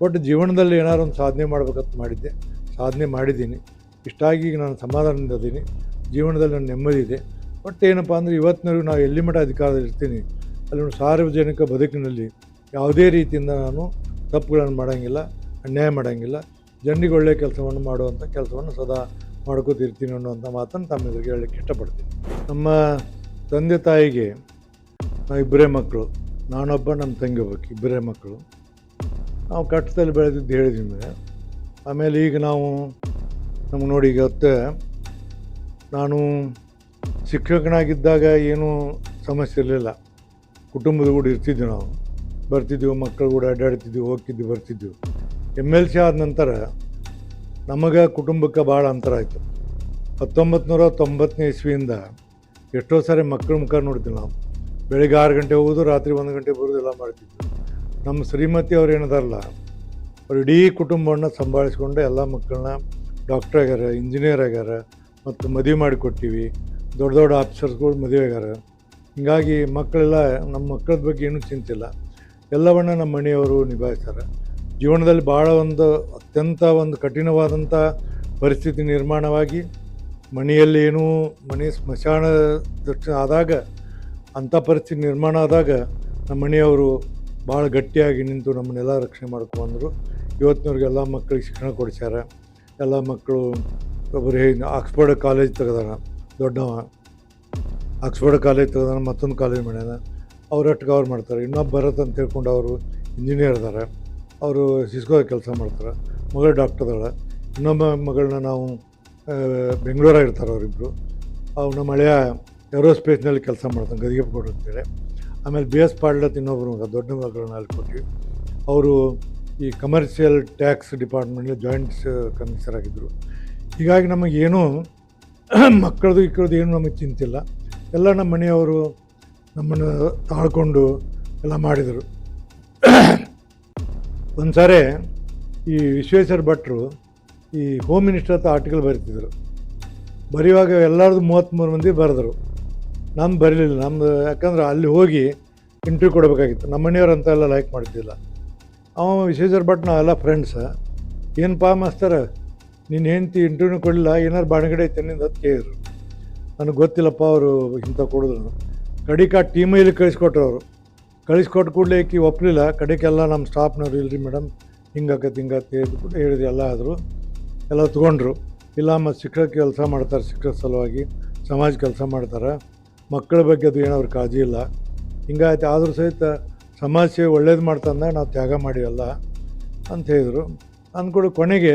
ಒಟ್ಟು ಜೀವನದಲ್ಲಿ ಏನಾದ್ರು ಒಂದು ಸಾಧನೆ ಮಾಡ್ಬೇಕಂತ ಮಾಡಿದ್ದೆ, ಸಾಧನೆ ಮಾಡಿದ್ದೀನಿ. ಇಷ್ಟಾಗಿ ಈಗ ನಾನು ಸಮಾಧಾನದಿಂದ ಇದ್ದೀನಿ. ಜೀವನದಲ್ಲಿ ನನ್ನ ನೆಮ್ಮದಿ ಇದೆ. ಒಟ್ಟು ಏನಪ್ಪ ಅಂದರೆ ಇವತ್ತಿನವರೆಗೂ ನಾವು ಎಲ್ಲಿ ಮಟ್ಟ ಅಧಿಕಾರದಲ್ಲಿ ಇರ್ತೀನಿ ಅಲ್ಲಿ ಸಾರ್ವಜನಿಕ ಬದುಕಿನಲ್ಲಿ ಯಾವುದೇ ರೀತಿಯಿಂದ ನಾನು ತಪ್ಪುಗಳನ್ನು ಮಾಡೋಂಗಿಲ್ಲ, ಅನ್ಯಾಯ ಮಾಡೋಂಗಿಲ್ಲ. ಜನರಿಗೆ ಒಳ್ಳೆಯ ಕೆಲಸವನ್ನು ಮಾಡುವಂಥ ಕೆಲಸವನ್ನು ಸದಾ ಮಾಡ್ಕೋತಿರ್ತೀನಿ ಅನ್ನುವಂಥ ಮಾತನ್ನು ತಮ್ಮೆದುರಿಗೆ ಹೇಳಲಿಕ್ಕೆ ಇಷ್ಟಪಡ್ತೀನಿ. ನಮ್ಮ ತಂದೆ ತಾಯಿಗೆ ನಾವು ಇಬ್ಬರೇ ಮಕ್ಕಳು, ನಾನೊಬ್ಬ ನಮ್ಮ ತಂಗಿ ಒಬ್ಬಾಕಿ, ಇಬ್ಬರೇ ಮಕ್ಕಳು. ನಾವು ಕಷ್ಟದಲ್ಲಿ ಬೆಳೆದಿದ್ದು ಹೇಳಿದ್ವಿ ಮೇಲೆ. ಆಮೇಲೆ ಈಗ ನಮ್ಗೆ ನೋಡಿ, ಈಗ ನಾನು ಶಿಕ್ಷಕನಾಗಿದ್ದಾಗ ಏನೂ ಸಮಸ್ಯೆ ಇರಲಿಲ್ಲ. ಕುಟುಂಬದ ಕೂಡ ಇರ್ತಿದ್ವಿ, ನಾವು ಬರ್ತಿದ್ವಿ, ಮಕ್ಕಳು ಕೂಡ ಅಡ್ಡಾಡ್ತಿದ್ವಿ, ಹೋಗ್ತಿದ್ವಿ, ಬರ್ತಿದ್ವಿ. MLC ಆದ ನಂತರ ನಮಗೆ ಕುಟುಂಬಕ್ಕೆ ಭಾಳ ಅಂತರ ಆಯಿತು. 1990ನೇ ಇಸ್ವಿಯಿಂದ ಎಷ್ಟೋ ಸಾರಿ ಮಕ್ಕಳ ಮುಖ ನೋಡ್ತೀವಿ ನಾವು. ಬೆಳಿಗ್ಗೆ 6 ಗಂಟೆ ಹೋಗೋದು, ರಾತ್ರಿ 1 ಗಂಟೆ ಬರೋದು ಎಲ್ಲ ಮಾಡ್ತಿದ್ವಿ. ನಮ್ಮ ಶ್ರೀಮತಿ ಅವ್ರು ಏನಿದಾರಲ್ಲ, ಅವ್ರು ಇಡೀ ಕುಟುಂಬವನ್ನು ಸಂಭಾಳಿಸ್ಕೊಂಡು ಎಲ್ಲ ಮಕ್ಕಳನ್ನ ಡಾಕ್ಟ್ರ್ ಆಗ್ಯಾರ, ಇಂಜಿನಿಯರ್ ಆಗ್ಯಾರ, ಮತ್ತು ಮದುವೆ ಮಾಡಿಕೊಟ್ಟಿವಿ. ದೊಡ್ಡ ದೊಡ್ಡ ಆಫೀಸರ್ಸ್ಗಳು ಮದುವೆ ಆಗ್ಯಾರ. ಹೀಗಾಗಿ ಮಕ್ಕಳೆಲ್ಲ, ನಮ್ಮ ಮಕ್ಕಳ ಬಗ್ಗೆ ಏನೂ ಚಿಂತಿಲ್ಲ. ಎಲ್ಲವನ್ನ ನಮ್ಮ ಮನೆಯವರು ನಿಭಾಯಿಸ್ತಾರೆ. ಜೀವನದಲ್ಲಿ ಭಾಳ ಅತ್ಯಂತ ಕಠಿಣವಾದಂಥ ಪರಿಸ್ಥಿತಿ ನಿರ್ಮಾಣವಾಗಿ ಮನೆಯಲ್ಲಿ ಮನೆ ಸ್ಮಶಾನ ದಕ್ಷಿಣ ಆದಾಗ, ಅಂಥ ಪರಿಸ್ಥಿತಿ ನಿರ್ಮಾಣ ಆದಾಗ ನಮ್ಮ ಮನೆಯವರು ಭಾಳ ಗಟ್ಟಿಯಾಗಿ ನಿಂತು ನಮ್ಮನ್ನೆಲ್ಲ ರಕ್ಷಣೆ ಮಾಡ್ಕೊಂಡ್ರು. ಇವತ್ತಿನವ್ರಿಗೆ ಎಲ್ಲ ಮಕ್ಕಳಿಗೆ ಶಿಕ್ಷಣ ಕೊಡಿಸ್ಯಾರ. ಎಲ್ಲ ಮಕ್ಕಳು ಒಬ್ಬರು ಆಕ್ಸ್ಫರ್ಡ್ ಕಾಲೇಜ್ ತೆಗೆದಾನ, ದೊಡ್ಡವ ಆಕ್ಸ್ಫರ್ಡ್ ಕಾಲೇಜ್ ತೆಗೆದಾನ, ಮತ್ತೊಂದು ಕಾಲೇಜ್ ಮಾಡ್ಯಾನ. ಅವ್ರೊಟ್ಟಿಗೆ ಅವ್ರು ಮಾಡ್ತಾರೆ. ಇನ್ನೊಬ್ಬ ಭರತ್ ಅಂತ ಹೇಳ್ಕೊಂಡು ಅವರು ಇಂಜಿನಿಯರ್ ಇದ್ದಾರೆ, ಅವರು ಸಿಸ್ಕೋದ ಕೆಲಸ ಮಾಡ್ತಾರೆ. ಮಗಳು ಡಾಕ್ಟರ್ ಅದಾಳೆ. ಇನ್ನೊಬ್ಬ ಮಗಳನ್ನ ನಾವು ಬೆಂಗಳೂರಾಗ ಇರ್ತಾರೆ ಅವರಿಬ್ಬರು. ಅವು ನಮ್ಮ ಹಳೆಯ ಏರೋಸ್ಪೇಸ್ನಲ್ಲಿ ಕೆಲಸ ಮಾಡ್ತಾನೆ, ಗದಿಗೆಪ್ಪಗೌಡ ಅಂತೇಳಿ. ಆಮೇಲೆ BS ಪಾಡ್ಲತ್ ಇನ್ನೊಬ್ಬರು ಮಗ, ದೊಡ್ಡ ಮಗಳನ್ನ ಅಲ್ಲಿ ಕೊಟ್ಟಿವಿ. ಅವರು ಈ ಕಮರ್ಷಿಯಲ್ ಟ್ಯಾಕ್ಸ್ ಡಿಪಾರ್ಟ್ಮೆಂಟ್ಲಿ ಜಾಯಿಂಟ್ಸ್ ಕಮಿಷನರ್ ಆಗಿದ್ದರು. ಹೀಗಾಗಿ ನಮಗೇನು ಮಕ್ಕಳದು ಇಕ್ಕಳದು ಏನು ನಮಗೆ ಚಿಂತಿಲ್ಲ. ಎಲ್ಲ ನಮ್ಮ ಮನೆಯವರು ನಮ್ಮನ್ನು ತಾಳ್ಕೊಂಡು ಎಲ್ಲ ಮಾಡಿದರು. ಒಂದು ಸಾರಿ ಈ ವಿಶ್ವೇಶ್ವರ ಭಟ್ರು ಈ ಹೋಮ್ ಮಿನಿಸ್ಟರ್ ಹತ್ರ ಆರ್ಟಿಕಲ್ ಬರೀತಿದ್ರು. ಬರೆಯುವಾಗ ಎಲ್ಲರದು 33 ಮಂದಿ ಬರೆದರು. ನಮ್ದು ಬರೀಲಿಲ್ಲ. ನಮ್ಮದು ಯಾಕಂದ್ರೆ ಅಲ್ಲಿ ಹೋಗಿ ಇಂಟರ್ವ್ಯೂ ಕೊಡಬೇಕಾಗಿತ್ತು. ನಮ್ಮ ಮನೆಯವ್ರು ಅಂತ ಎಲ್ಲ ಲೈಕ್ ಮಾಡ್ತಿಲ್ಲ. ವಿಶ್ವೇಶ್ವರ ಭಟ್ ನಾವೆಲ್ಲ ಫ್ರೆಂಡ್ಸ. ಏನಪ್ಪ ಮಾಸ್ತರ, ನೀನು ಹೆಂಡ್ತಿ ಇಂಟರ್ವ್ಯೂನು ಕೊಡಲಿಲ್ಲ, ಏನಾರು ಬಾಣಗಡೆ ಐತೆ ನಿಂದು ಅಂತ ಕೇಳಿದ್ರು. ನನಗೆ ಗೊತ್ತಿಲ್ಲಪ್ಪ ಅವರು ಇಂಥ ಕೊಡಿದ್ರು. ಕಡಿಕ ಟೀಮಲ್ಲಿ ಕಳಿಸ್ಕೊಟ್ರು. ಅವರು ಕಳಿಸ್ಕೊಟ್ಟು ಕೂಡಲೇ ಏಕಿ ಒಪ್ಪಲಿಲ್ಲ. ಕಡೆಗೆಲ್ಲ ನಮ್ಮ ಸ್ಟಾಫ್ನವ್ರು, ಇಲ್ಲರಿ ಮೇಡಮ್ ಹಿಂಗಾಕತ್ತೆ ಹೇಳಿದ್ಬಿಟ್ಟು ಹೇಳಿದ್ರು. ಎಲ್ಲ ಆದರು, ಎಲ್ಲ ತೊಗೊಂಡ್ರು. ಇಲ್ಲ ಮತ್ತು ಶಿಕ್ಷಕ ಕೆಲಸ ಮಾಡ್ತಾರೆ, ಶಿಕ್ಷಕ ಸಲುವಾಗಿ ಸಮಾಜ ಕೆಲಸ ಮಾಡ್ತಾರೆ, ಮಕ್ಕಳ ಬಗ್ಗೆ ಅದು ಏನೋ ಅವ್ರ ಕಾಳಜಿ ಇಲ್ಲ, ಹಿಂಗಾಯ್ತು. ಆದರೂ ಸಹಿತ ಸಮಾಜ ಸೇವೆ ಒಳ್ಳೇದು ಮಾಡ್ತಂದಾಗ ನಾವು ತ್ಯಾಗ ಮಾಡಿವಲ್ಲ ಅಂತ ಹೇಳಿದರು. ಅಂದ್ಕೊಂಡು ಕೊನೆಗೆ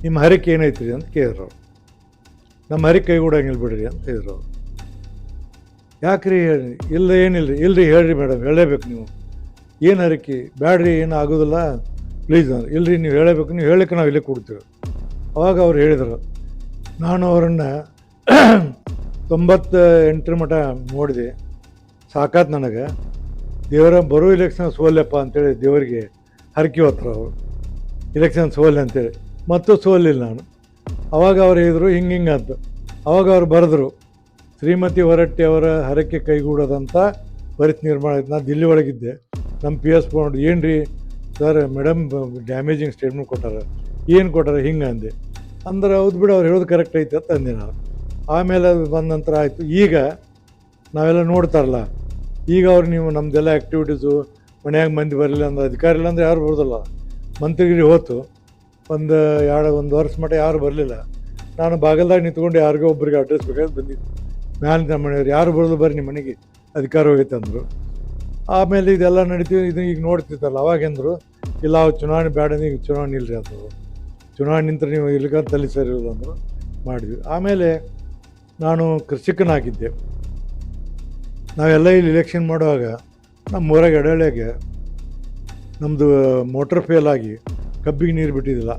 ನಿಮ್ಮ ಹರಕೆ ಏನೈತ್ರಿ ಅಂತ ಕೇಳಿದ್ರು. ಅವ್ರು ನಮ್ಮ ಹರಕೆ ಕೈಗೂಡಂಗಿಲ್ಲ ಬಿಡ್ರಿ ಅಂತ ಹೇಳಿದ್ರು. ಅವ್ರು ಯಾಕ್ರಿ ಹೇಳಿ? ಇಲ್ಲ ಏನಿಲ್ಲ ರೀ. ಇಲ್ಲರಿ ಹೇಳ್ರಿ ಮೇಡಮ್, ಹೇಳಲೇಬೇಕು ನೀವು. ಏನು ಹರಕೆ? ಬ್ಯಾಡ್ರಿ, ಏನು ಆಗೋದಿಲ್ಲ ಪ್ಲೀಸ್ ಅಂದ್ರೆ. ಇಲ್ಲರಿ ನೀವು ಹೇಳಬೇಕು, ನೀವು ಹೇಳಕ್ಕೆ ನಾವು ಇಲ್ಲೇ ಕೊಡ್ತೀವಿ. ಅವಾಗ ಅವ್ರು ಹೇಳಿದರು. ನಾನು ಅವರನ್ನು 98 ಮಟ ನೋಡಿದೆ. ಸಾಕಾತು ನನಗೆ. ದೇವರ ಬರೋ ಇಲೆಕ್ಷನ್ ಸೋಲ್ಲಪ್ಪ ಅಂತೇಳಿ ದೇವರಿಗೆ ಹರಕೆ ಹೊತ್ತರು ಅವರು. ಇಲೆಕ್ಷನ್ ಸೋಲೆ ಅಂತೇಳಿ ಮತ್ತು ಸೋಲಿಲ್ಲ ನಾನು. ಅವಾಗ ಅವ್ರು ಹೇಳಿದರು ಹಿಂಗೆ ಅಂತ. ಅವಾಗ ಅವ್ರು ಬರೆದ್ರು, ಶ್ರೀಮತಿ ಹೊರಟ್ಟಿ ಅವರ ಹರಕೆ ಕೈಗೂಡೋದಂಥ ಪರಿಸ್ಥಿತಿ ನಿರ್ಮಾಣ ಆಯ್ತು. ನಾನು ದಿಲ್ಲಿ ಒಳಗಿದ್ದೆ. ನಮ್ಮ ಪಿ ಎಸ್ ಫೋನ್ ಏನು ರೀ ಸರ್ ಮೇಡಮ್ ಡ್ಯಾಮೇಜಿಂಗ್ ಸ್ಟೇಟ್ಮೆಂಟ್ ಕೊಟ್ಟಾರ, ಏನು ಕೊಟ್ಟಾರ ಹಿಂಗೆ ಅಂದೆ. ಅಂದ್ರೆ ಹೌದು ಬಿಡು ಅವ್ರು ಹೇಳೋದು ಕರೆಕ್ಟ್ ಐತೆ ಅಂತ ಅಂದೆ ನಾನು. ಆಮೇಲೆ ಅದು ಬಂದ ನಂತರ ಆಯಿತು. ಈಗ ನಾವೆಲ್ಲ ನೋಡ್ತಾರಲ್ಲ, ಈಗ ಅವ್ರು ನೀವು ನಮ್ಮದೆಲ್ಲ ಆ್ಯಕ್ಟಿವಿಟೀಸು ಮನ್ಯಾಗ ಮಂದಿ ಬರಲಿಲ್ಲ ಅಂದ್ರೆ ಅಧಿಕಾರಿ ಇಲ್ಲ ಅಂದ್ರೆ ಯಾರು ಬರೋದಿಲ್ಲ. ಮಂತ್ರಿಗಿರಿ ಹೋತು ಒಂದು ವರ್ಷ ಮಟ್ಟ ಯಾರು ಬರಲಿಲ್ಲ. ನಾನು ಬಾಗಲ್ದಾಗ ನಿಂತ್ಕೊಂಡು ಯಾರಿಗೋ ಒಬ್ಬರಿಗೆ ಅಡ್ರೆಸ್ ಬೇಕಾದ್ರೆ ಬಂದಿದ್ದು. ಮ್ಯಾಲೆ ನಮ್ಮ ಮನೆಯವ್ರು ಯಾರು ಬರೋದು ಬರ್ರಿ ನಿಮ್ಮ ಮನೆಗೆ ಅಧಿಕಾರ ಹೋಗೈತೆ ಅಂದರು. ಆಮೇಲೆ ಇದೆಲ್ಲ ನಡೀತೀವಿ. ಇದು ಈಗ ನೋಡ್ತಿತ್ತಲ್ಲ, ಅವಾಗೆಂದರು ಇಲ್ಲ ಅವು ಚುನಾವಣೆ ಬೇಡ, ಈಗ ಚುನಾವಣೆ ಇಲ್ಲರಿ ಅದು, ಚುನಾವಣೆ ನಿಂತರೆ ನೀವು ಇಲ್ಲಿಗಂತ ತಲೆ ಸರಿ ಇರೋದು ಅಂದರು. ಮಾಡಿದ್ವಿ. ಆಮೇಲೆ ನಾನು ಕೃಷಿಕನಾಗಿದ್ದೆ. ನಾವೆಲ್ಲ ಇಲ್ಲಿ ಇಲೆಕ್ಷನ್ ಮಾಡುವಾಗ ನಮ್ಮ ಊರಾಗ ಎಡಹಳ್ಳಿಯಾಗೆ ನಮ್ಮದು ಮೋಟ್ರ್ ಫೇಲ್ ಆಗಿ ಕಬ್ಬಿಗೆ ನೀರು ಬಿಟ್ಟಿದ್ದಿಲ್ಲ.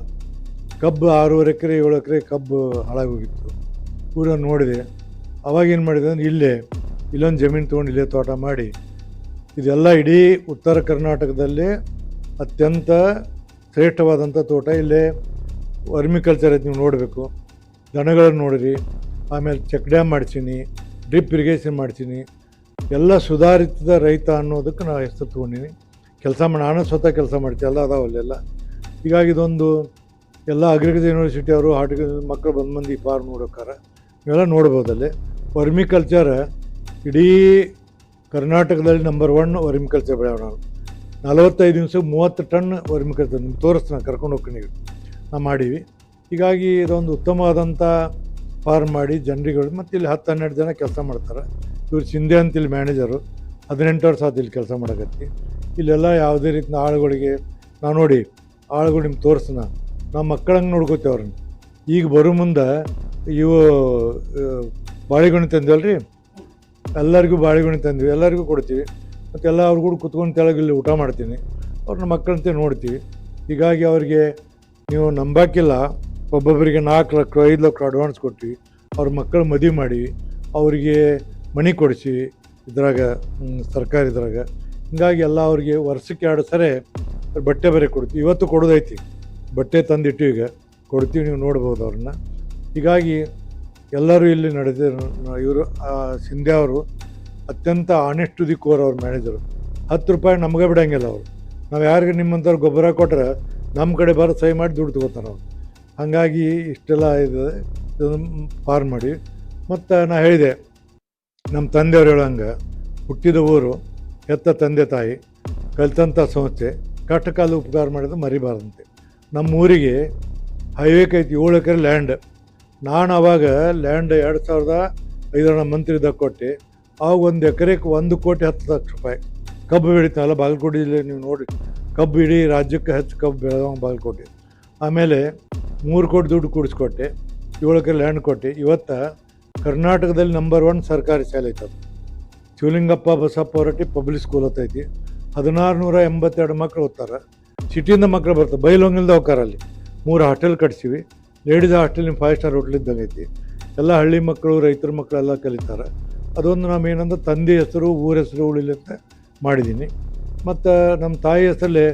ಕಬ್ಬು 6.5 ಎಕರೆ 7 ಎಕರೆ ಕಬ್ಬು ಹಾಳಾಗೋಗಿತ್ತು. ಊರನ್ನು ನೋಡಿದೆ. ಅವಾಗೇನು ಮಾಡಿದೆ ಅಂದ್ರೆ ಇಲ್ಲೊಂದು ಜಮೀನು ತೊಗೊಂಡು ಇಲ್ಲೇ ತೋಟ ಮಾಡಿ, ಇದೆಲ್ಲ ಇಡೀ ಉತ್ತರ ಕರ್ನಾಟಕದಲ್ಲಿ ಅತ್ಯಂತ ಶ್ರೇಷ್ಠವಾದಂಥ ತೋಟ. ಇಲ್ಲೇ ವರ್ಮಿಕಲ್ಚರ್ ಐತೆ, ನೀವು ನೋಡಬೇಕು. ದನಗಳನ್ನು ನೋಡಿರಿ. ಆಮೇಲೆ ಚೆಕ್ ಡ್ಯಾಮ್ ಮಾಡ್ಸೀನಿ, ಡ್ರಿಪ್ ಇರಿಗೇಷನ್ ಮಾಡ್ಸೀನಿ. ಎಲ್ಲ ಸುಧಾರಿತ ರೈತ ಅನ್ನೋದಕ್ಕೆ ನಾವು ಹೆಸರು ತೊಗೊಂಡಿನಿ. ಕೆಲಸ ಮಾಡಿ ನಾನು ಸ್ವತಃ ಕೆಲಸ ಮಾಡ್ತೀನಿ, ಎಲ್ಲ ಅದಾವಲ್ಲೆಲ್ಲ. ಹೀಗಾಗಿ ಇದೊಂದು ಎಲ್ಲ ಅಗ್ರಿಕಲ್ಚರ್ ಯೂನಿವರ್ಸಿಟಿ ಅವರು ಹಾರ್ಟಿಕಲ್ಚರ್ ಮಕ್ಕಳು ಬಂದು ಮಂದಿ ಫಾರ್ಮ್ ನೋಡೋಕ್ಕಾರ ಇವೆಲ್ಲ ನೋಡ್ಬೋದಲ್ಲಿ. ವರ್ಮಿಕಲ್ಚರ್ ಇಡೀ ಕರ್ನಾಟಕದಲ್ಲಿ ನಂಬರ್ 1 ವರ್ಮಿಕಲ್ಚರ್ ಬೆಳೆಯೋಣ. ನಾನು 45 ದಿವ್ಸಕ್ಕೆ 30 ಟನ್ ವರ್ಮಿಕಲ್ಚರ್ ನಿಮ್ಗೆ ತೋರಿಸ್ತೀನಿ, ಕರ್ಕೊಂಡು ಹೋಗ್ತೀನಿ. ನಾವು ಮಾಡೀವಿ. ಹೀಗಾಗಿ ಇದೊಂದು ಉತ್ತಮವಾದಂಥ ಫಾರ್ಮ್ ಮಾಡಿ ಜನರಿಗಳು, ಮತ್ತು ಇಲ್ಲಿ 10-12 ಜನ ಕೆಲಸ ಮಾಡ್ತಾರೆ. ಇವ್ರು ಶಿಂದೆ ಅಂತ ಇಲ್ಲಿ ಮ್ಯಾನೇಜರು, 18 ವರ್ಷ ಆತು ಇಲ್ಲಿ ಕೆಲಸ ಮಾಡಕತ್ತಿ. ಇಲ್ಲೆಲ್ಲ ಯಾವುದೇ ರೀತಿಯ ಆಳುಗಳಿಗೆ ನಾವು ನೋಡಿ ಆಳುಗಳು ನಿಮ್ಗೆ ತೋರಿಸೋಣ. ನಾವು ಮಕ್ಕಳಂಗೆ ನೋಡ್ಕೋತೀವಿ ಅವ್ರನ್ನ. ಈಗ ಬರೋ ಮುಂದೆ ಇವು ಬಾಳೆಗೊನೆ ತಂದಿವಲ್ರಿ, ಎಲ್ಲರಿಗೂ ಬಾಳೆಗೊನೆ ತಂದ್ವಿ, ಎಲ್ಲರಿಗೂ ಕೊಡ್ತೀವಿ. ಮತ್ತು ಎಲ್ಲ ಅವ್ರು ಕೂಡ ಕುತ್ಕೊಂಡು ತೆಳಗೆ ಇಲ್ಲಿ ಊಟ ಮಾಡ್ತೀನಿ. ಅವ್ರನ್ನ ಮಕ್ಕಳಂತೆ ನೋಡ್ತೀವಿ. ಹೀಗಾಗಿ ಅವ್ರಿಗೆ ನೀವು ನಂಬಕ್ಕಿಲ್ಲ, ಒಬ್ಬೊಬ್ಬರಿಗೆ 4 ಲಕ್ಷ 5 ಲಕ್ಷ ಅಡ್ವಾನ್ಸ್ ಕೊಟ್ಟು ಅವ್ರ ಮಕ್ಕಳು ಮದುವೆ ಮಾಡಿ ಅವರಿಗೆ ಮನೆ ಕೊಡಿಸಿ ಇದ್ರಾಗ ಸರ್ಕಾರ ಇದ್ರಾಗ. ಹೀಗಾಗಿ ಎಲ್ಲ ಅವ್ರಿಗೆ ವರ್ಷಕ್ಕೆ 2 ಸರಿ ಬಟ್ಟೆ ಬೇರೆ ಕೊಡ್ತೀವಿ. ಇವತ್ತು ಕೊಡೋದೈತಿ, ಬಟ್ಟೆ ತಂದಿಟ್ಟು ಈಗ ಕೊಡ್ತೀವಿ, ನೀವು ನೋಡ್ಬೋದು ಅವ್ರನ್ನ. ಹೀಗಾಗಿ ಎಲ್ಲರೂ ಇಲ್ಲಿ ನಡೆದಿರೋ ಇವರು ಸಿಂಧ್ಯಾ ಅವರು ಅತ್ಯಂತ ಆನೆಸ್ಟ್ ಟು ದಿ ಕೋರ್. ಅವ್ರ ಮ್ಯಾನೇಜರು 10 ರೂಪಾಯಿ ನಮಗೆ ಬಿಡೋಂಗಿಲ್ಲ ಅವರು. ನಾವು ಯಾರಿಗೆ ನಿಮ್ಮಂಥವ್ರು ಗೊಬ್ಬರ ಕೊಟ್ಟರೆ ನಮ್ಮ ಕಡೆ ಬರೋ ಸಹಿ ಮಾಡಿ ದುಡ್ಡು ತೊಗೋತಾರೆ ಅವರು. ಹಾಗಾಗಿ ಇಷ್ಟೆಲ್ಲ ಇದನ್ನು ಫಾರ್ಮ್ ಮಾಡಿ. ಮತ್ತು ನಾ ಹೇಳಿದೆ, ನಮ್ಮ ತಂದೆಯವ್ರು ಹೇಳೋಂಗೆ ಹುಟ್ಟಿದ ಊರು, ಹೆತ್ತ ತಂದೆ ತಾಯಿ, ಕಲಿತಂಥ ಸಂಸ್ಥೆ, ಕಷ್ಟಕಾಲ ಉಪಕಾರ ಮಾಡಿದ್ರೆ ಮರಿಬಾರ್ದಂತೆ. ನಮ್ಮ ಊರಿಗೆ ಹೈವೇಕ್ ಐತಿ 7 ಎಕರೆ ಲ್ಯಾಂಡ್. ನಾನು ಆವಾಗ ಲ್ಯಾಂಡ್ 2005 ಮಂತ್ರಿ ಇದ್ದಾಗ ಕೊಟ್ಟು, ಆವಾಗ 1 ಎಕರೆಗೆ 1,10,00,000 ಕಬ್ಬು ಬೆಳೀತಾನಲ್ಲ ಬಾಗಲಕೋಟೆ ಜಿಲ್ಲೆ. ನೀವು ನೋಡಿ, ಕಬ್ಬು ಇಡೀ ರಾಜ್ಯಕ್ಕೆ ಹೆಚ್ಚು ಕಬ್ಬು ಬೆಳೆದವ ಬಾಗಲಕೋಟೆ. ಆಮೇಲೆ 3 ಕೋಟಿ ದುಡ್ಡು ಕೂಡಿಸ್ಕೊಟ್ಟೆ, 7 ಎಕರೆ ಲ್ಯಾಂಡ್ ಕೊಟ್ಟು. ಇವತ್ತು ಕರ್ನಾಟಕದಲ್ಲಿ ನಂಬರ್ 1 ಸರ್ಕಾರಿ ಶಾಲೆ ಐತದು. ಶಿವಲಿಂಗಪ್ಪ ಬಸಪ್ಪ ಹೊರಟ್ಟಿ ಪಬ್ಲಿಕ್ ಸ್ಕೂಲ್ ಹೊತ್ತೈತಿ. 1682 ಮಕ್ಕಳು ಓದ್ತಾರೆ. ಸಿಟಿಯಿಂದ ಮಕ್ಕಳು ಬರ್ತಾರೆ, ಬೈಲೊಂಗಿಲ್ದ ಹೋಗ್ತಾರಲ್ಲಿ. 3 ಹಾಸ್ಟೆಲ್ ಕಟ್ಸೀವಿ. ಲೇಡೀಸ್ ಹಾಸ್ಟೆಲ್ ನಿಮ್ಮ 5 ಸ್ಟಾರ್ ಹೋಟ್ಲ್ ಇದ್ದಂಗೆ ಐತಿ. ಎಲ್ಲ ಹಳ್ಳಿ ಮಕ್ಕಳು, ರೈತರ ಮಕ್ಕಳೆಲ್ಲ ಕಲಿತಾರೆ. ಅದೊಂದು ನಾವು ಏನಂದ್ರೆ ತಂದೆ ಹೆಸರು ಊರ ಹೆಸರು ಉಳಿಲಿ ಅಂತ ಮಾಡಿದ್ದೀನಿ. ಮತ್ತು ನಮ್ಮ ತಾಯಿ ಹೆಸರಲ್ಲೇ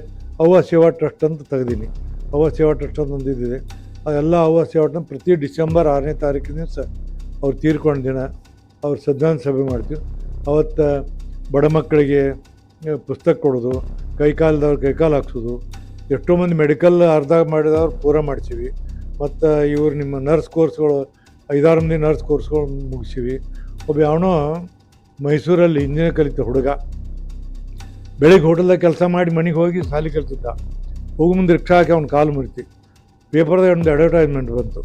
ಅವ್ವ ಸೇವಾ ಟ್ರಸ್ಟ್ ಅಂತ ತೆಗೆದೀನಿ. ಅವ್ವ ಸೇವಾ ಟ್ರಸ್ಟ್ ಅಂತ ಒಂದಿದೆ. ಅದೆಲ್ಲ ಅವ್ವ ಸೇವಾ ಟ್ರಸ್ಟ್ ಪ್ರತಿ ಡಿಸೆಂಬರ್ 6ನೇ ತಾರೀಕಿನ ದಿವಸ ಅವ್ರು ತೀರ್ಕೊಂಡ ದಿನ ಅವ್ರ ಶ್ರದ್ಧಾಂಜಲಿ ಸಭೆ ಮಾಡ್ತೀವಿ. ಅವತ್ತು ಬಡ ಮಕ್ಕಳಿಗೆ ಪುಸ್ತಕ ಕೊಡೋದು, ಕೈಕಾಲದವ್ರು ಕೈಕಾಲು ಹಾಕ್ಸೋದು, ಎಷ್ಟೋ ಮಂದಿ ಮೆಡಿಕಲ್ ಅರ್ಧ ಮಾಡಿದವ್ರು ಪೂರ ಮಾಡ್ತೀವಿ. ಮತ್ತು ಇವರು ನಿಮ್ಮ ನರ್ಸ್ ಕೋರ್ಸ್ಗಳು 5-6 ಮಂದಿ ನರ್ಸ್ ಕೋರ್ಸ್ಗಳು ಮುಗಿಸೀವಿ. ಒಬ್ಬ ಯಾವನೋ ಮೈಸೂರಲ್ಲಿ ಇಂಜಿನಿಯರ್ ಕಲಿತ ಹುಡುಗ, ಬೆಳಿಗ್ಗೆ ಹೋಟೆಲ್ದಾಗ ಕೆಲಸ ಮಾಡಿ ಮನೆಗೆ ಹೋಗಿ ಸಾಲಿ ಕಲಿತಿದ್ದ. ಹೋಗಿ ಮುಂದೆ ರಿಕ್ಷಾ ಹಾಕಿ ಅವ್ನ ಕಾಲು ಮುರಿತಿ. ಪೇಪರ್ದಾಗ ಒಂದು ಅಡ್ವರ್ಟೈಸ್ಮೆಂಟ್ ಬಂತು,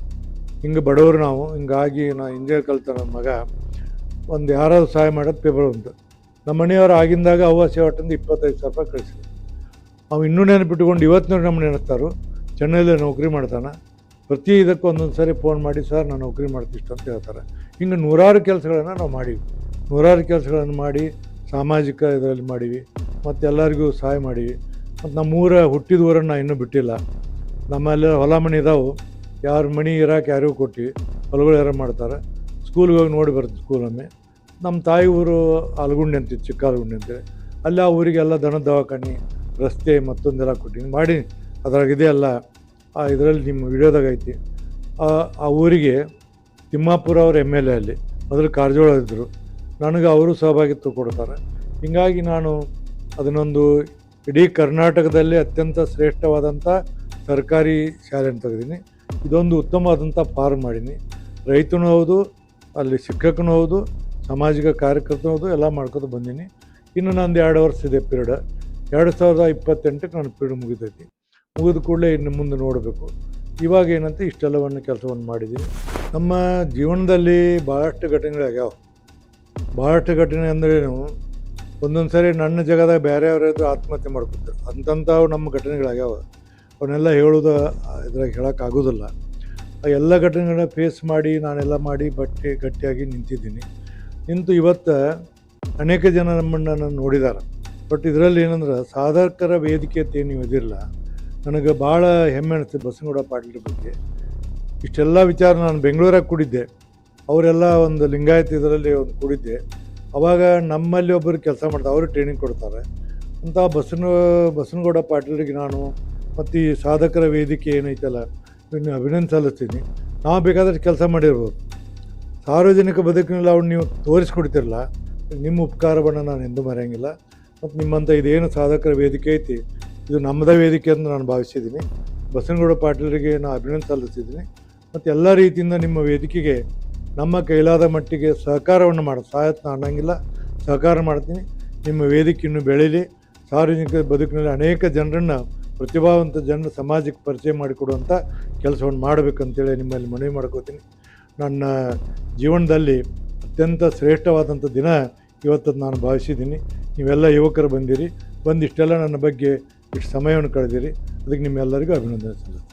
ಹಿಂಗೆ ಬಡವರು ನಾವು, ಹಿಂಗಾಗಿ ನಾ ಇಂಜಿನಿಯರ್ ಕಲಿತ ನನ್ನ ಮಗ ಒಂದು ಯಾರಾದ್ರು ಸಹಾಯ ಮಾಡೋದು ಪೇಪರ್ ಬಂತು. ನಮ್ಮ ಮನೆಯವರು ಆಗಿಂದಾಗ ಅವ್ವ ಸೇವಾಟಂದು 25,000 ಕಳಿಸಿದ್ರು. ಅವು ಇನ್ನೂ ನೆನಪಿಟ್ಕೊಂಡು ಇವತ್ತಿನವ್ರು ನಮ್ಮ ನೆನೆಸ್ತಾರು. ಚೆನ್ನೈಯಲ್ಲಿ ನೌಕರಿ ಮಾಡ್ತಾನೆ. ಪ್ರತಿ ಇದಕ್ಕೆ ಒಂದೊಂದು ಸಾರಿ ಫೋನ್ ಮಾಡಿ, ಸರ್ ನಾನು ನೌಕರಿ ಮಾಡ್ತಿಷ್ಟು ಅಂತ ಹೇಳ್ತಾರೆ. ಹಿಂಗೆ ನೂರಾರು ಕೆಲಸಗಳನ್ನು ನಾವು ಮಾಡೀವಿ. ನೂರಾರು ಕೆಲಸಗಳನ್ನು ಮಾಡಿ ಸಾಮಾಜಿಕ ಇದರಲ್ಲಿ ಮಾಡೀವಿ. ಮತ್ತು ಎಲ್ಲರಿಗೂ ಸಹಾಯ ಮಾಡೀವಿ. ಮತ್ತು ನಮ್ಮೂರ ಹುಟ್ಟಿದ ಊರನ್ನು ಇನ್ನೂ ಬಿಟ್ಟಿಲ್ಲ. ನಮ್ಮಲ್ಲಿ ಹೊಲ ಮನೆ ಇದಾವೆ, ಯಾರು ಮನೆ ಇರೋಕೆ ಯಾರಿಗೂ ಕೊಟ್ಟಿವಿ. ಹೊಲಗಳು ಯಾರು ಮಾಡ್ತಾರೆ. ಸ್ಕೂಲ್ಗೆ ಹೋಗಿ ನೋಡಿ ಬರ್ತೀವಿ. ಸ್ಕೂಲೊಮ್ಮೆ ನಮ್ಮ ತಾಯಿ ಊರು ಆಲಗುಂಡಿ ಅಂತಿತ್ತು, ಚಿಕ್ಕ ಆಲಗುಂಡಿ ಅಂತೇಳಿ. ಅಲ್ಲಿ ಆ ಊರಿಗೆಲ್ಲ ದನದ ದವಾಖಾನೆ, ರಸ್ತೆ, ಮತ್ತೊಂದೆಲ್ಲ ಕೊಟ್ಟಿನಿ ಮಾಡಿ. ಅದ್ರಾಗಿದೆ ಎಲ್ಲ ಇದರಲ್ಲಿ ನಿಮ್ಮ ವಿಡಿಯೋದಾಗ ಐತಿ. ಆ ಊರಿಗೆ ತಿಮ್ಮಾಪುರ ಅವ್ರ MLA ಅಲ್ಲಿ ಮೊದಲು ಕಾರಜೋಳ ಇದ್ದರು, ನನಗೆ ಅವರು ಸಹಭಾಗಿತ್ವ ಕೊಡ್ತಾರೆ. ಹೀಗಾಗಿ ನಾನು ಅದನ್ನೊಂದು ಇಡೀ ಕರ್ನಾಟಕದಲ್ಲಿ ಅತ್ಯಂತ ಶ್ರೇಷ್ಠವಾದಂಥ ಸರ್ಕಾರಿ ಶಾಲೆಯನ್ನು ತೆಗೆದೀನಿ. ಇದೊಂದು ಉತ್ತಮವಾದಂಥ ಫಾರ್ಮ್ ಮಾಡೀನಿ. ರೈತನೂ ಹೌದು, ಅಲ್ಲಿ ಶಿಕ್ಷಕನೂ ಹೌದು, ಸಾಮಾಜಿಕ ಕಾರ್ಯಕರ್ತನೂ ಹೌದು, ಎಲ್ಲ ಮಾಡ್ಕೊತ ಬಂದೀನಿ. ಇನ್ನು ನಂದು 2 ವರ್ಷ ಇದೆ ಪೀರಿಯಡ್. 2028ಕ್ಕೆ ನನ್ನ ಪೀರಿಯಡ್ ಮುಗಿತೈತಿ. ಮುಗಿದ ಕೂಡಲೇ ಇನ್ನು ಮುಂದೆ ನೋಡಬೇಕು. ಇವಾಗ ಏನಂತ ಇಷ್ಟೆಲ್ಲವನ್ನು ಕೆಲಸವನ್ನು ಮಾಡಿದ್ದೀನಿ. ನಮ್ಮ ಜೀವನದಲ್ಲಿ ಭಾಳಷ್ಟು ಘಟನೆಗಳಾಗ್ಯಾವ. ಭಾಳಷ್ಟು ಘಟನೆ ಅಂದ್ರೇನು, ಒಂದೊಂದು ಸಾರಿ ನನ್ನ ಜಾಗದಾಗ ಬೇರೆಯವರಾದ್ರು ಆತ್ಮಹತ್ಯೆ ಮಾಡ್ಕೊತಾರೆ. ಅಂಥವು ನಮ್ಮ ಘಟನೆಗಳಾಗ್ಯಾವ. ಅವನ್ನೆಲ್ಲ ಹೇಳೋದು ಇದ್ರಾಗ ಹೇಳೋಕ್ಕಾಗೋದಿಲ್ಲ. ಆ ಎಲ್ಲ ಘಟನೆಗಳನ್ನ ಫೇಸ್ ಮಾಡಿ ನಾನೆಲ್ಲ ಮಾಡಿ ಗಟ್ಟಿಯಾಗಿ ನಿಂತಿದ್ದೀನಿ. ನಿಂತು ಇವತ್ತು ಅನೇಕ ಜನ ನಮ್ಮನ್ನು ನೋಡಿದ್ದಾರೆ. ಬಟ್ ಇದರಲ್ಲಿ ಏನಂದ್ರೆ ಸಾಧಕರ ವೇದಿಕೆ ಅಂತ ಏನು ನೀವು ಇದಿರಲ್ಲ, ನನಗೆ ಭಾಳ ಹೆಮ್ಮೆ ಅನಿಸ್ತು ಬಸನಗೌಡ ಪಾಟೀಲ್ ಬಗ್ಗೆ. ಇಷ್ಟೆಲ್ಲ ವಿಚಾರ ನಾನು ಬೆಂಗಳೂರಾಗ ಕೂಡಿದ್ದೆ, ಅವರೆಲ್ಲ ಒಂದು ಲಿಂಗಾಯತ ಇದರಲ್ಲಿ ಒಂದು ಕೂಡಿದ್ದೆ. ಅವಾಗ ನಮ್ಮಲ್ಲಿ ಒಬ್ಬರು ಕೆಲಸ ಮಾಡ್ತಾರೆ, ಅವರು ಟ್ರೈನಿಂಗ್ ಕೊಡ್ತಾರೆ ಅಂತ ಬಸನಗೌಡ ಪಾಟೀಲರಿಗೆ ನಾನು ಮತ್ತು ಈ ಸಾಧಕರ ವೇದಿಕೆ ಏನೈತಲ್ಲ ಇನ್ನು ಅಭಿನಂದನೆ ಸಲ್ಲಿಸ್ತೀನಿ. ನಾವು ಬೇಕಾದಷ್ಟು ಕೆಲಸ ಮಾಡಿರ್ಬೋದು, ಸಾರ್ವಜನಿಕ ಬದುಕಿನಲ್ಲಿ ಅವ್ನು ನೀವು ತೋರಿಸ್ಕೊಡ್ತಿರಲ್ಲ, ನಿಮ್ಮ ಉಪಕಾರವನ್ನು ನಾನು ಎಂದೂ ಮರೆಯೋಂಗಿಲ್ಲ. ಮತ್ತು ನಿಮ್ಮಂಥ ಇದೇನು ಸಾಧಕರ ವೇದಿಕೆ ಐತಿ, ಇದು ನಮ್ಮದೇ ವೇದಿಕೆ ಅಂತ ನಾನು ಭಾವಿಸಿದ್ದೀನಿ. ಬಸನಗೌಡ ಪಾಟೀಲರಿಗೆ ನಾನು ಅಭಿನಂದನೆ ಸಲ್ಲಿಸಿದ್ದೀನಿ. ಮತ್ತು ಎಲ್ಲ ರೀತಿಯಿಂದ ನಿಮ್ಮ ವೇದಿಕೆಗೆ ನಮ್ಮ ಕೈಲಾದ ಮಟ್ಟಿಗೆ ಸಹಕಾರವನ್ನು ಸಹಾಯತ್ನ ಅನ್ನೋಂಗಿಲ್ಲ, ಸಹಕಾರ ಮಾಡ್ತೀನಿ. ನಿಮ್ಮ ವೇದಿಕೆ ಇನ್ನೂ ಬೆಳೀಲಿ. ಸಾರ್ವಜನಿಕ ಬದುಕಿನಲ್ಲಿ ಅನೇಕ ಜನರನ್ನು, ಪ್ರತಿಭಾವಂತ ಜನರು ಸಮಾಜಕ್ಕೆ ಪರಿಚಯ ಮಾಡಿಕೊಡುವಂಥ ಕೆಲಸವನ್ನು ಮಾಡಬೇಕಂತೇಳಿ ನಿಮ್ಮಲ್ಲಿ ಮನವಿ ಮಾಡ್ಕೋತೀನಿ. ನನ್ನ ಜೀವನದಲ್ಲಿ ಅತ್ಯಂತ ಶ್ರೇಷ್ಠವಾದಂಥ ದಿನ ಇವತ್ತು ನಾನು ಭಾವಿಸಿದ್ದೀನಿ. ನೀವೆಲ್ಲ ಯುವಕರು ಬಂದಿರಿ, ಬಂದು ಇಷ್ಟೆಲ್ಲ ನನ್ನ ಬಗ್ಗೆ ಇಷ್ಟು ಸಮಯವನ್ನು ಕಳೆದಿರಿ. ಅದಕ್ಕೆ ನಿಮ್ಮೆಲ್ಲರಿಗೂ ಅಭಿನಂದನೆ ಸಲ್ಲಿಸ್ತೀನಿ.